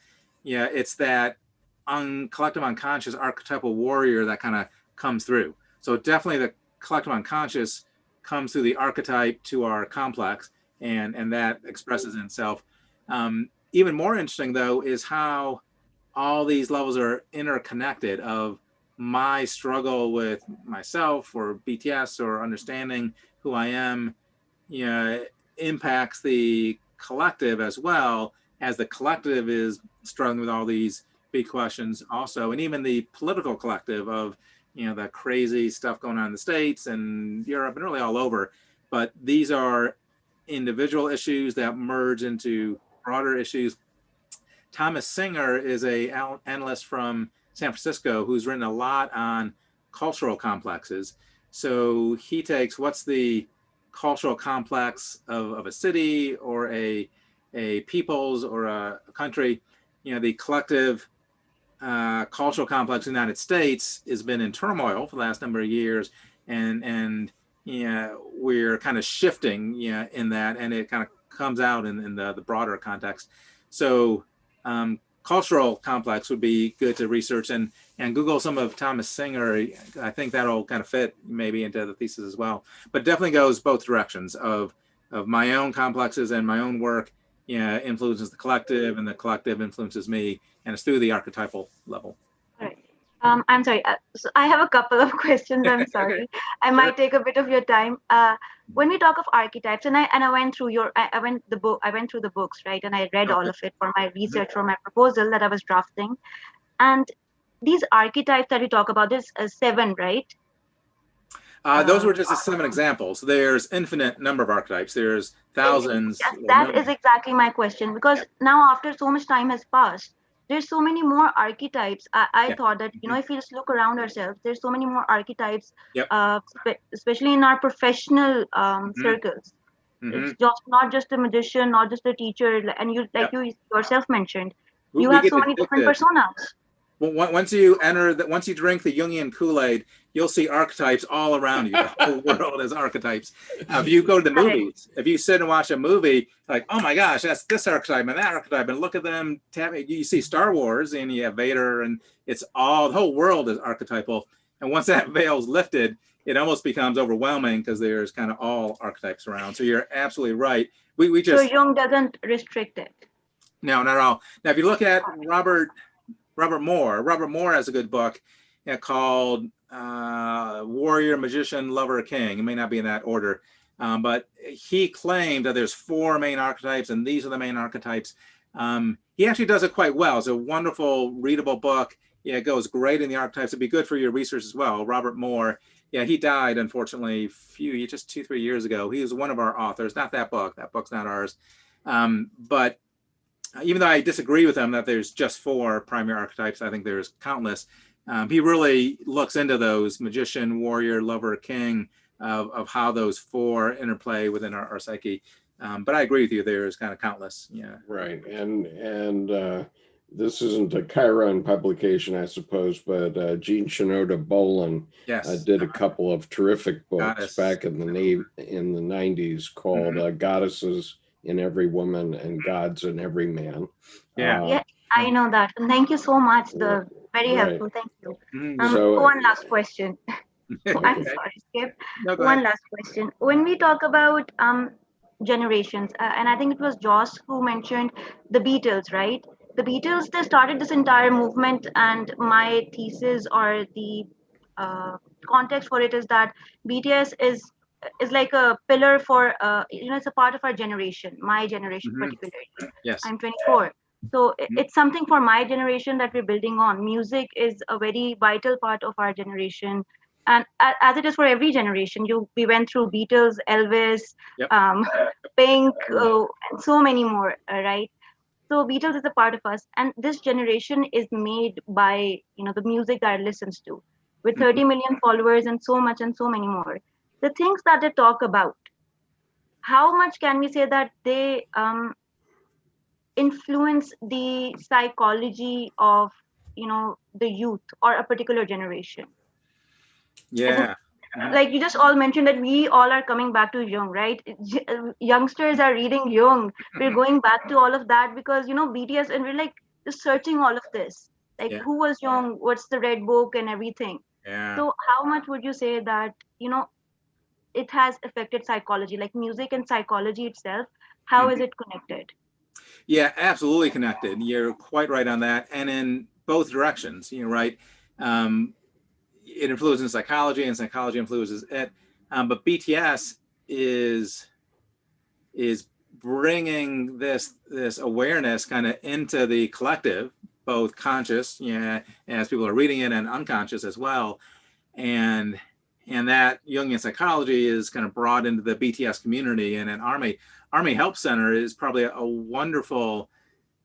It's that collective unconscious archetypal warrior that kind of comes through. So definitely the collective unconscious comes through the archetype to our complex, and that expresses itself. Even more interesting, though, is how all these levels are interconnected of my struggle with myself or BTS or understanding who I am, impacts the collective as well, as the collective is struggling with all these big questions also. And even the political collective of, the crazy stuff going on in the States and Europe and really all over. But these are individual issues that merge into broader issues. Thomas Singer is an analyst from San Francisco who's written a lot on cultural complexes. So he takes what's the cultural complex of a city or a people's or a country. The collective cultural complex in the United States has been in turmoil for the last number of years, and we're kind of shifting in that, and it kind of comes out in the broader context. So cultural complex would be good to research, and Google some of Thomas Singer. I think that'll kind of fit maybe into the thesis as well. But definitely goes both directions of my own complexes and my own work, influences the collective, and the collective influences me, and it's through the archetypal level. All right. I'm sorry. So I have a couple of questions. I'm sorry. Okay. I might take a bit of your time. When we talk of archetypes, and I went through I went through the books, right? And I read all of it for my research, for my proposal that I was drafting. And these archetypes that we talk about, there's 7, right? Those were just 7 examples. There's infinite number of archetypes. There's thousands. Yes, that is exactly my question, because now after so much time has passed, there's so many more archetypes. I thought that, if we just look around ourselves, there's so many more archetypes, especially in our professional circles. It's just not just a magician, not just a teacher, and you yourself mentioned, you have so many different personas. Well, once you drink the Jungian Kool-Aid, you'll see archetypes all around you. The whole world is archetypes. If you go to the movies, if you sit and watch a movie, like, oh my gosh, that's this archetype and that archetype, and look at them. You see Star Wars, and you have Vader, and it's all, the whole world is archetypal. And once that veil's lifted, it almost becomes overwhelming, because there's kind of all archetypes around. So you're absolutely right. We just, so Jung doesn't restrict it. No, not at all. Now, if you look at Robert Moore has a good book called Warrior, Magician, Lover, King. It may not be in that order, but he claimed that there's 4 main archetypes, and these are the main archetypes. He actually does it quite well. It's a wonderful, readable book. It goes great in the archetypes. It'd be good for your research as well. Robert Moore. He died, unfortunately, just 2-3 years ago. He was one of our authors, not that book. That book's not ours. But even though I disagree with him that there's just 4 primary archetypes, I think there's countless. He really looks into those: magician, warrior, lover, king, of how those 4 interplay within our psyche. But I agree with you, there's kind of countless. Right. And this isn't a Chiron publication, I suppose, but Jean Shinoda Bolin did a couple of terrific books back in the 90s called Goddesses in Every Woman and Gods in Every Man. Yeah, I know that. And thank you so much. Very helpful. Thank you. So, one last question. I'm sorry, Skip. One last question. When we talk about generations, and I think it was Joss who mentioned the Beatles, right? The Beatles, they started this entire movement, and my thesis or the context for it is that BTS is like a pillar for it's a part of our generation, my generation particularly. Yes, I'm 24, so it's something for my generation that we're building on. Music is a very vital part of our generation, and as it is for every generation. We went through Beatles, Elvis, Pink, and so many more, right? So Beatles is a part of us, and this generation is made by the music that it listens to, with 30 million followers and so much and so many more. The things that they talk about, how much can we say that they influence the psychology of the youth or a particular generation? Like you just all mentioned that we all are coming back to Jung, right? Youngsters are reading Jung. We're going back to all of that because BTS, and we're like just searching all of this, like who was Jung, what's the Red Book and everything. So how much would you say that it has affected psychology, like music and psychology itself? How is it connected? Yeah, absolutely connected. You're quite right on that, and in both directions. Right. It influences psychology, and psychology influences it. But BTS is bringing this awareness kind of into the collective, both conscious, as people are reading it, and unconscious as well. And that Jungian psychology is kind of brought into the BTS community, and an Army Help Center is probably a wonderful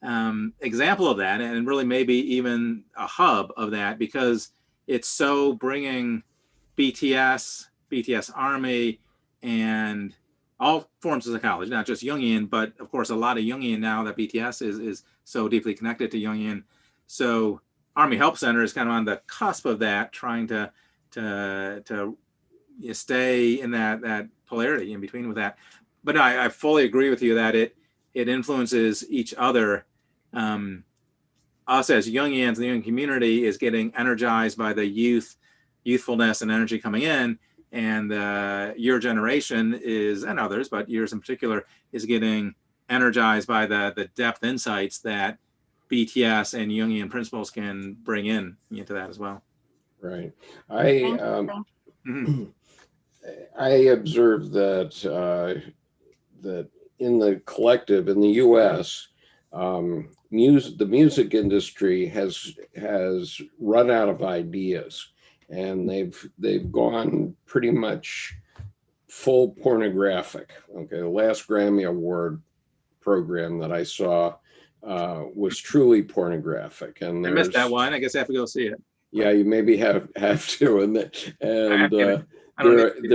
example of that, and really maybe even a hub of that, because it's so bringing BTS Army, and all forms of psychology, not just Jungian, but of course a lot of Jungian now that BTS is so deeply connected to Jungian. So Army Help Center is kind of on the cusp of that, trying to stay in that polarity in between with that. But no, I fully agree with you that it influences each other. Us as Jungians, the Jungian community is getting energized by the youthfulness and energy coming in, And your generation is, and others, but yours in particular, is getting energized by the depth insights that BTS and Jungian principles can bring into that as well. Right. Mhm. I observed that that in the collective in the U.S., the music industry has run out of ideas, and they've gone pretty much full pornographic. Okay, the last Grammy Award program that I saw was truly pornographic, and I missed that one. I guess I have to go see it. Yeah, you maybe have to, and there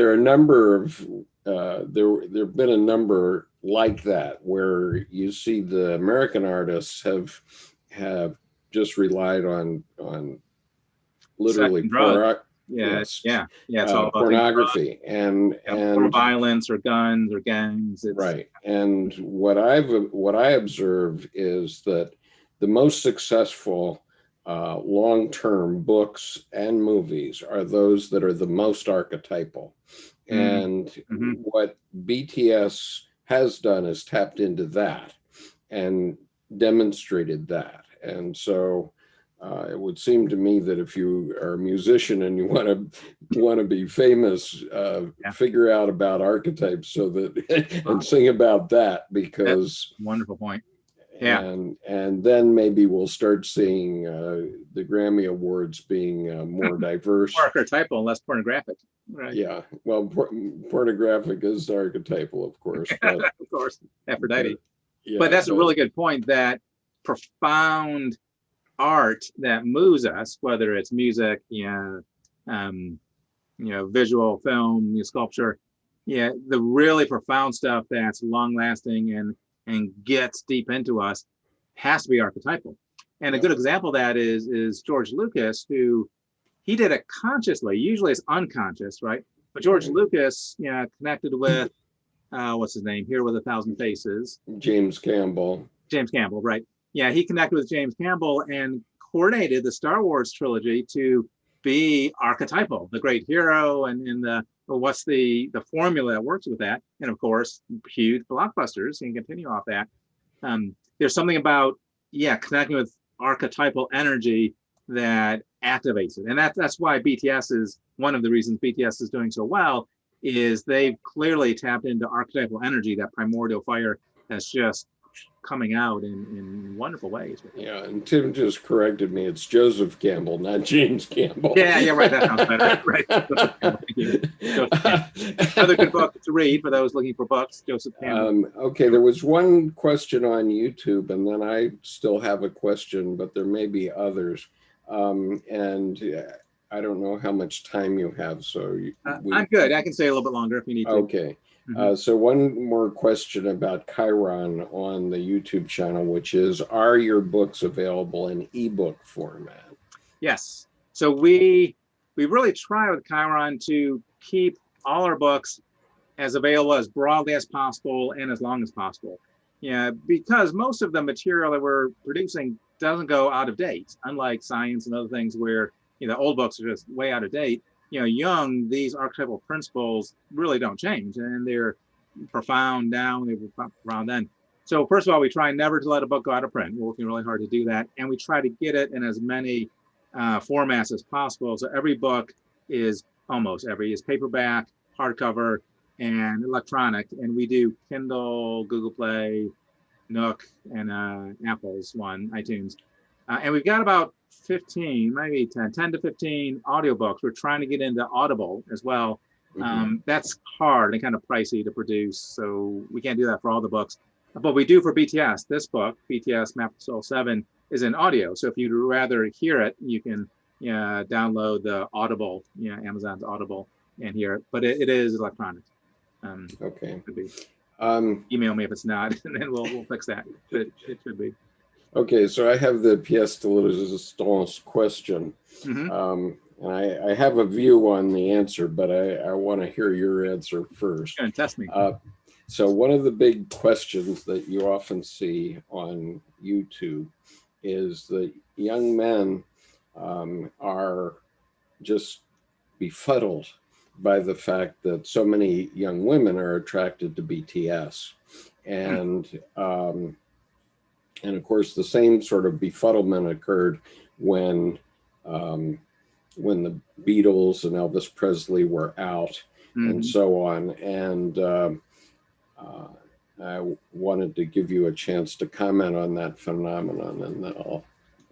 are a number of there've been a number like that where you see the American artists have just relied on literally it's all about pornography and or violence or guns or gangs. Right. And what I observe is that the most successful long-term books and movies are those that are the most archetypal. And what BTS has done is tapped into that and demonstrated that. And so it would seem to me that if you are a musician and you want to be famous, figure out about archetypes so that and sing about that, because that's a wonderful point. Yeah, and then maybe we'll start seeing the Grammy Awards being more diverse, more archetypal, less pornographic. Right. Yeah, well, pornographic is archetypal, of course. But, of course, Aphrodite. But that's a really good point. That profound art that moves us, whether it's music, visual, film, sculpture, the really profound stuff that's long-lasting and gets deep into us has to be archetypal. And a good example of that is George Lucas, who he did it consciously. Usually it's unconscious, right? But George Lucas, connected with what's his name? Here with a Thousand Faces. James Campbell. James Campbell, right? Yeah, he connected with James Campbell and coordinated the Star Wars trilogy to be archetypal, the great hero, and what's the formula that works with that. And of course, huge blockbusters and continue off that. There's something about, connecting with archetypal energy that activates it. And that's why BTS is, one of the reasons BTS is doing so well, is they've clearly tapped into archetypal energy, that primordial fire that's just coming out in wonderful ways. Yeah, and Tim just corrected me. It's Joseph Campbell, not James Campbell. Yeah, right. That sounds better. Right. Thank you. Another good book to read for those looking for books, Joseph Campbell. Okay, there was one question on YouTube, and then I still have a question, but there may be others. And I don't know how much time you have, so I'm good. I can stay a little bit longer if you need to. Okay. So one more question about Chiron on the YouTube channel, which is, are your books available in ebook format? Yes. So we really try with Chiron to keep all our books as available as broadly as possible and as long as possible. Because most of the material that we're producing doesn't go out of date, unlike science and other things where old books are just way out of date. Jung, these archetypal principles really don't change, and they're profound now, and they were profound then. So first of all, we try never to let a book go out of print. We're working really hard to do that, and we try to get it in as many formats as possible. So every book is is paperback, hardcover, and electronic, and we do Kindle, Google Play, Nook, and Apple's one, iTunes. And we've got about 15, maybe 10 to 15 audiobooks. We're trying to get into Audible as well. That's hard and kind of pricey to produce, so we can't do that for all the books. But we do for BTS. This book, BTS Map to Soul 7, is in audio. So if you'd rather hear it, you can download the Audible, Amazon's Audible, and hear it. But it is electronic. Okay. Could be. Email me if it's not, and then we'll fix that. It should be. Okay, so I have the pièce de résistance question. And I have a view on the answer, but I want to hear your answer first. Go and test me. So one of the big questions that you often see on YouTube is that young men are just befuddled by the fact that so many young women are attracted to BTS. And of course, the same sort of befuddlement occurred when the Beatles and Elvis Presley were out and so on. And I wanted to give you a chance to comment on that phenomenon, and then I'll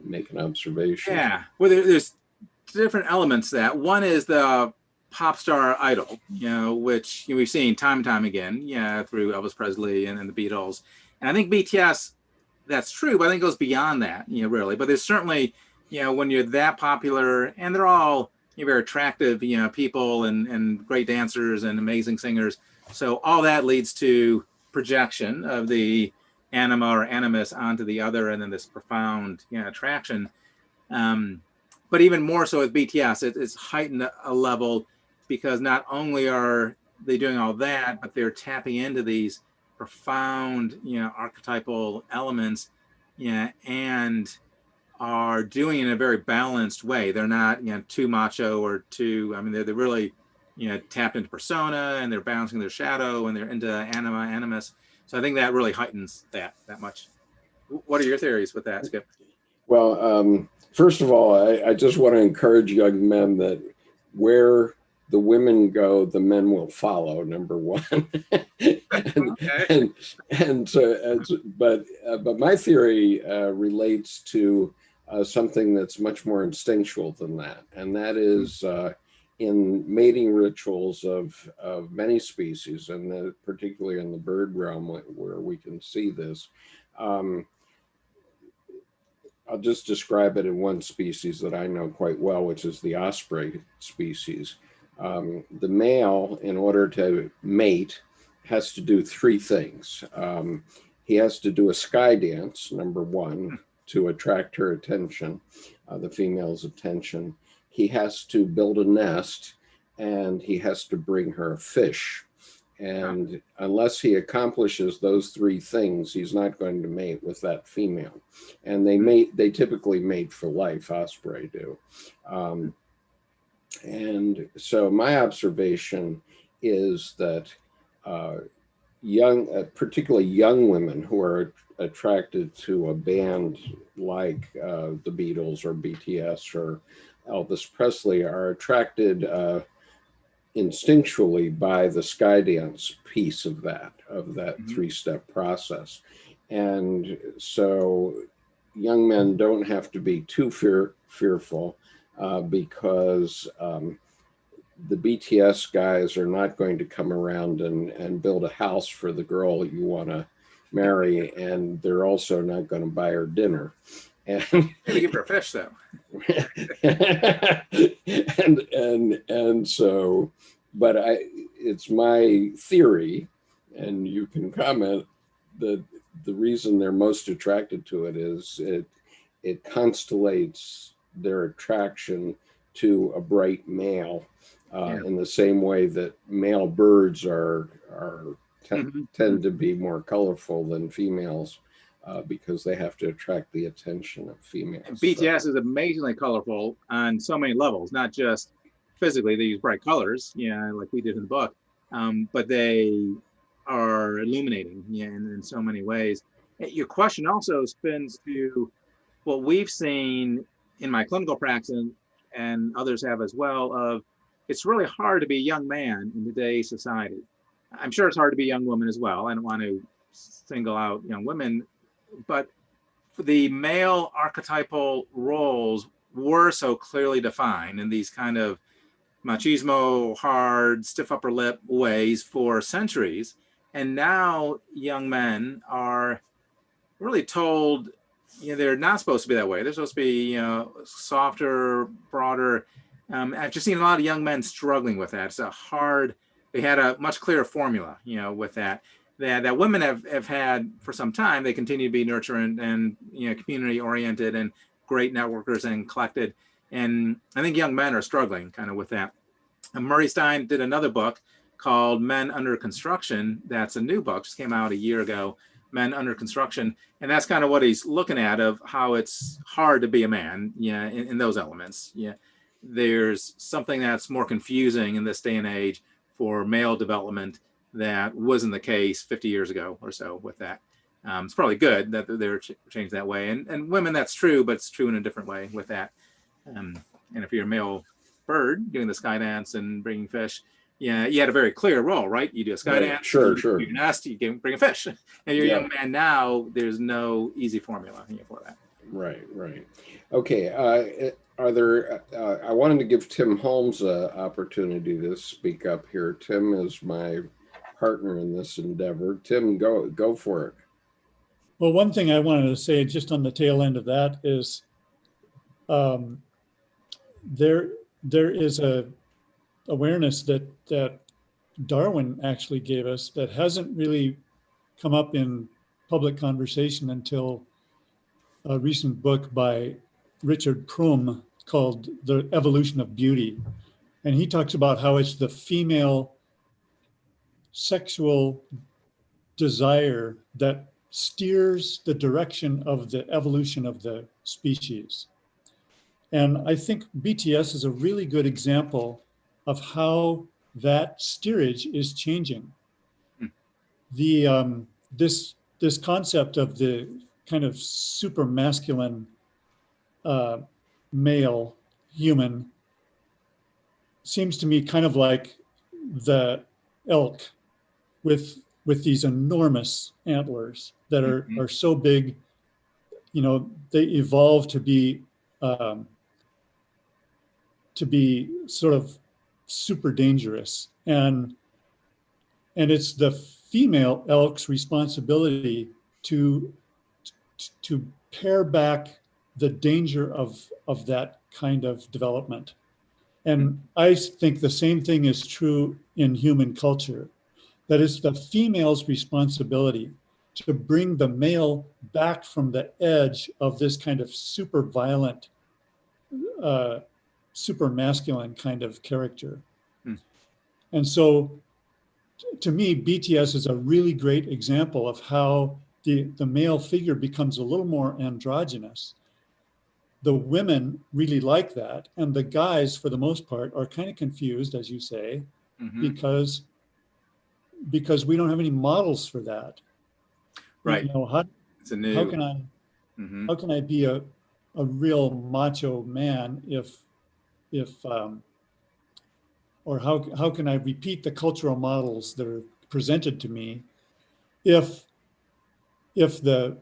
make an observation. Yeah, well, there's different elements to that. One is the pop star idol, which we've seen time and time again, through Elvis Presley and the Beatles. And I think BTS, that's true, but I think it goes beyond that, really. But there's certainly, when you're that popular, and they're all very attractive, people and great dancers and amazing singers. So all that leads to projection of the anima or animus onto the other, and then this profound attraction. But even more so with BTS, it's heightened a level, because not only are they doing all that, but they're tapping into these profound, archetypal elements, and are doing it in a very balanced way. They're not, too macho or too, they're really, tapped into persona, and they're balancing their shadow, and they're into anima, animus. So I think that really heightens that much. What are your theories with that, Skip? Well, first of all, I just want to encourage young men that where the women go, the men will follow, number one. But my theory relates to something that's much more instinctual than that. And that is in mating rituals of many species, and particularly in the bird realm where we can see this. I'll just describe it in one species that I know quite well, which is the osprey species. The male, in order to mate, has to do three things. He has to do a sky dance, number one, to attract her attention, the female's attention. He has to build a nest, and he has to bring her a fish. And unless he accomplishes those three things, he's not going to mate with that female. And they typically mate for life, osprey do. And so my observation is that particularly young women who are attracted to a band like the Beatles or BTS or Elvis Presley are attracted instinctually by the sky dance piece of that three-step process. And so young men don't have to be too fearful because the BTS guys are not going to come around and build a house for the girl you want to marry, and they're also not going to buy her dinner. And maybe give her a fish, though. and so, but it's my theory, and you can comment, that the reason they're most attracted to it is it constellates their attraction to a bright male, in the same way that male birds tend to be more colorful than females. Because they have to attract the attention of females. And BTS is amazingly colorful on so many levels, not just physically. They use bright colors, like we did in the book, but they are illuminating, in so many ways. Your question also spins to what we've seen in my clinical practice, and others have as well, of it's really hard to be a young man in today's society. I'm sure it's hard to be a young woman as well. I don't want to single out young women, but the male archetypal roles were so clearly defined in these kind of machismo, hard, stiff upper lip ways for centuries. And now young men are really told, they're not supposed to be that way. They're supposed to be, softer, broader. I've just seen a lot of young men struggling with that. They had a much clearer formula, with that women have had for some time. They continue to be nurturing and community oriented and great networkers and collected. And I think young men are struggling kind of with that. And Murray Stein did another book called Men Under Construction. That's a new book, just came out a year ago, Men Under Construction. And that's kind of what he's looking at, of how it's hard to be a man, in those elements. there's something that's more confusing in this day and age for male development that wasn't the case 50 years ago or so with that. It's probably good that they're changed that way. And women, that's true, but it's true in a different way with that. And if you're a male bird doing the sky dance and bringing fish, yeah, you had a very clear role, right? You do a sky dance, sure. You nest, you can bring a fish. And you're a young man now, there's no easy formula for that. Right. Okay. Are there, I wanted to give Tim Holmes an opportunity to speak up here. Tim is my partner in this endeavor. Tim, go for it. Well, one thing I wanted to say just on the tail end of that is there is a awareness that Darwin actually gave us that hasn't really come up in public conversation until a recent book by Richard Prum called The Evolution of Beauty. And he talks about how it's the female sexual desire that steers the direction of the evolution of the species. And I think BTS is a really good example of how that steerage is changing. The this concept of the kind of super masculine male human seems to me kind of like the elk with these enormous antlers that are so big, they evolve to be sort of super dangerous. And it's the female elk's responsibility to pare back the danger of that kind of development. And I think the same thing is true in human culture. That is the female's responsibility to bring the male back from the edge of this kind of super violent, super masculine kind of character. And so to me, BTS is a really great example of how the male figure becomes a little more androgynous. The women really like that. And the guys, for the most part, are kind of confused, as you say, because we don't have any models for that. Right. How can I be a real macho man or how can I repeat the cultural models that are presented to me if the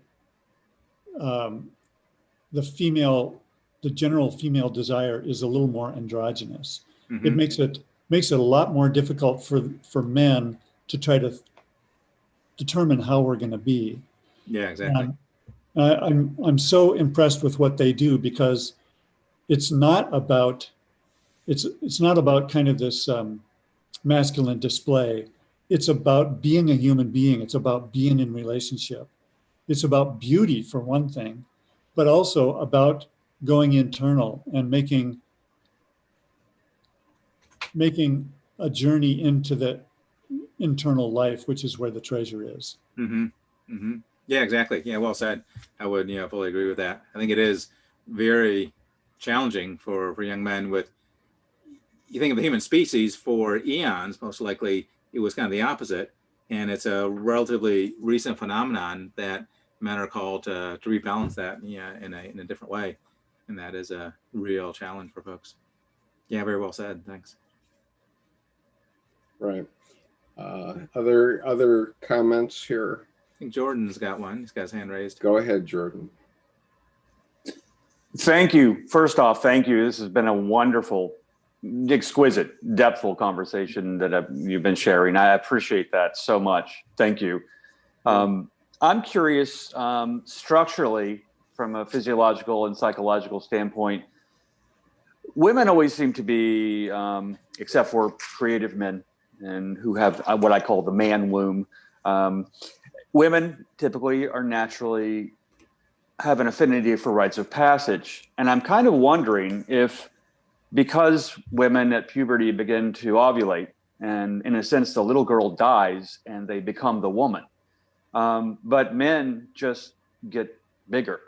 general female desire is a little more androgynous? It makes it a lot more difficult for men to try to determine how we're going to be. Yeah, exactly. I'm so impressed with what they do, because it's not about kind of this masculine display. It's about being a human being. It's about being in relationship. It's about beauty, for one thing, but also about going internal and making a journey into the internal life, which is where the treasure is. Yeah, exactly. Yeah, well said. I would, fully agree with that. I think it is very challenging for young men you think of the human species for eons, most likely it was kind of the opposite. And it's a relatively recent phenomenon that men are called to rebalance that in a different way. And that is a real challenge for folks. Yeah, very well said. Thanks. Right. Other comments here? I think Jordan's got one. He's got his hand raised. Go ahead, Jordan. Thank you. First off, thank you. This has been a wonderful, exquisite, depthful conversation that you've been sharing. I appreciate that so much. Thank you. I'm curious, structurally, from a physiological and psychological standpoint, women always seem to be, except for creative men and who have what I call the man womb, women typically are naturally have an affinity for rites of passage. And I'm kind of wondering if, because women at puberty begin to ovulate, and in a sense, the little girl dies and they become the woman. But men just get bigger.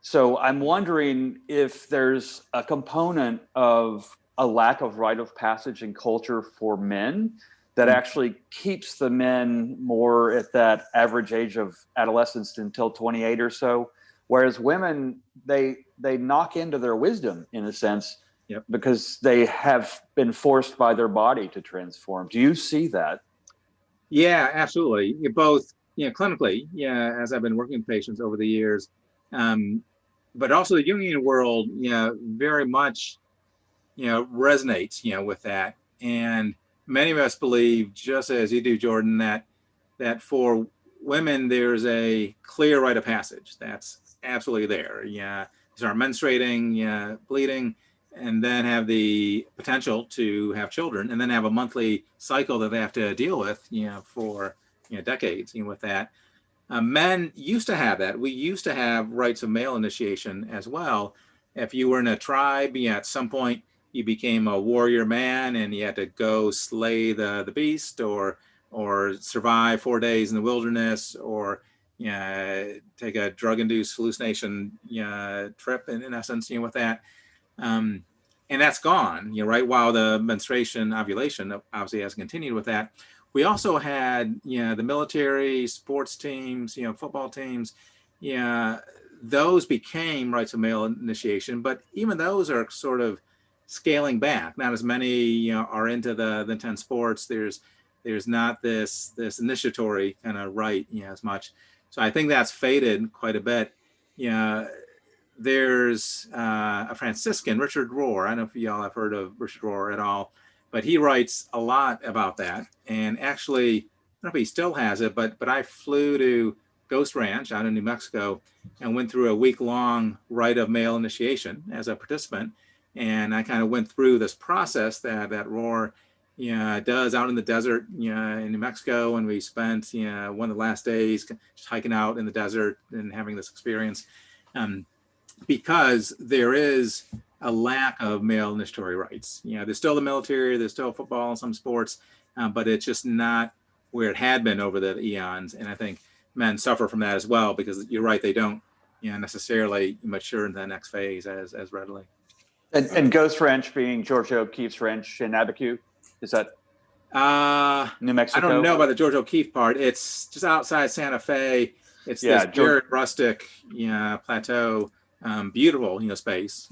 So I'm wondering if there's a component of a lack of rite of passage in culture for men that actually keeps the men more at that average age of adolescence until 28 or so, whereas women, they knock into their wisdom in a sense, because they have been forced by their body to transform. Do you see that? Yeah, absolutely. Both, clinically, as I've been working with patients over the years, but also the Jungian world, very much, resonates, with that. And many of us believe, just as you do, Jordan, that for women, there's a clear rite of passage. That's absolutely there. Start menstruating, bleeding, and then have the potential to have children, and then have a monthly cycle that they have to deal with, for decades, with that. Men used to have that. We used to have rites of male initiation as well. If you were in a tribe, at some point you became a warrior man, and you had to go slay the beast, or survive 4 days in the wilderness, or take a drug-induced hallucination trip, in essence, with that. And that's gone, right? While the menstruation, ovulation obviously has continued with that. We also had, the military, sports teams, football teams, those became rites of male initiation, but even those are sort of scaling back. Not as many, are into the intense sports. There's not this initiatory kind of rite, as much. So I think that's faded quite a bit. There's a Franciscan, Richard Rohr. I don't know if y'all have heard of Richard Rohr at all, but he writes a lot about that. And actually, I don't know if he still has it, but I flew to Ghost Ranch out in New Mexico and went through a week-long rite of male initiation as a participant. And I kind of went through this process that Rohr does out in the desert in New Mexico. And we spent one of the last days just hiking out in the desert and having this experience. Because there is a lack of male initiatory rights. There's still the military, there's still football and some sports, but it's just not where it had been over the eons. And I think men suffer from that as well, because you're right, they don't necessarily mature into the next phase as readily. And Ghost Ranch being Georgia O'Keeffe's ranch in Abiquiu, is that New Mexico? I don't know about the Georgia O'Keeffe part. It's just outside Santa Fe. It's this very rustic plateau. Beautiful, space.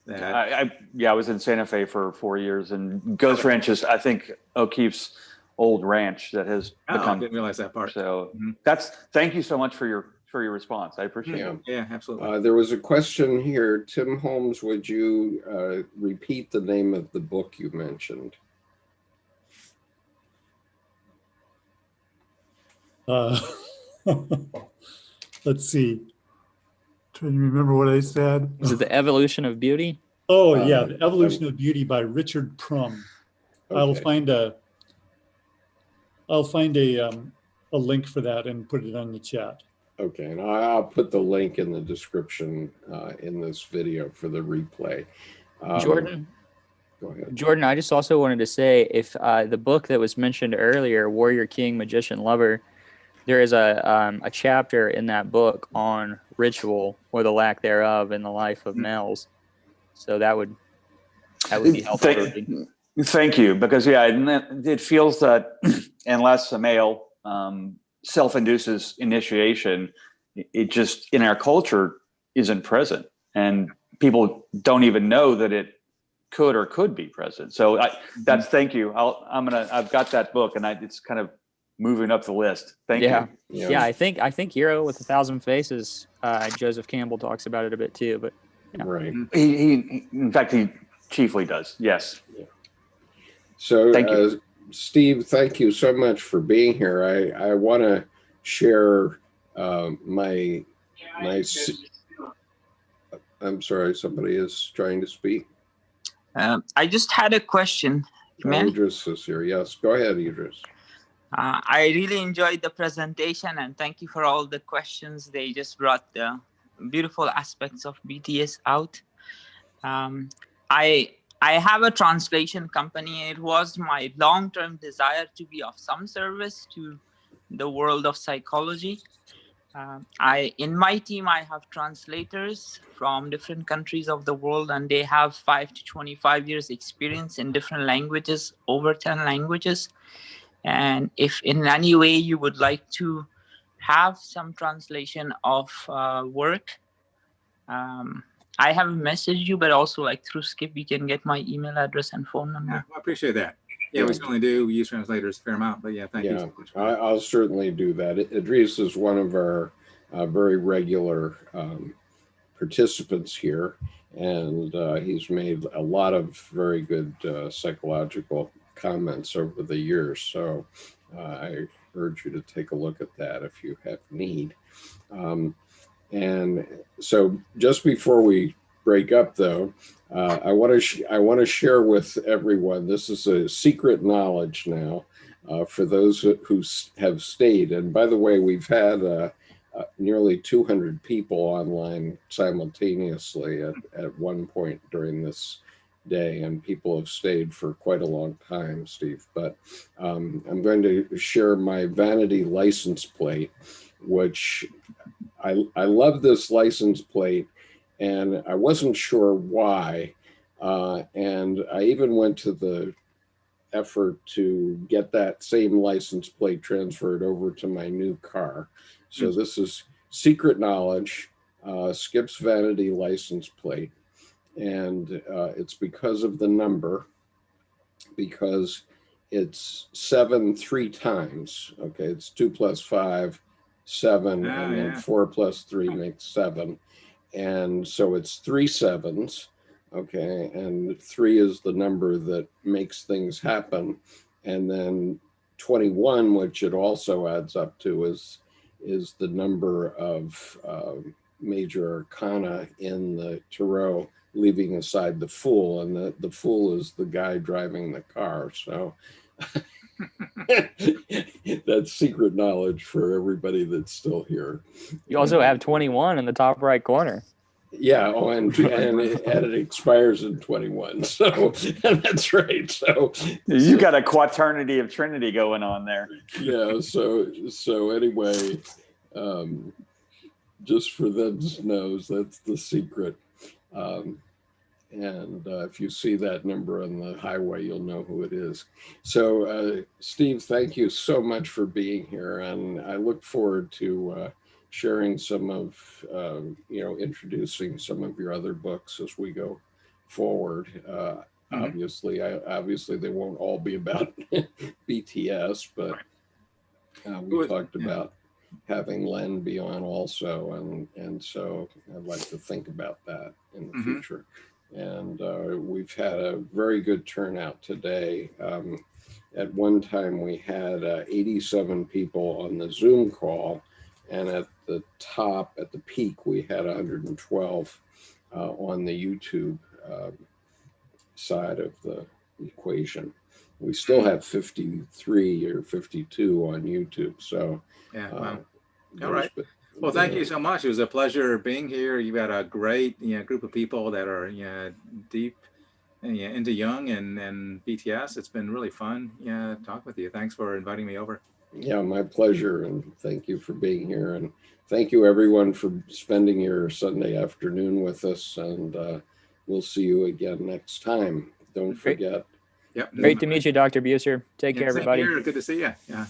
I was in Santa Fe for 4 years, and Ghost Ranch is, I think, O'Keeffe's old ranch that has become. I didn't realize that part. So thank you so much for your response. I appreciate it. Yeah, absolutely. There was a question here. Tim Holmes, would you repeat the name of the book you mentioned? Let's see. Trying to remember what I said. Is it The Evolution of Beauty? Oh, yeah. The Evolution of Beauty by Richard Prum. Okay. I'll find a link for that and put it on the chat. Okay, and I'll put the link in the description in this video for the replay. Jordan? Go ahead. Jordan, I just also wanted to say, if the book that was mentioned earlier, Warrior, King, Magician, Lover, there is a chapter in that book on ritual, or the lack thereof, in the life of males. So that would be helpful. Thank you, because it feels that unless a male self-induces initiation, it just in our culture isn't present, and people don't even know that it could be present. So thank you. I've got that book, and it's kind of moving up the list. Thank you. Yeah, I think Hero with 1,000 Faces, Joseph Campbell talks about it a bit too, but right. He in fact, he chiefly does. Yes. Yeah. So thank you. Steve, thank you so much for being here. I want to share my I'm sorry, somebody is trying to speak. I just had a question. Idris is here. Yes, go ahead, Idris. I really enjoyed the presentation, and thank you for all the questions. They just brought the beautiful aspects of BTS out. I have a translation company. It was my long-term desire to be of some service to the world of psychology. In my team, I have translators from different countries of the world, and they have 5 to 25 years experience in different languages, over 10 languages. And if in any way you would like to have some translation of work, I have messaged you, but also like through Skip, you can get my email address and phone number. Yeah, I appreciate that. Yeah, we certainly do. We use translators a fair amount, but yeah, thank you so much. I'll certainly do that. Idris is one of our very regular participants here, and he's made a lot of very good psychological comments over the years. So I urge you to take a look at that if you have need. And so just before we break up, though, I want to share with everyone, this is a secret knowledge now for those who have stayed. And by the way, we've had nearly 200 people online simultaneously at one point during this day, and people have stayed for quite a long time, Steve. But I'm going to share my vanity license plate, which I love this license plate, and I wasn't sure why. And I even went to the effort to get that same license plate transferred over to my new car. So this is Secret Knowledge, Skip's vanity license plate. And it's because of the number, because it's 7 3 times. Okay, it's 2 plus 5, 7, and then 4 plus 3 makes 7. And so it's 3 7s, okay, and 3 is the number that makes things happen. And then 21, which it also adds up to, is the number of major arcana in the tarot, leaving aside the Fool, and the Fool is the guy driving the car. So that's secret knowledge for everybody that's still here. You also have 21 in the top right corner. Yeah, and it expires in 21. So that's right. So you got a quaternity of Trinity going on there. Yeah. So anyway, just for them to know, that's the secret. And if you see that number on the highway, you'll know who it is. So Steve, thank you so much for being here. And I look forward to sharing some of, introducing some of your other books as we go forward. Obviously they won't all be about BTS, but we talked about having Len be on also. And so I'd like to think about that in the future. And we've had a very good turnout today. At one time we had 87 people on the Zoom call, and at the top, at the peak, we had 112 on the YouTube side of the equation. We still have 53 or 52 on YouTube. So yeah, wow. All right. Well, thank you so much. It was a pleasure being here. You've got a great group of people that are deep into Jung and BTS. It's been really fun talk with you. Thanks for inviting me over. Yeah, my pleasure. And thank you for being here. And thank you everyone for spending your Sunday afternoon with us. And we'll see you again next time. Don't forget. Yep. Great to meet you, Dr. Buser. Take care, everybody. Good to see you. Yeah.